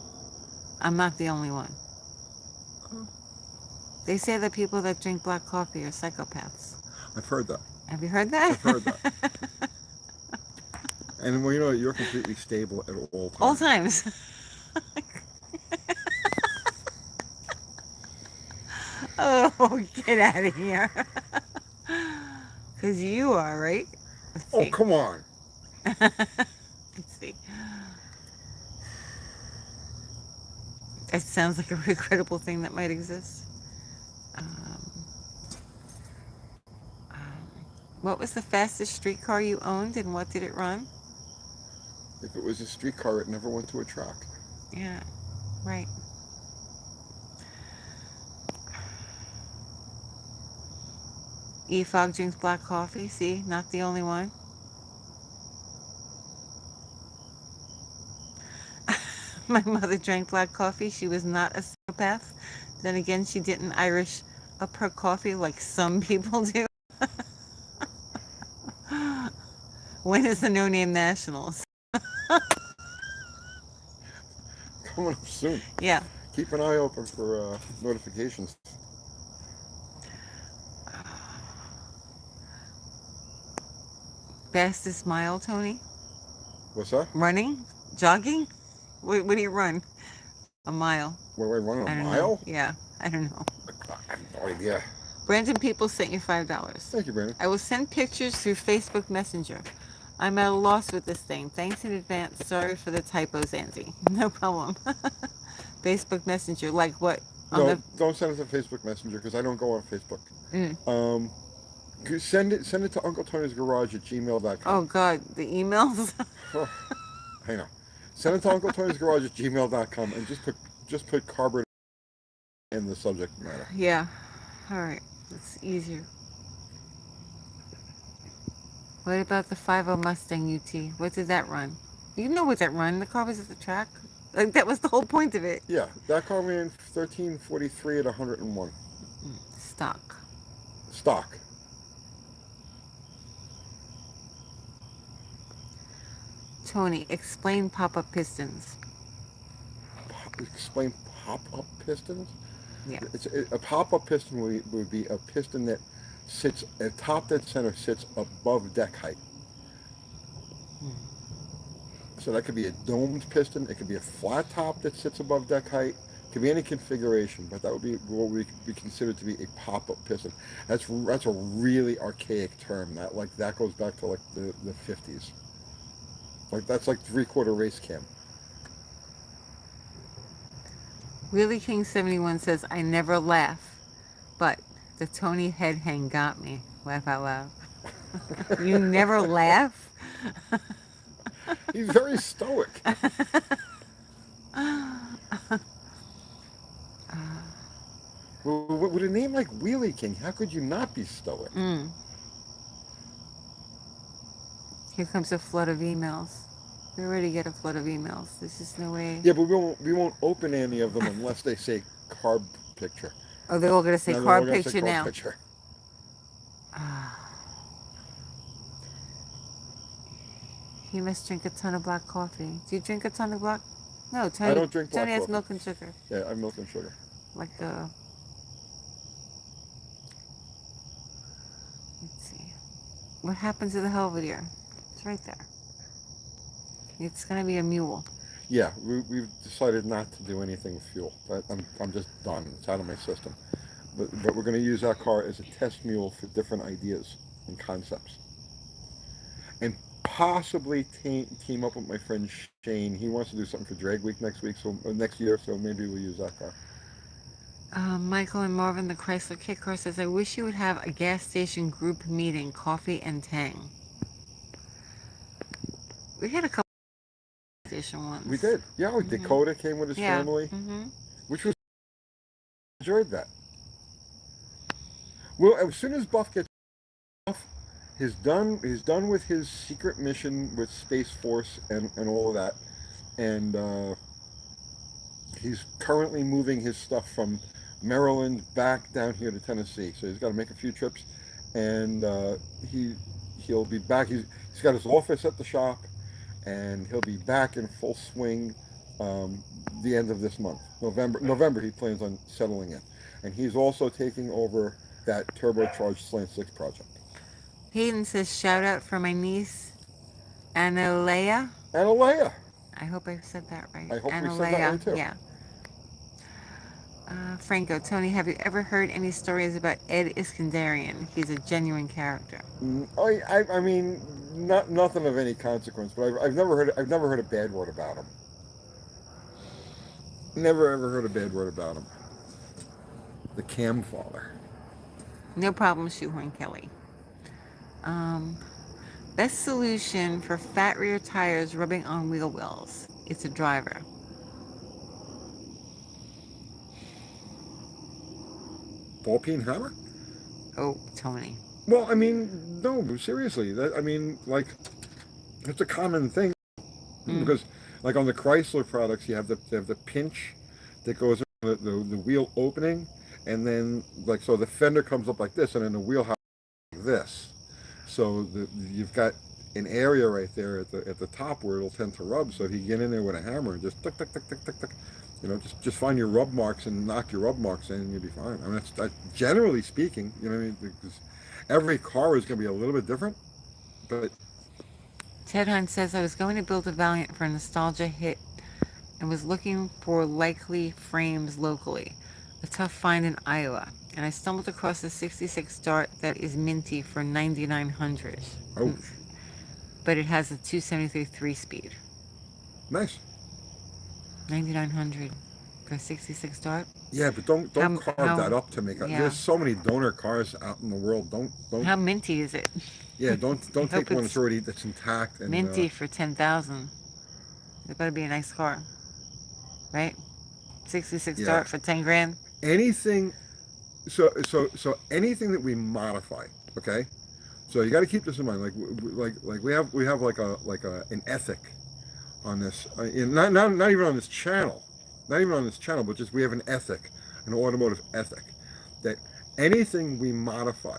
Speaker 2: I'm not the only one.
Speaker 1: Oh.
Speaker 2: They say that people that drink black coffee are psychopaths.
Speaker 1: I've heard that.
Speaker 2: Have you heard that?
Speaker 1: I've heard that. And well, you're completely stable at all times.
Speaker 2: All times. Oh, get out of here. Because you are, right?
Speaker 1: Oh, come on.
Speaker 2: Let's see. It sounds like a regrettable thing that might exist. Um, um, what was the fastest streetcar you owned and what did it run?
Speaker 1: If it was a streetcar, it never went to a track.
Speaker 2: Yeah, right. E-Fog drinks black coffee. See, not the only one. My mother drank black coffee. She was not a psychopath. Then again, she didn't Irish up her coffee like some people do. When is the No Name Nationals?
Speaker 1: Coming up soon.
Speaker 2: Yeah.
Speaker 1: Keep an eye open for notifications.
Speaker 2: Fastest mile, Tony?
Speaker 1: What's that?
Speaker 2: Running? Jogging? What do you run? A mile.
Speaker 1: What, I run
Speaker 2: I
Speaker 1: a
Speaker 2: don't
Speaker 1: mile?
Speaker 2: know. Yeah, I don't know.
Speaker 1: I have no idea.
Speaker 2: Brandon People sent you $5.
Speaker 1: Thank you, Brandon.
Speaker 2: I will send pictures through Facebook Messenger. I'm at a loss with this thing. Thanks in advance. Sorry for the typos, Andy. No problem. Facebook Messenger, like what?
Speaker 1: No, don't send it to Facebook Messenger because I don't go on Facebook. Send it to Uncle Tony's Garage at gmail.com.
Speaker 2: Oh God, the emails.
Speaker 1: Oh, I know. Send it to Uncle Tony's Garage at gmail.com and just put carburetor in the subject matter.
Speaker 2: Yeah. All right. It's easier. What about the 50 Mustang UT? What did that run? You know what that run? The car was at the track. Like that was the whole point of it.
Speaker 1: Yeah, that car ran 1343 at 101.
Speaker 2: Stock.
Speaker 1: Stock.
Speaker 2: Tony, explain pop-up pistons.
Speaker 1: Explain pop-up pistons?
Speaker 2: Yeah.
Speaker 1: A pop-up piston would be a piston that sits at top dead center, sits above deck height. So that could be a domed piston. It could be a flat top that sits above deck height. It could be any configuration, but that would be what we consider to be a pop-up piston. That's a really archaic term. That goes back to like the 50s. Like that's like 3/4 race cam.
Speaker 2: Really King 71 says, I never laugh, but the Tony head hang got me. Laugh out loud. You never laugh?
Speaker 1: He's very stoic. With a name like Wheelie King, how could you not be stoic?
Speaker 2: Here comes a flood of emails. We already get a flood of emails. There's just no way.
Speaker 1: Yeah, but we won't open any of them unless they say carb picture.
Speaker 2: Oh, they're all going to say carb picture now.
Speaker 1: Picture.
Speaker 2: He must drink a ton of black coffee. Do you drink a ton of black? No, Tony.
Speaker 1: I don't drink black
Speaker 2: Tony has
Speaker 1: coffee.
Speaker 2: milk and sugar.
Speaker 1: Yeah, I have milk and sugar.
Speaker 2: Like let's see. What happens to the Belvedere? It's right there. It's gonna be a mule.
Speaker 1: Yeah, we've decided not to do anything with fuel. I'm just done. It's out of my system. But we're going to use that car as a test mule for different ideas and concepts. And possibly team up with my friend Shane. He wants to do something for Drag Week next year, so maybe we'll use that car.
Speaker 2: Michael and Marvin, the Chrysler Kit Car says, I wish you would have a gas station group meeting, coffee and tang. We had a couple of station ones.
Speaker 1: We did. Yeah, Dakota came with his family, which was enjoyed that. Well, as soon as Buff gets off, he's done with his secret mission with Space Force and all of that, and he's currently moving his stuff from Maryland back down here to Tennessee. So he's got to make a few trips, and he'll be back. He's got his office at the shop, and he'll be back in full swing the end of this month, November. He plans on settling in, and he's also taking over that turbocharged Slant 6 project.
Speaker 2: Hayden says, shout out for my niece, Analea.
Speaker 1: Analea.
Speaker 2: I hope I said that right.
Speaker 1: I hope we said that right too.
Speaker 2: Yeah. Franco, Tony, have you ever heard any stories about Ed Iskandarian? He's a genuine character.
Speaker 1: I mean, nothing of any consequence, but I've never heard a bad word about him. Never ever heard a bad word about him. The Cam Father.
Speaker 2: No problem, Shoehorn Kelly. Um, Best solution for fat rear tires rubbing on wheel wells. It's a driver.
Speaker 1: Ball peen hammer?
Speaker 2: Oh, Tony.
Speaker 1: Well, I mean, no, seriously. I mean, like, it's a common thing
Speaker 2: Mm.
Speaker 1: because, like, on the Chrysler products, you have the pinch that goes in the wheel opening, and then like so the fender comes up like this, and then the wheel house like this. So you've got an area right there at the top where it'll tend to rub. So if you get in there with a hammer and just tick tick tick tick tick tick, just find your rub marks and knock your rub marks in, and you'll be fine. I mean, that's generally speaking, you know what I mean? Because every car is going to be a little bit different, but
Speaker 2: Ted Hunt says, I was going to build a Valiant for a nostalgia hit and was looking for likely frames locally. A tough find in Iowa. And I stumbled across a 66 Dart that is minty for 9,900.
Speaker 1: oh,
Speaker 2: But it has a 273 3-speed.
Speaker 1: nice.
Speaker 2: 9,900 for a 66 Dart?
Speaker 1: Yeah, but don't carve that up to make it.
Speaker 2: Yeah.
Speaker 1: There's so many donor cars out in the world. Don't.
Speaker 2: How minty is it?
Speaker 1: Yeah, don't
Speaker 2: I
Speaker 1: take
Speaker 2: hope
Speaker 1: one
Speaker 2: it's
Speaker 1: that's intact and
Speaker 2: minty for 10,000. It better be a nice car. Right? 66
Speaker 1: Yeah.
Speaker 2: Dart for 10 grand?
Speaker 1: anything. So anything that we modify, okay. So you got to keep this in mind. Like we have like an ethic on this. Not even on this channel, but just we have an ethic, an automotive ethic, that anything we modify,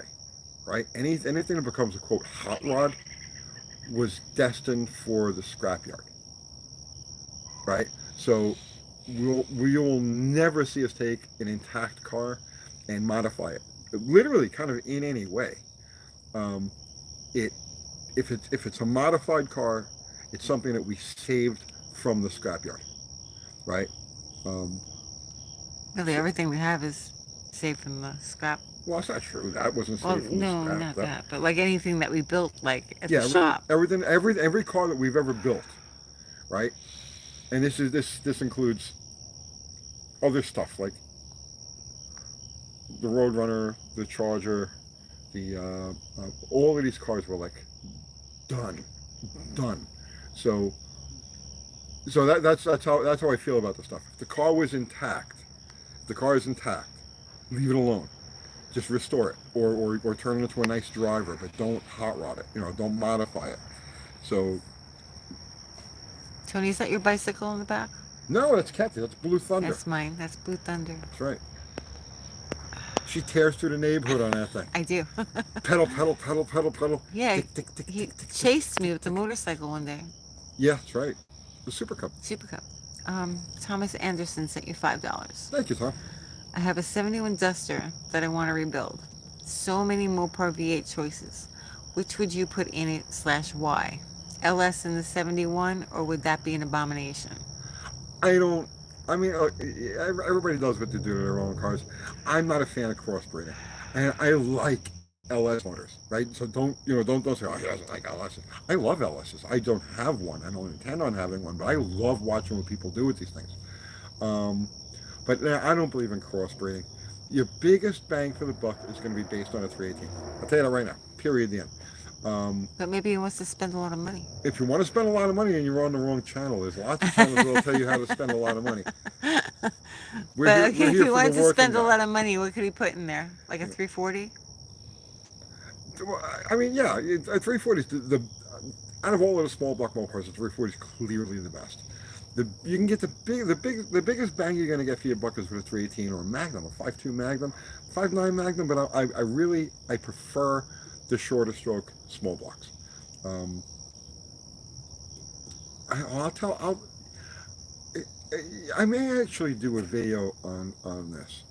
Speaker 1: right? Anything that becomes a quote hot rod was destined for the scrapyard, right? So we will never see us take an intact car and modify it, literally, kind of in any way. Um, it if it's a modified car, it's something that we saved from the scrapyard, right? Um,
Speaker 2: Really, everything we have is saved from the scrap.
Speaker 1: well, that's not true. That wasn't
Speaker 2: Well,
Speaker 1: saved from
Speaker 2: no,
Speaker 1: the scrap.
Speaker 2: not that. But like anything that we built, like at
Speaker 1: Yeah,
Speaker 2: the shop.
Speaker 1: every car that we've ever built, right? And this includes other stuff like the Roadrunner, the Charger, the all of these cars were like done. So that's how I feel about the stuff. If the car was intact, the car is intact. Leave it alone. Just restore it, or turn it into a nice driver, but don't hot rod it. Don't modify it. So
Speaker 2: Tony, is that your bicycle in the back?
Speaker 1: no, that's Kathy. That's Blue Thunder.
Speaker 2: That's mine. That's Blue Thunder.
Speaker 1: That's right. She tears through the neighborhood on that thing.
Speaker 2: I do.
Speaker 1: Pedal, pedal, pedal, pedal, pedal.
Speaker 2: Yeah,
Speaker 1: Tick, tick, tick,
Speaker 2: he
Speaker 1: tick, tick, tick.
Speaker 2: chased me with the motorcycle one day.
Speaker 1: Yeah, that's right. The Super Cup.
Speaker 2: Super Cup. Thomas Anderson sent you $5.
Speaker 1: Thank you, Tom.
Speaker 2: I have a 71 Duster that I want to rebuild. So many Mopar V8 choices. Which would you put in it / why? LS in the 71, or would that be an abomination?
Speaker 1: I mean, everybody does what they do to their own cars. I'm not a fan of crossbreeding, and I like LS motors, right? So don't say, oh, he doesn't like LSs. I love LSs. I don't have one. I don't intend on having one, but I love watching what people do with these things. But I don't believe in crossbreeding. Your biggest bang for the buck is going to be based on a 318. I'll tell you that right now. Period. The end.
Speaker 2: But maybe he wants to spend a lot of money.
Speaker 1: If you want to spend a lot of money and you're on the wrong channel, there's lots of channels that'll tell you how to spend a lot of money.
Speaker 2: But if he wanted to spend a lot of money, what could he put in there? Like a 340?
Speaker 1: I mean, yeah, a 340 is the out of all of the small block Mopars, the 340 is clearly the best. You can get the biggest bang you're going to get for your buck is with a 318 or a Magnum, a 5.2 Magnum, 5.9 Magnum. But I prefer the shorter stroke small blocks. I may actually do a video on this.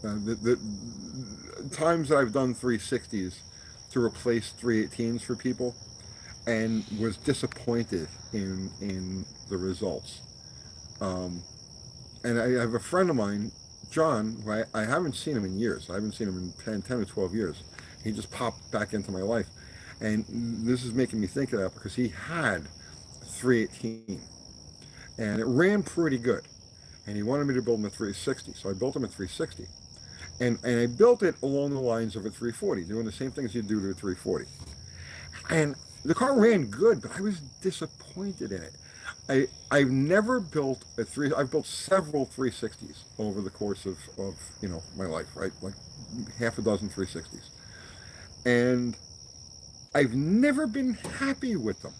Speaker 1: The times that I've done 360s to replace 318s for people, and was disappointed in the results. And I have a friend of mine, John, who I haven't seen him in years. I haven't seen him in 10 or 12 years. He just popped back into my life. And this is making me think of that because he had 318. And it ran pretty good. and he wanted me to build him a 360. So I built him a 360, and I built it along the lines of a 340, doing the same things you do to a 340. And the car ran good, but I was disappointed in it. I've never built a three. I've built several 360s over the course of my life, right? Like half a dozen 360s, and I've never been happy with them.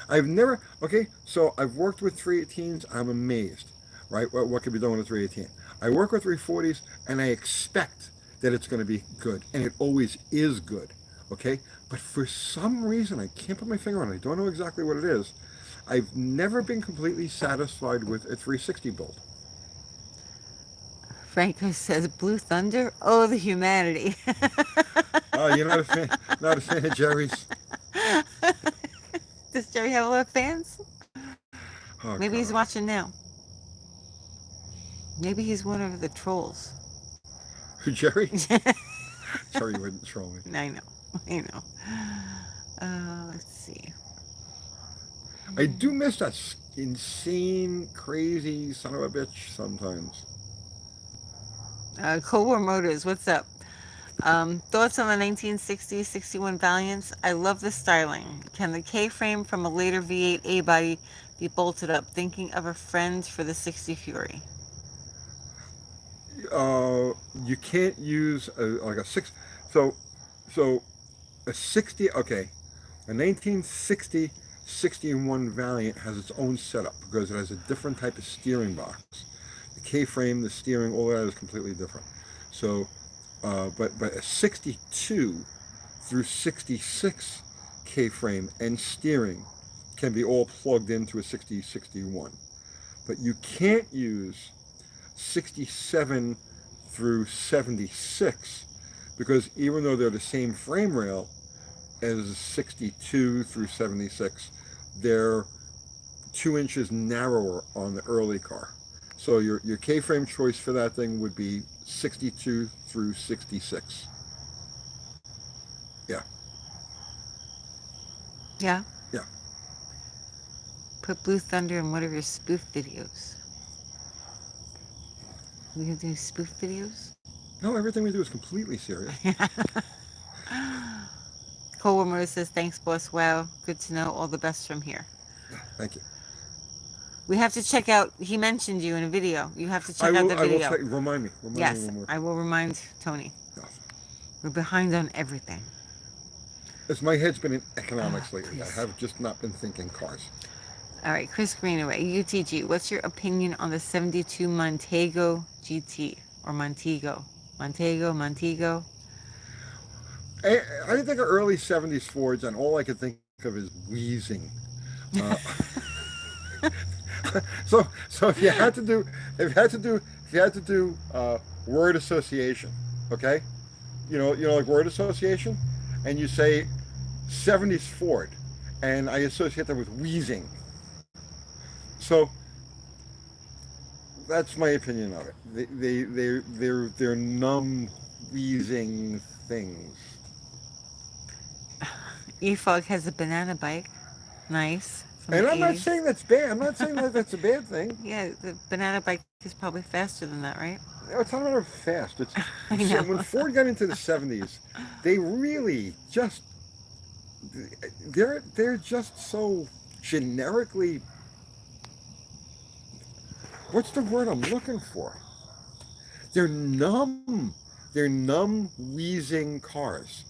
Speaker 1: I've never. Okay, so I've worked with 318s. I'm amazed, right? What can be done with a 318? I work with 340s, and I expect that it's going to be good, and it always is good. Okay, but for some reason I can't put my finger on it. I don't know exactly what it is. I've never been completely satisfied with a 360 build.
Speaker 2: Franco says, Blue Thunder? Oh, the humanity.
Speaker 1: Oh, you're not a fan of Jerry's?
Speaker 2: Does Jerry have a lot of fans?
Speaker 1: Oh,
Speaker 2: Maybe he's
Speaker 1: God.
Speaker 2: watching now. Maybe he's one of the trolls.
Speaker 1: Who, Jerry? Jerry wouldn't troll me.
Speaker 2: I know. Let's see.
Speaker 1: I do miss that insane, crazy son of a bitch sometimes.
Speaker 2: Cold War Motors, what's up? Thoughts on the 1960 61 Valiants? I love the styling. Can the K-frame from a later V8 A-body be bolted up? Thinking of a friend for the 60 Fury.
Speaker 1: You can't use like a six. So a 60. Okay, a 1960 61 Valiant has its own setup because it has a different type of steering box. The K-frame, the steering, all that is completely different. So, but a 62 through 66 K-frame and steering can be all plugged into a 6061. But you can't use 67 through 76 because even though they're the same frame rail as 62 through 76, they're 2 inches narrower on the early car. So your K-frame choice for that thing would be 62 through 66. Yeah.
Speaker 2: Yeah?
Speaker 1: Yeah.
Speaker 2: Put Blue Thunder in one of your spoof videos. We gonna do spoof videos?
Speaker 1: No, everything we do is completely serious.
Speaker 2: Cold War Motors says, thanks, boss. Wow, good to know. All the best from here.
Speaker 1: Thank you.
Speaker 2: We have to check out, he mentioned you in a video. You have to check out the
Speaker 1: I will
Speaker 2: video.
Speaker 1: remind me.
Speaker 2: Yes,
Speaker 1: one more.
Speaker 2: I will remind Tony.
Speaker 1: Yes.
Speaker 2: We're behind on everything.
Speaker 1: As my head's been in economics lately, I
Speaker 2: please.
Speaker 1: have just not been thinking cars.
Speaker 2: All right, Chris Greenaway, UTG. What's your opinion on the 72 Montego GT or Montego? Montego.
Speaker 1: I think of early 70s Fords, and all I could think of is wheezing. So if you had to do word association, okay, like word association, and you say 70s Ford, and I associate that with wheezing. So that's my opinion of it. They're numb, wheezing things.
Speaker 2: E-Fog has a banana bike. Nice.
Speaker 1: And I'm not saying that's bad. I'm not saying that that's a bad thing.
Speaker 2: Yeah, the banana bike is probably faster than that, right?
Speaker 1: It's not a matter of fast. It's
Speaker 2: I know.
Speaker 1: when Ford got into the 70s, they really just they're just so generically. What's the word I'm looking for? They're numb. They're numb, wheezing cars.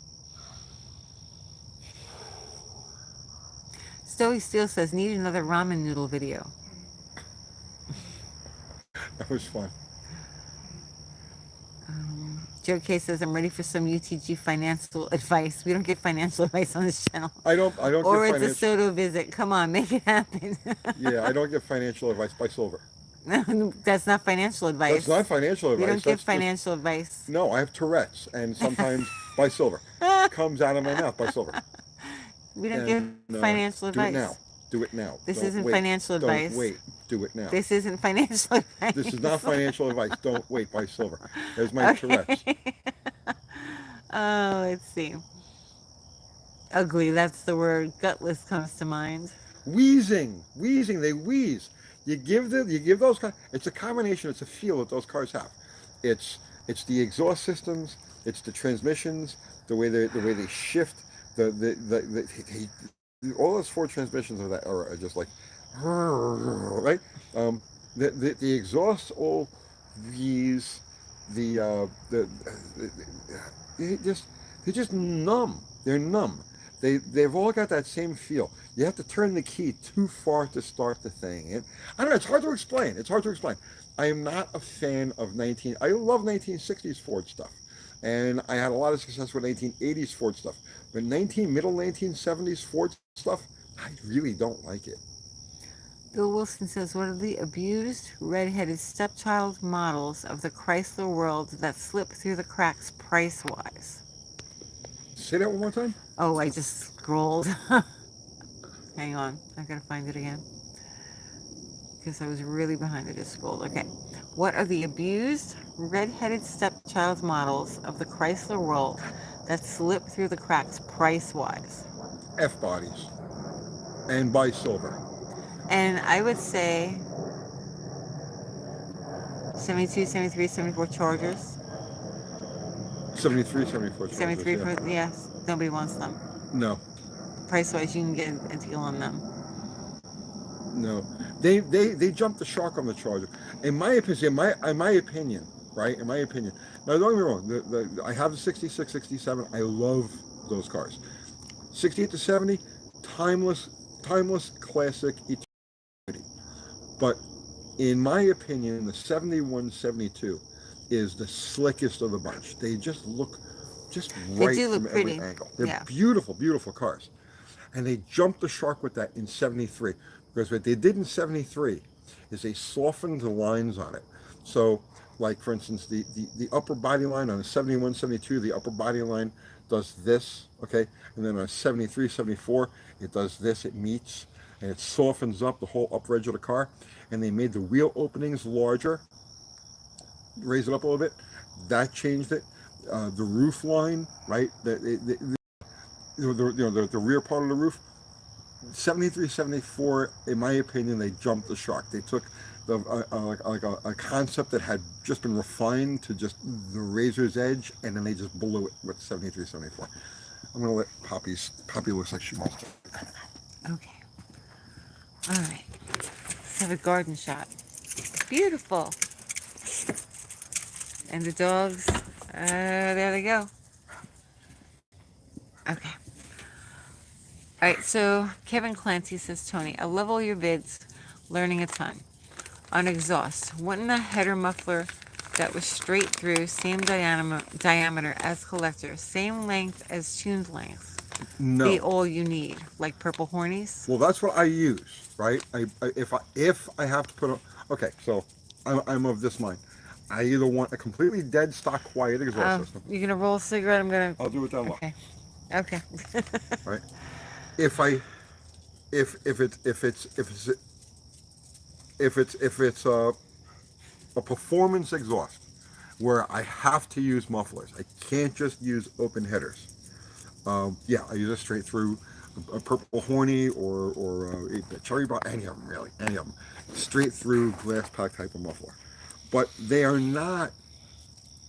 Speaker 2: Stoey Steele says, need another ramen noodle video.
Speaker 1: That was fun.
Speaker 2: Joe K says, I'm ready for some UTG financial advice. We don't get financial advice on this channel.
Speaker 1: I don't
Speaker 2: Or
Speaker 1: get
Speaker 2: it's a Soto visit. Come on, make it happen.
Speaker 1: Yeah, I don't get financial advice. Buy silver.
Speaker 2: No, that's not financial advice.
Speaker 1: That's not financial advice.
Speaker 2: We don't give
Speaker 1: That's
Speaker 2: financial advice.
Speaker 1: No, I have Tourette's, and sometimes buy silver. Comes out of my mouth, buy silver.
Speaker 2: We don't give financial advice.
Speaker 1: Do it now.
Speaker 2: This
Speaker 1: Don't
Speaker 2: isn't
Speaker 1: wait.
Speaker 2: financial advice.
Speaker 1: Don't wait. Do it now.
Speaker 2: This isn't financial advice.
Speaker 1: This is not financial advice. Don't wait. Buy silver. There's my Tourette's.
Speaker 2: Oh, let's see. Ugly, that's the word. Gutless comes to mind.
Speaker 1: Wheezing. They wheeze. You give those cars. It's a combination. It's a feel that those cars have. It's the exhaust systems. It's the transmissions. The way they shift. All those four transmissions of that era are just like, right. The exhaust all these the they just they're just numb. They're numb. They've all got that same feel. You have to turn the key too far to start the thing. And I don't know. It's hard to explain. It's hard to explain. I am not a fan of 19. I love 1960s Ford stuff, and I had a lot of success with 1980s Ford stuff. But middle 1970s Ford stuff, I really don't like it.
Speaker 2: Bill Wilson says, what are the abused, red-headed stepchild models of the Chrysler world that slip through the cracks price-wise?
Speaker 1: Say that one more time.
Speaker 2: Oh, I just scrolled. Hang on. I gotta find it again. Because I was really behind. I just scrolled. Okay. What are the abused, red-headed stepchild models of the Chrysler world that slip through the cracks price-wise?
Speaker 1: F bodies and buy silver.
Speaker 2: And I would say 72, 73, 74 Chargers.
Speaker 1: 73, 74.
Speaker 2: 73
Speaker 1: yeah.
Speaker 2: for, yes. Nobody wants them.
Speaker 1: No.
Speaker 2: Price-wise, you can get a deal on them.
Speaker 1: No. They jumped the shark on the Charger. In my opinion, right? In my opinion. Now, don't get me wrong. I have the 66, 67. I love those cars. 68 to 70, timeless, classic, eternity. But in my opinion, the 71, 72 is the slickest of the bunch. They just look right from every angle. They're beautiful, beautiful cars. And they jumped the shark with that in 73. Because what they did in 73 is they softened the lines on it. So, like, for instance, the upper body line on a 71, 72, the upper body line does this, okay? And then on a 73, 74, it does this, it meets, and it softens up the whole upper edge of the car. And they made the wheel openings larger, raise it up a little bit. That changed it. The roof line, right? The rear part of the roof, 73, 74, in my opinion, they jumped the shark. They took a concept that had just been refined to just the razor's edge, and then they just blew it with 73, 74. I'm going to let Poppy looks like she wants to.
Speaker 2: Okay. All right. Let's have a garden shot. Beautiful. And the dogs, there they go. Okay. All right, so Kevin Clancy says, Tony, I love all your vids, learning a ton. On exhaust, wasn't a header muffler that was straight through, same diameter as collector, same length as tuned length?
Speaker 1: No.
Speaker 2: Be all you need, like purple hornies?
Speaker 1: Well, that's what I use, right? If I have to put a, okay, so I'm of this mind. I either want a completely dead stock quiet exhaust system.
Speaker 2: You gonna roll a cigarette?
Speaker 1: I'll do it down low.
Speaker 2: Okay.
Speaker 1: Right. If it's a performance exhaust where I have to use mufflers, I can't just use open headers. Yeah, I use a straight through, a purple horny or a cherry bar, any of them really, any of them, straight through glass pack type of muffler. But they are not,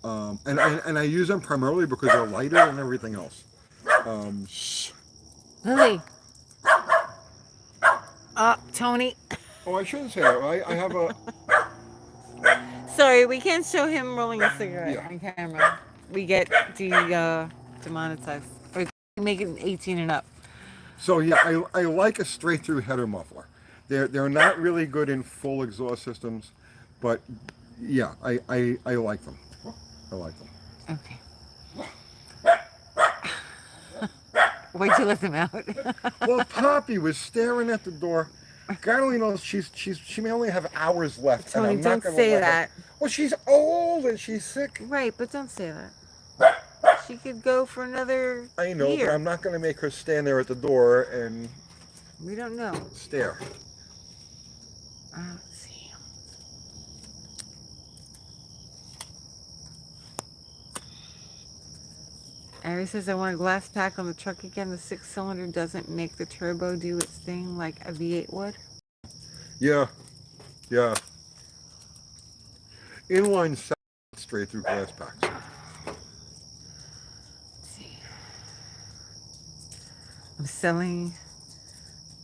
Speaker 1: and I use them primarily because they're lighter than everything else.
Speaker 2: Lily. Tony.
Speaker 1: Oh, I shouldn't say that. I have a.
Speaker 2: Sorry, we can't show him rolling a cigarette on camera. We get demonetized. Or make it 18 and up.
Speaker 1: So yeah, I like a straight through header muffler. They're not really good in full exhaust systems, but yeah, I like them. I like them.
Speaker 2: Okay. Why'd you let them out?
Speaker 1: Well, Poppy was staring at the door. God only knows she may only have hours left.
Speaker 2: Tony,
Speaker 1: and I'm not
Speaker 2: don't say that.
Speaker 1: Well, she's old and she's sick.
Speaker 2: Right, but don't say that. She could go for another
Speaker 1: I know,
Speaker 2: year.
Speaker 1: but I'm not going to make her stand there at the door and
Speaker 2: We don't know.
Speaker 1: stare.
Speaker 2: Let's see. Ari says, I want a glass pack on the truck again. The 6-cylinder doesn't make the turbo do its thing like a V8 would.
Speaker 1: Yeah. Yeah. Inline straight through glass packs.
Speaker 2: Let's see. I'm selling,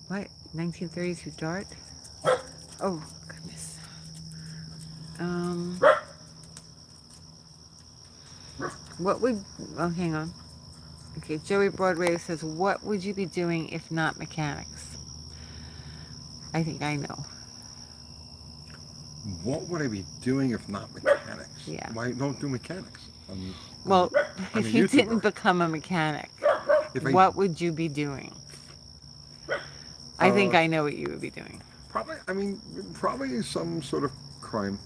Speaker 2: what? 1932 Dart? Oh, goodness. Um, what would, oh, hang on. Okay, Joey Broadway says, what would you be doing if not mechanics? I think I know.
Speaker 1: What would I be doing if not mechanics?
Speaker 2: Yeah.
Speaker 1: Why don't do mechanics?
Speaker 2: Well,
Speaker 1: I'm
Speaker 2: if
Speaker 1: a
Speaker 2: you
Speaker 1: YouTuber.
Speaker 2: didn't become a mechanic,
Speaker 1: If
Speaker 2: what would you be doing? I think I know what you would be doing.
Speaker 1: Probably some sort of crime.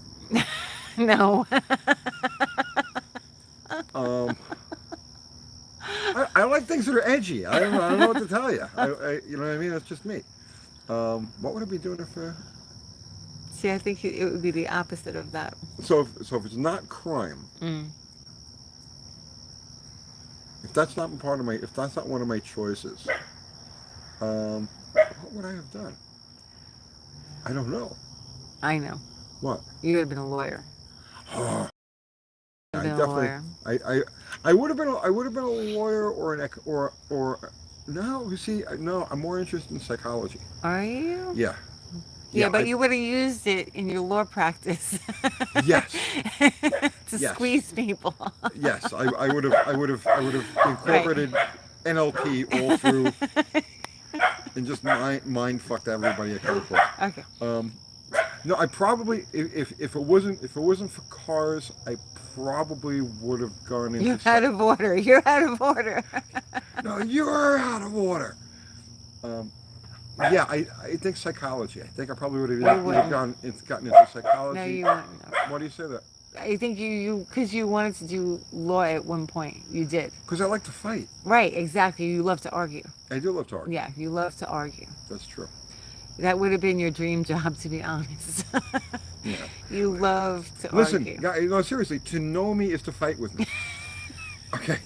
Speaker 2: No.
Speaker 1: I like things that are edgy. I don't know what to tell you. You know what I mean? That's just me. What would I be doing if?
Speaker 2: See, I think it would be the opposite of that.
Speaker 1: So if it's not crime, if that's not one of my choices, what would I have done? I don't know.
Speaker 2: I know.
Speaker 1: What?
Speaker 2: You would have been a lawyer.
Speaker 1: I
Speaker 2: been a
Speaker 1: definitely.
Speaker 2: lawyer.
Speaker 1: I would have been. I would have been a lawyer or. No, you see, no. I'm more interested in psychology.
Speaker 2: Are you?
Speaker 1: Yeah.
Speaker 2: Yeah, but you would have used it in your law practice.
Speaker 1: Yes.
Speaker 2: To
Speaker 1: Yes.
Speaker 2: squeeze people.
Speaker 1: Yes, I would have incorporated NLP all through and just mind fucked everybody at court.
Speaker 2: Okay.
Speaker 1: No, I probably if it wasn't for cars, I probably would have gone into.
Speaker 2: You're out of order. You're out of order.
Speaker 1: No, you're out of order. Yeah, I think psychology. I think I probably would have gotten into psychology.
Speaker 2: No, you wouldn't.
Speaker 1: Why do you say that?
Speaker 2: I think because you wanted to do law at one point. You did.
Speaker 1: Because I like to fight.
Speaker 2: Right, exactly. You love to argue.
Speaker 1: I do love to argue.
Speaker 2: Yeah, you love to argue.
Speaker 1: That's true.
Speaker 2: That would have been your dream job, to be honest.
Speaker 1: Yeah.
Speaker 2: You love to
Speaker 1: Listen,
Speaker 2: argue.
Speaker 1: no, seriously, to know me is to fight with me. Okay,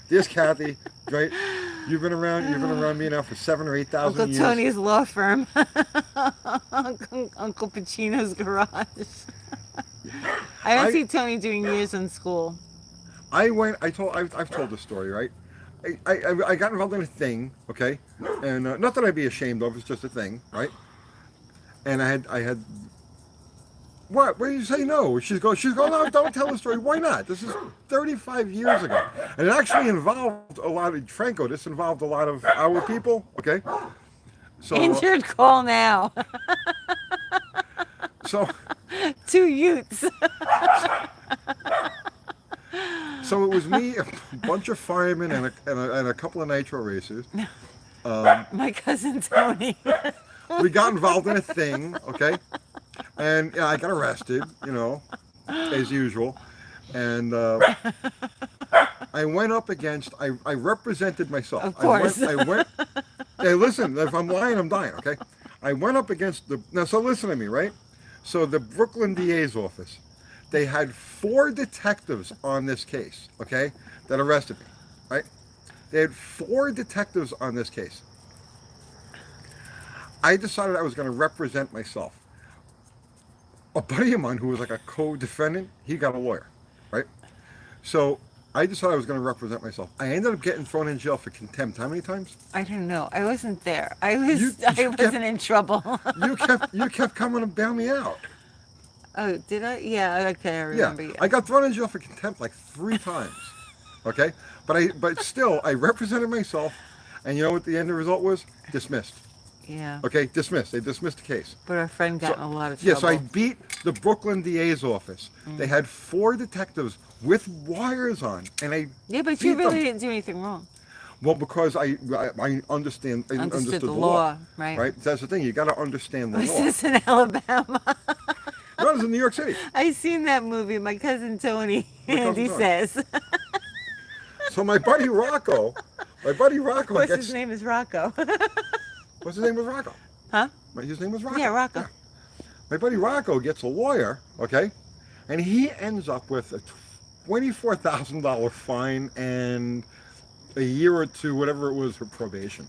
Speaker 1: there's Kathy, right? You've been around me now for 7,000 or 8,000
Speaker 2: Uncle
Speaker 1: years.
Speaker 2: Tony's law firm. Uncle Pacino's garage. I don't see Tony doing years in school.
Speaker 1: I've told this story, right? I got involved in a thing, okay, and not that I'd be ashamed of. It's just a thing, right? And I had. What? Where do you say no? She's going. No, don't tell the story. Why not? This is 35 years ago, and it actually involved a lot of Franco. This involved a lot of our people. Okay. So.
Speaker 2: Injured call now.
Speaker 1: So.
Speaker 2: 2 Utes.
Speaker 1: So it was me, a bunch of firemen, and a couple of nitro racers.
Speaker 2: My cousin Tony.
Speaker 1: We got involved in a thing, okay, and I got arrested, as usual, and I went up against. I represented myself.
Speaker 2: Of course.
Speaker 1: I went. Hey, listen. If I'm lying, I'm dying. Okay. I went up against now. So listen to me, right? So the Brooklyn DA's office, they had 4 detectives on this case, okay, that arrested me, right? They had 4 detectives on this case. I decided I was going to represent myself. A buddy of mine who was like a co-defendant, he got a lawyer, right? So I decided I was going to represent myself. I ended up getting thrown in jail for contempt. How many times?
Speaker 2: I don't know. I wasn't there. I wasn't in trouble.
Speaker 1: You kept coming to bail me out.
Speaker 2: Oh, did I? Yeah, okay, I remember.
Speaker 1: Yeah, I got thrown in jail for contempt like 3 times. Okay, but still, I represented myself, and you know what the end result was? Dismissed.
Speaker 2: Yeah.
Speaker 1: Okay, dismissed. They dismissed the case.
Speaker 2: But our friend got in a lot of trouble.
Speaker 1: Yeah, so I beat the Brooklyn DA's office. They had 4 detectives with wires on, and I
Speaker 2: Yeah, but
Speaker 1: beat
Speaker 2: you really
Speaker 1: them.
Speaker 2: didn't do anything wrong.
Speaker 1: Well, because I understood
Speaker 2: the law, right?
Speaker 1: Right. That's the thing. You got to understand the
Speaker 2: Was
Speaker 1: law.
Speaker 2: this in Alabama?
Speaker 1: No, it was in New York City.
Speaker 2: I seen that movie. My cousin Tony.
Speaker 1: Your cousin
Speaker 2: Andy
Speaker 1: Tony.
Speaker 2: says.
Speaker 1: So my buddy Rocco
Speaker 2: Of course,
Speaker 1: gets.
Speaker 2: his name is Rocco.
Speaker 1: What's his name was Rocco?
Speaker 2: Huh?
Speaker 1: His name was Rocco.
Speaker 2: Yeah, Rocco.
Speaker 1: Yeah. My buddy Rocco gets a lawyer, okay, and he ends up with a $24,000 fine and a year or 2, whatever it was, for probation,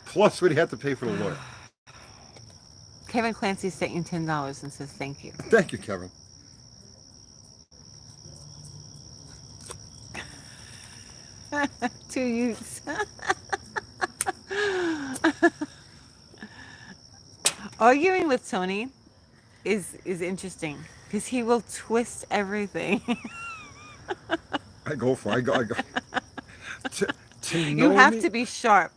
Speaker 1: plus what he had to pay for the lawyer.
Speaker 2: Kevin Clancy sent you $10 and says thank you.
Speaker 1: Thank you, Kevin.
Speaker 2: Two youths. Arguing with Tony is interesting because he will twist everything.
Speaker 1: I go for it. I go. To
Speaker 2: You
Speaker 1: know
Speaker 2: have
Speaker 1: me,
Speaker 2: to be sharp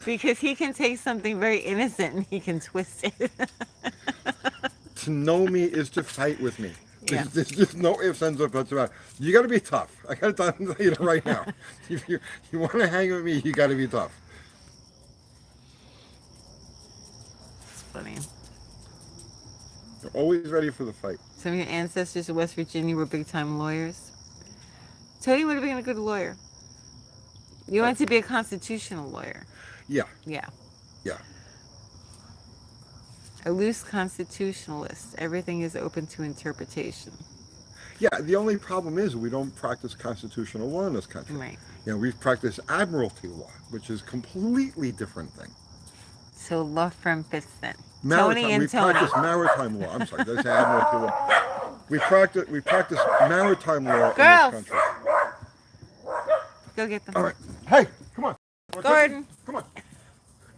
Speaker 2: because he can take something very innocent and he can twist it.
Speaker 1: to know me is to fight with me.
Speaker 2: Yeah.
Speaker 1: There's just no ifs, ands, or buts about it. You got to be tough. I got to tell you that right now. If you want to hang with me, you got to be tough.
Speaker 2: It's funny.
Speaker 1: You're always ready for the fight.
Speaker 2: Some of your ancestors in West Virginia were big time lawyers. Tony would have been a good lawyer. You wanted to be a constitutional lawyer.
Speaker 1: Yeah.
Speaker 2: Yeah.
Speaker 1: Yeah.
Speaker 2: A loose constitutionalist. Everything is open to interpretation.
Speaker 1: Yeah. The only problem is we don't practice constitutional law in this country.
Speaker 2: Right.
Speaker 1: You know, we practice admiralty law, which is a completely different thing.
Speaker 2: So law firm fits then.
Speaker 1: Maritime,
Speaker 2: Tony and
Speaker 1: we
Speaker 2: Tony.
Speaker 1: practice maritime law. I'm sorry, that's admiralty law. We practice maritime law
Speaker 2: Girls.
Speaker 1: in this country.
Speaker 2: Go get them.
Speaker 1: All right. Hey, come on.
Speaker 2: Gordon.
Speaker 1: Come on.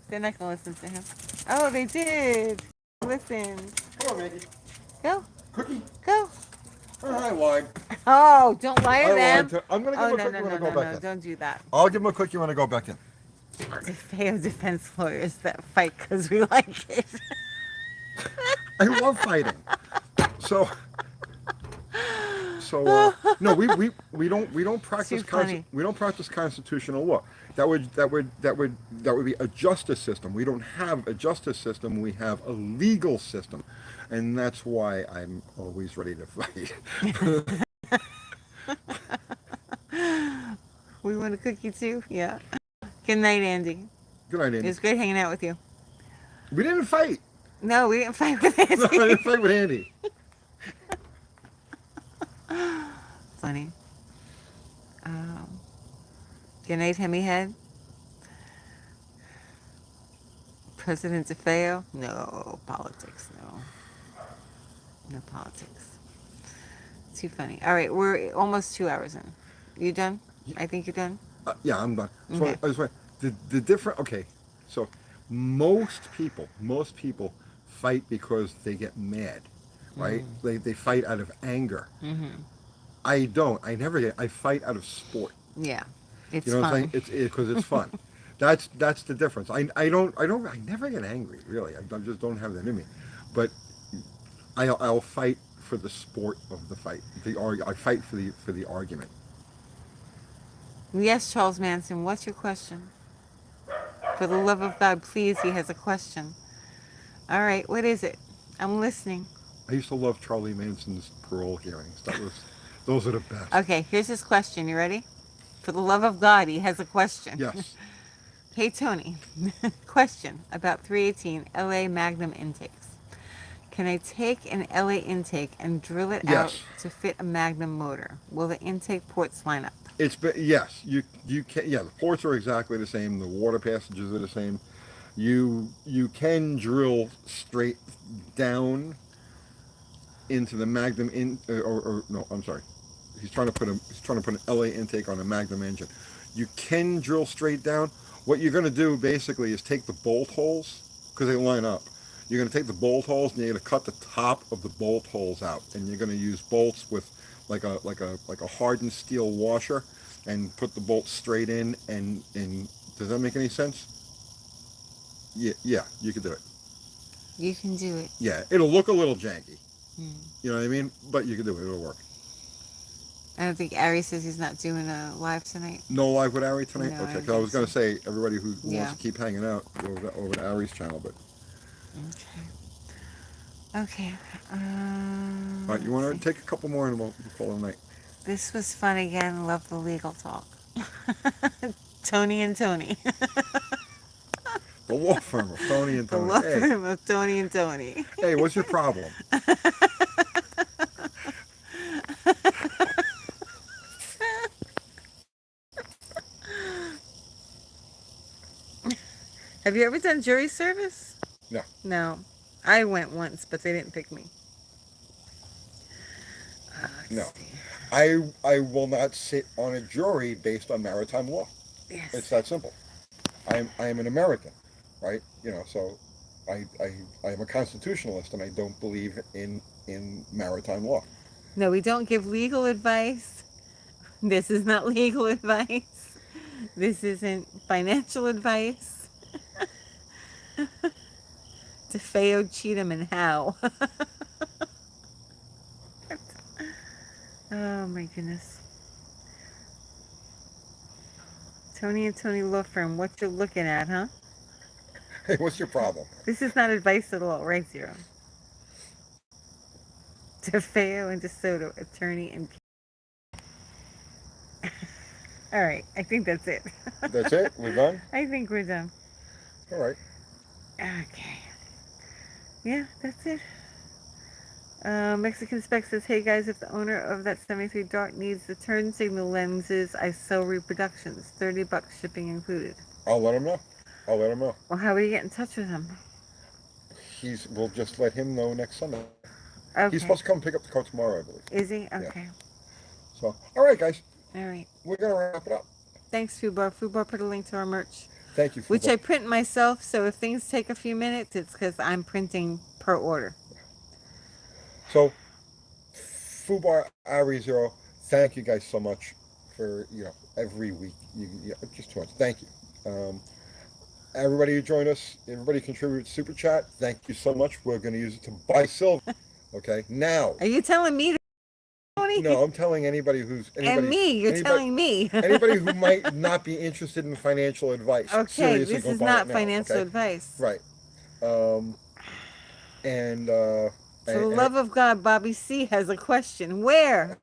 Speaker 2: They're not going to listen to him. Oh, they did. Listen.
Speaker 1: Come on, Maggie.
Speaker 2: Go.
Speaker 1: Cookie.
Speaker 2: Go.
Speaker 1: Oh, I lied.
Speaker 2: Oh, don't lie to
Speaker 1: I
Speaker 2: them.
Speaker 1: lied. I'm going to
Speaker 2: Oh,
Speaker 1: give him a
Speaker 2: no,
Speaker 1: cookie
Speaker 2: no,
Speaker 1: when I
Speaker 2: no,
Speaker 1: go
Speaker 2: no,
Speaker 1: back in.
Speaker 2: don't do that.
Speaker 1: I'll give him a cookie when I go back in.
Speaker 2: They have defense lawyers that fight because we like it.
Speaker 1: I love fighting. So no, we don't practice we don't practice constitutional law. That would be a justice system. We don't have a justice system. We have a legal system, and that's why I'm always ready to fight.
Speaker 2: We want a cookie too? Yeah. Good night, Andy.
Speaker 1: Good night,
Speaker 2: It
Speaker 1: Andy.
Speaker 2: was great hanging out with you.
Speaker 1: We didn't fight.
Speaker 2: No, we didn't fight with Andy.
Speaker 1: No, I didn't fight with Andy.
Speaker 2: Funny. Good night, Hemi Head. President DeFeo? No politics, no. No politics. Too funny. All right, we're almost 2 hours in. You done? I think you're done.
Speaker 1: Yeah, I'm done. So
Speaker 2: Okay.
Speaker 1: I was right. The different. Okay, so most people fight because they get mad, right? They fight out of anger.
Speaker 2: Mm-hmm.
Speaker 1: I don't. I never get. I fight out of sport.
Speaker 2: Yeah, it's
Speaker 1: You know what
Speaker 2: fun.
Speaker 1: I'm saying? It's because it's fun. That's the difference. I never get angry. Really, I just don't have that in me. But I'll fight for the sport of the fight. I fight for the argument.
Speaker 2: Yes, Charles Manson, what's your question? For the love of God, please, he has a question. All right, what is it? I'm listening.
Speaker 1: I used to love Charlie Manson's parole hearings. Those are the best.
Speaker 2: Okay, here's his question. You ready? For the love of God, he has a question.
Speaker 1: Yes.
Speaker 2: Hey, Tony. Question about 318 LA Magnum intakes. Can I take an LA intake and drill it out
Speaker 1: Yes.
Speaker 2: to fit a Magnum motor? Will the intake ports line up?
Speaker 1: Yes, you can. Yeah, the ports are exactly the same. The water passages are the same. You can drill straight down into the Magnum or no, I'm sorry. He's trying to put an LA intake on a Magnum engine. You can drill straight down. What you're going to do basically is take the bolt holes because they line up. You're going to take the bolt holes and you're going to cut the top of the bolt holes out, and you're going to use bolts with like a hardened steel washer, and put the bolts straight in. And does that make any sense? Yeah, you can do it.
Speaker 2: You can do it.
Speaker 1: Yeah, it'll look a little janky.
Speaker 2: Hmm.
Speaker 1: You know what I mean? But you can do it. It'll work.
Speaker 2: I don't think Ari says he's not doing a live tonight.
Speaker 1: No live with Ari tonight?
Speaker 2: No, I
Speaker 1: Okay,
Speaker 2: don't
Speaker 1: because I was going
Speaker 2: think
Speaker 1: to say, everybody who
Speaker 2: Yeah.
Speaker 1: wants to keep hanging out, over to Ari's channel, but...
Speaker 2: Okay.
Speaker 1: All right, you want to take a couple more and we'll call it a night.
Speaker 2: This was fun again. Love the legal talk. Tony and Tony.
Speaker 1: The law firm of Tony and
Speaker 2: The
Speaker 1: Tony.
Speaker 2: law
Speaker 1: Hey,
Speaker 2: firm of Tony and Tony.
Speaker 1: hey, what's your problem?
Speaker 2: Have you ever done jury service?
Speaker 1: No.
Speaker 2: No. I went once, but they didn't pick me.
Speaker 1: No,
Speaker 2: Let's see.
Speaker 1: I will not sit on a jury based on maritime law.
Speaker 2: Yes.
Speaker 1: It's that simple. I am an American, right? So I am a constitutionalist, and I don't believe in maritime law.
Speaker 2: No, we don't give legal advice. This is not legal advice. This isn't financial advice. DeFeo, Cheatham, and Howe. Oh my goodness. Tony and Tony Law Firm, what you're looking at, huh?
Speaker 1: Hey, what's your problem?
Speaker 2: This is not advice at all, right, Zero? DeFeo and DeSoto, attorney and... All right, I think that's it.
Speaker 1: That's it? We're done?
Speaker 2: I think we're done.
Speaker 1: All right.
Speaker 2: Okay. Yeah, that's it. Mexican Spec says, hey guys, if the owner of that 73 Dart needs the turn signal lenses, I sell reproductions. $30 shipping included.
Speaker 1: I'll let him know. I'll let him know.
Speaker 2: Well, how will you get in touch with him?
Speaker 1: We'll just let him know next Sunday.
Speaker 2: Okay.
Speaker 1: He's supposed to come pick up the car tomorrow, I believe.
Speaker 2: Is he? Okay.
Speaker 1: Yeah. So, all right, guys.
Speaker 2: All right.
Speaker 1: We're going to wrap it up.
Speaker 2: Thanks, Fubar. Fubar put a link to our merch.
Speaker 1: Thank you, Fubar.
Speaker 2: Which I print myself, so if things take a few minutes, it's because I'm printing per order.
Speaker 1: So, Fubar, Ari Zero, thank you guys so much for, every week. Just too much. Thank you. Everybody who joined us, everybody contributed to Super Chat, thank you so much. We're going to use it to buy silver. Okay? Now.
Speaker 2: Are you telling me to...
Speaker 1: No, I'm telling anybody who's...
Speaker 2: and me, you're telling me.
Speaker 1: Anybody who might not be interested in financial advice.
Speaker 2: Okay,
Speaker 1: seriously,
Speaker 2: this
Speaker 1: go
Speaker 2: is
Speaker 1: buy
Speaker 2: not
Speaker 1: it now,
Speaker 2: financial
Speaker 1: okay?
Speaker 2: advice.
Speaker 1: Right.
Speaker 2: For the love of God, Bobby C has a question. Where?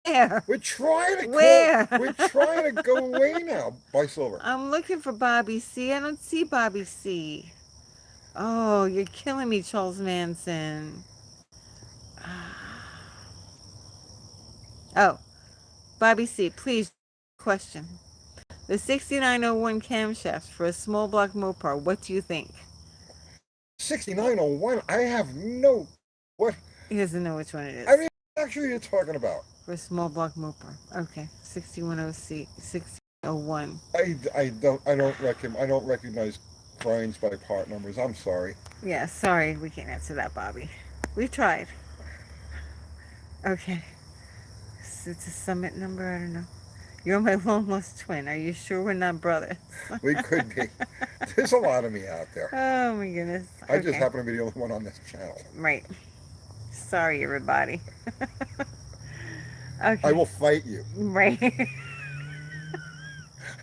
Speaker 1: We're trying to
Speaker 2: Where?
Speaker 1: We're trying to go away now. Buy silver.
Speaker 2: I'm looking for Bobby C. I don't see Bobby C. Oh, you're killing me, Charles Manson. Oh, Bobby C, please, question. The 6901 camshaft for a small block Mopar, what do you think?
Speaker 1: 6901, I have no... What?
Speaker 2: He doesn't know which one it is.
Speaker 1: I mean, what actually you're talking about?
Speaker 2: For a small block Mopar. Okay, 6106, 1601.
Speaker 1: I don't recognize grinds by part numbers. I'm sorry.
Speaker 2: Yeah, sorry, we can't answer that, Bobby. We tried. Okay. It's a Summit number, I don't know. You're my long lost twin. Are you sure we're not brothers?
Speaker 1: We could be. There's a lot of me out there.
Speaker 2: Oh my goodness.
Speaker 1: I just happen to be the only one on this channel.
Speaker 2: Right. Sorry, everybody. Okay.
Speaker 1: I will fight you.
Speaker 2: Right.
Speaker 1: I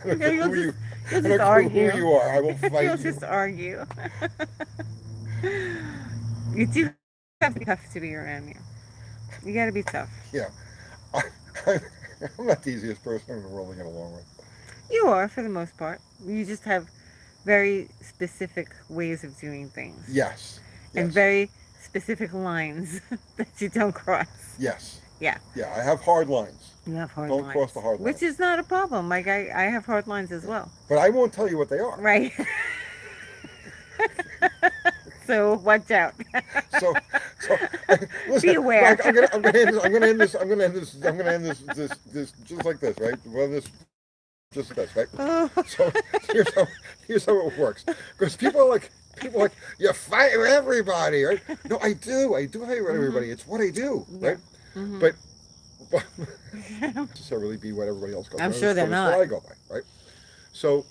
Speaker 1: don't care who
Speaker 2: argue.
Speaker 1: you are. I will fight
Speaker 2: You'll
Speaker 1: you.
Speaker 2: just argue. You do have to be tough to be around you. You got to be tough.
Speaker 1: Yeah. I'm not the easiest person in the world to get along with.
Speaker 2: You are, for the most part. You just have very specific ways of doing things.
Speaker 1: Yes.
Speaker 2: And very specific lines that you don't cross.
Speaker 1: Yes.
Speaker 2: Yeah.
Speaker 1: Yeah, I have hard lines.
Speaker 2: You have hard lines.
Speaker 1: Don't cross the hard lines.
Speaker 2: Which is not a problem. Like, I have hard lines as well.
Speaker 1: But I won't tell you what they are.
Speaker 2: Right. So watch out.
Speaker 1: So listen,
Speaker 2: be aware.
Speaker 1: I'm gonna end this just like this, right? Well, just this, right? So here's how it works. Because people are like, you fight with everybody, right? No, I do fight with everybody. It's what I do, right? Mm-hmm. But necessarily be what everybody else goes by.
Speaker 2: I'm sure they're not.
Speaker 1: That's what I go by, right? So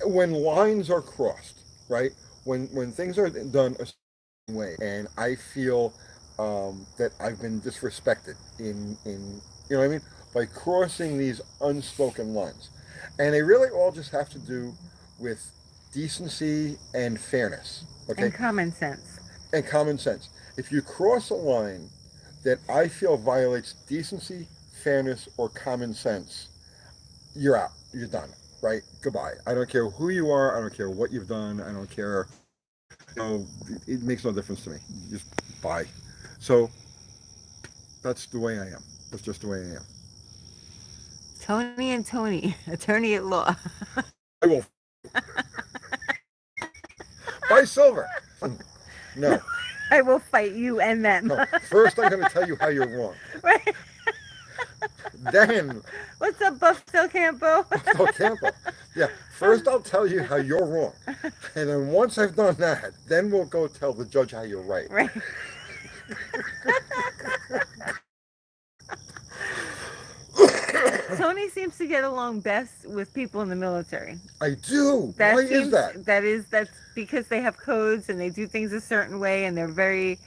Speaker 1: when lines are crossed, right? When things are done a certain way, and I feel that I've been disrespected in you know what I mean, by crossing these unspoken lines, and they really all just have to do with decency and fairness, okay,
Speaker 2: and common sense.
Speaker 1: And common sense. If you cross a line that I feel violates decency, fairness, or common sense, you're out. You're done. Right? Goodbye. I don't care who you are. I don't care what you've done. I don't care. It makes no difference to me. Just bye. So that's the way I am. That's just the way I am.
Speaker 2: Tony and Tony, attorney at law.
Speaker 1: I will. Buy silver. No,
Speaker 2: I will fight you and them.
Speaker 1: no. First, I'm going to tell you how you're wrong.
Speaker 2: Right.
Speaker 1: Then,
Speaker 2: What's up, Buff Del Campo?
Speaker 1: Del Campo. Yeah, first I'll tell you how you're wrong. And then once I've done that, then we'll go tell the judge how you're right.
Speaker 2: Right. Tony seems to get along best with people in the military.
Speaker 1: I do.
Speaker 2: That
Speaker 1: Why
Speaker 2: seems,
Speaker 1: is that?
Speaker 2: that's because they have codes and they do things a certain way and they're very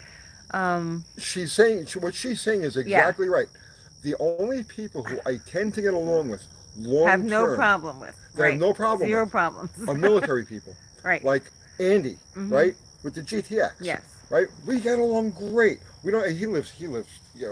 Speaker 1: She's saying, what she's saying is exactly right. The only people who I tend to get along with long
Speaker 2: have no
Speaker 1: term,
Speaker 2: problem with.
Speaker 1: they
Speaker 2: Right.
Speaker 1: have no problem
Speaker 2: Zero
Speaker 1: with,
Speaker 2: problems.
Speaker 1: are military people.
Speaker 2: Right.
Speaker 1: Like Andy,
Speaker 2: Mhm.
Speaker 1: right? With the GTX.
Speaker 2: Yes.
Speaker 1: Right? We get along great. We don't he lives, I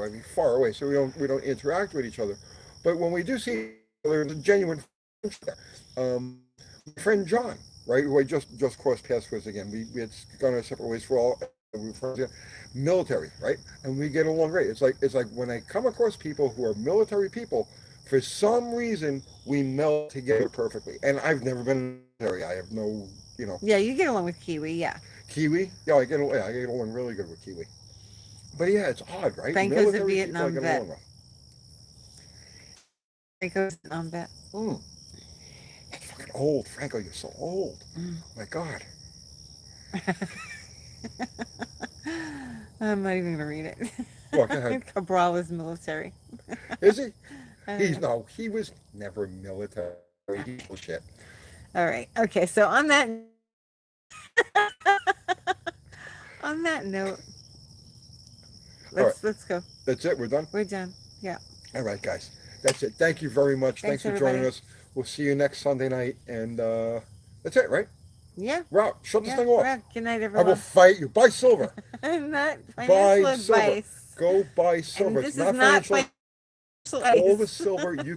Speaker 1: mean, far away, so we don't interact with each other. But when we do see each other, there's a genuine friendship. My friend John, right, who I just crossed paths with again. We had gone our separate ways for all we were friends again. Military, right? And we get along great. It's like when I come across people who are military people, for some reason we meld together perfectly. And I've never been military. I have no,
Speaker 2: Yeah, you get along with Kiwi, yeah.
Speaker 1: Kiwi. Yeah, I get along really good with Kiwi. But yeah, it's odd, right?
Speaker 2: Franco's a
Speaker 1: Military people I
Speaker 2: Vietnam
Speaker 1: get
Speaker 2: vet.
Speaker 1: along with.
Speaker 2: Franco's on that.
Speaker 1: That's fucking old, Franco. You're so old.
Speaker 2: Mm.
Speaker 1: My God.
Speaker 2: I'm not even gonna read it.
Speaker 1: Well, go ahead.
Speaker 2: Cabral is military.
Speaker 1: Is he?
Speaker 2: I don't
Speaker 1: He's
Speaker 2: know.
Speaker 1: no. He was never military. He's bullshit.
Speaker 2: All right. Okay. So on that note, let's go.
Speaker 1: That's it. We're done.
Speaker 2: We're done. Yeah.
Speaker 1: All right, guys. That's it. Thank you very much. Thanks for joining
Speaker 2: everybody.
Speaker 1: us. We'll see you next Sunday night, and that's it, right?
Speaker 2: Yeah.
Speaker 1: We're out. Shut this
Speaker 2: Yeah.
Speaker 1: thing off.
Speaker 2: Right. Good night,
Speaker 1: I will
Speaker 2: everyone.
Speaker 1: fight you. Buy silver.
Speaker 2: Not
Speaker 1: Buy
Speaker 2: financial
Speaker 1: silver.
Speaker 2: advice.
Speaker 1: Go buy
Speaker 2: And
Speaker 1: silver.
Speaker 2: this
Speaker 1: It's
Speaker 2: is
Speaker 1: not
Speaker 2: not
Speaker 1: financial.
Speaker 2: financial advice.
Speaker 1: All the silver you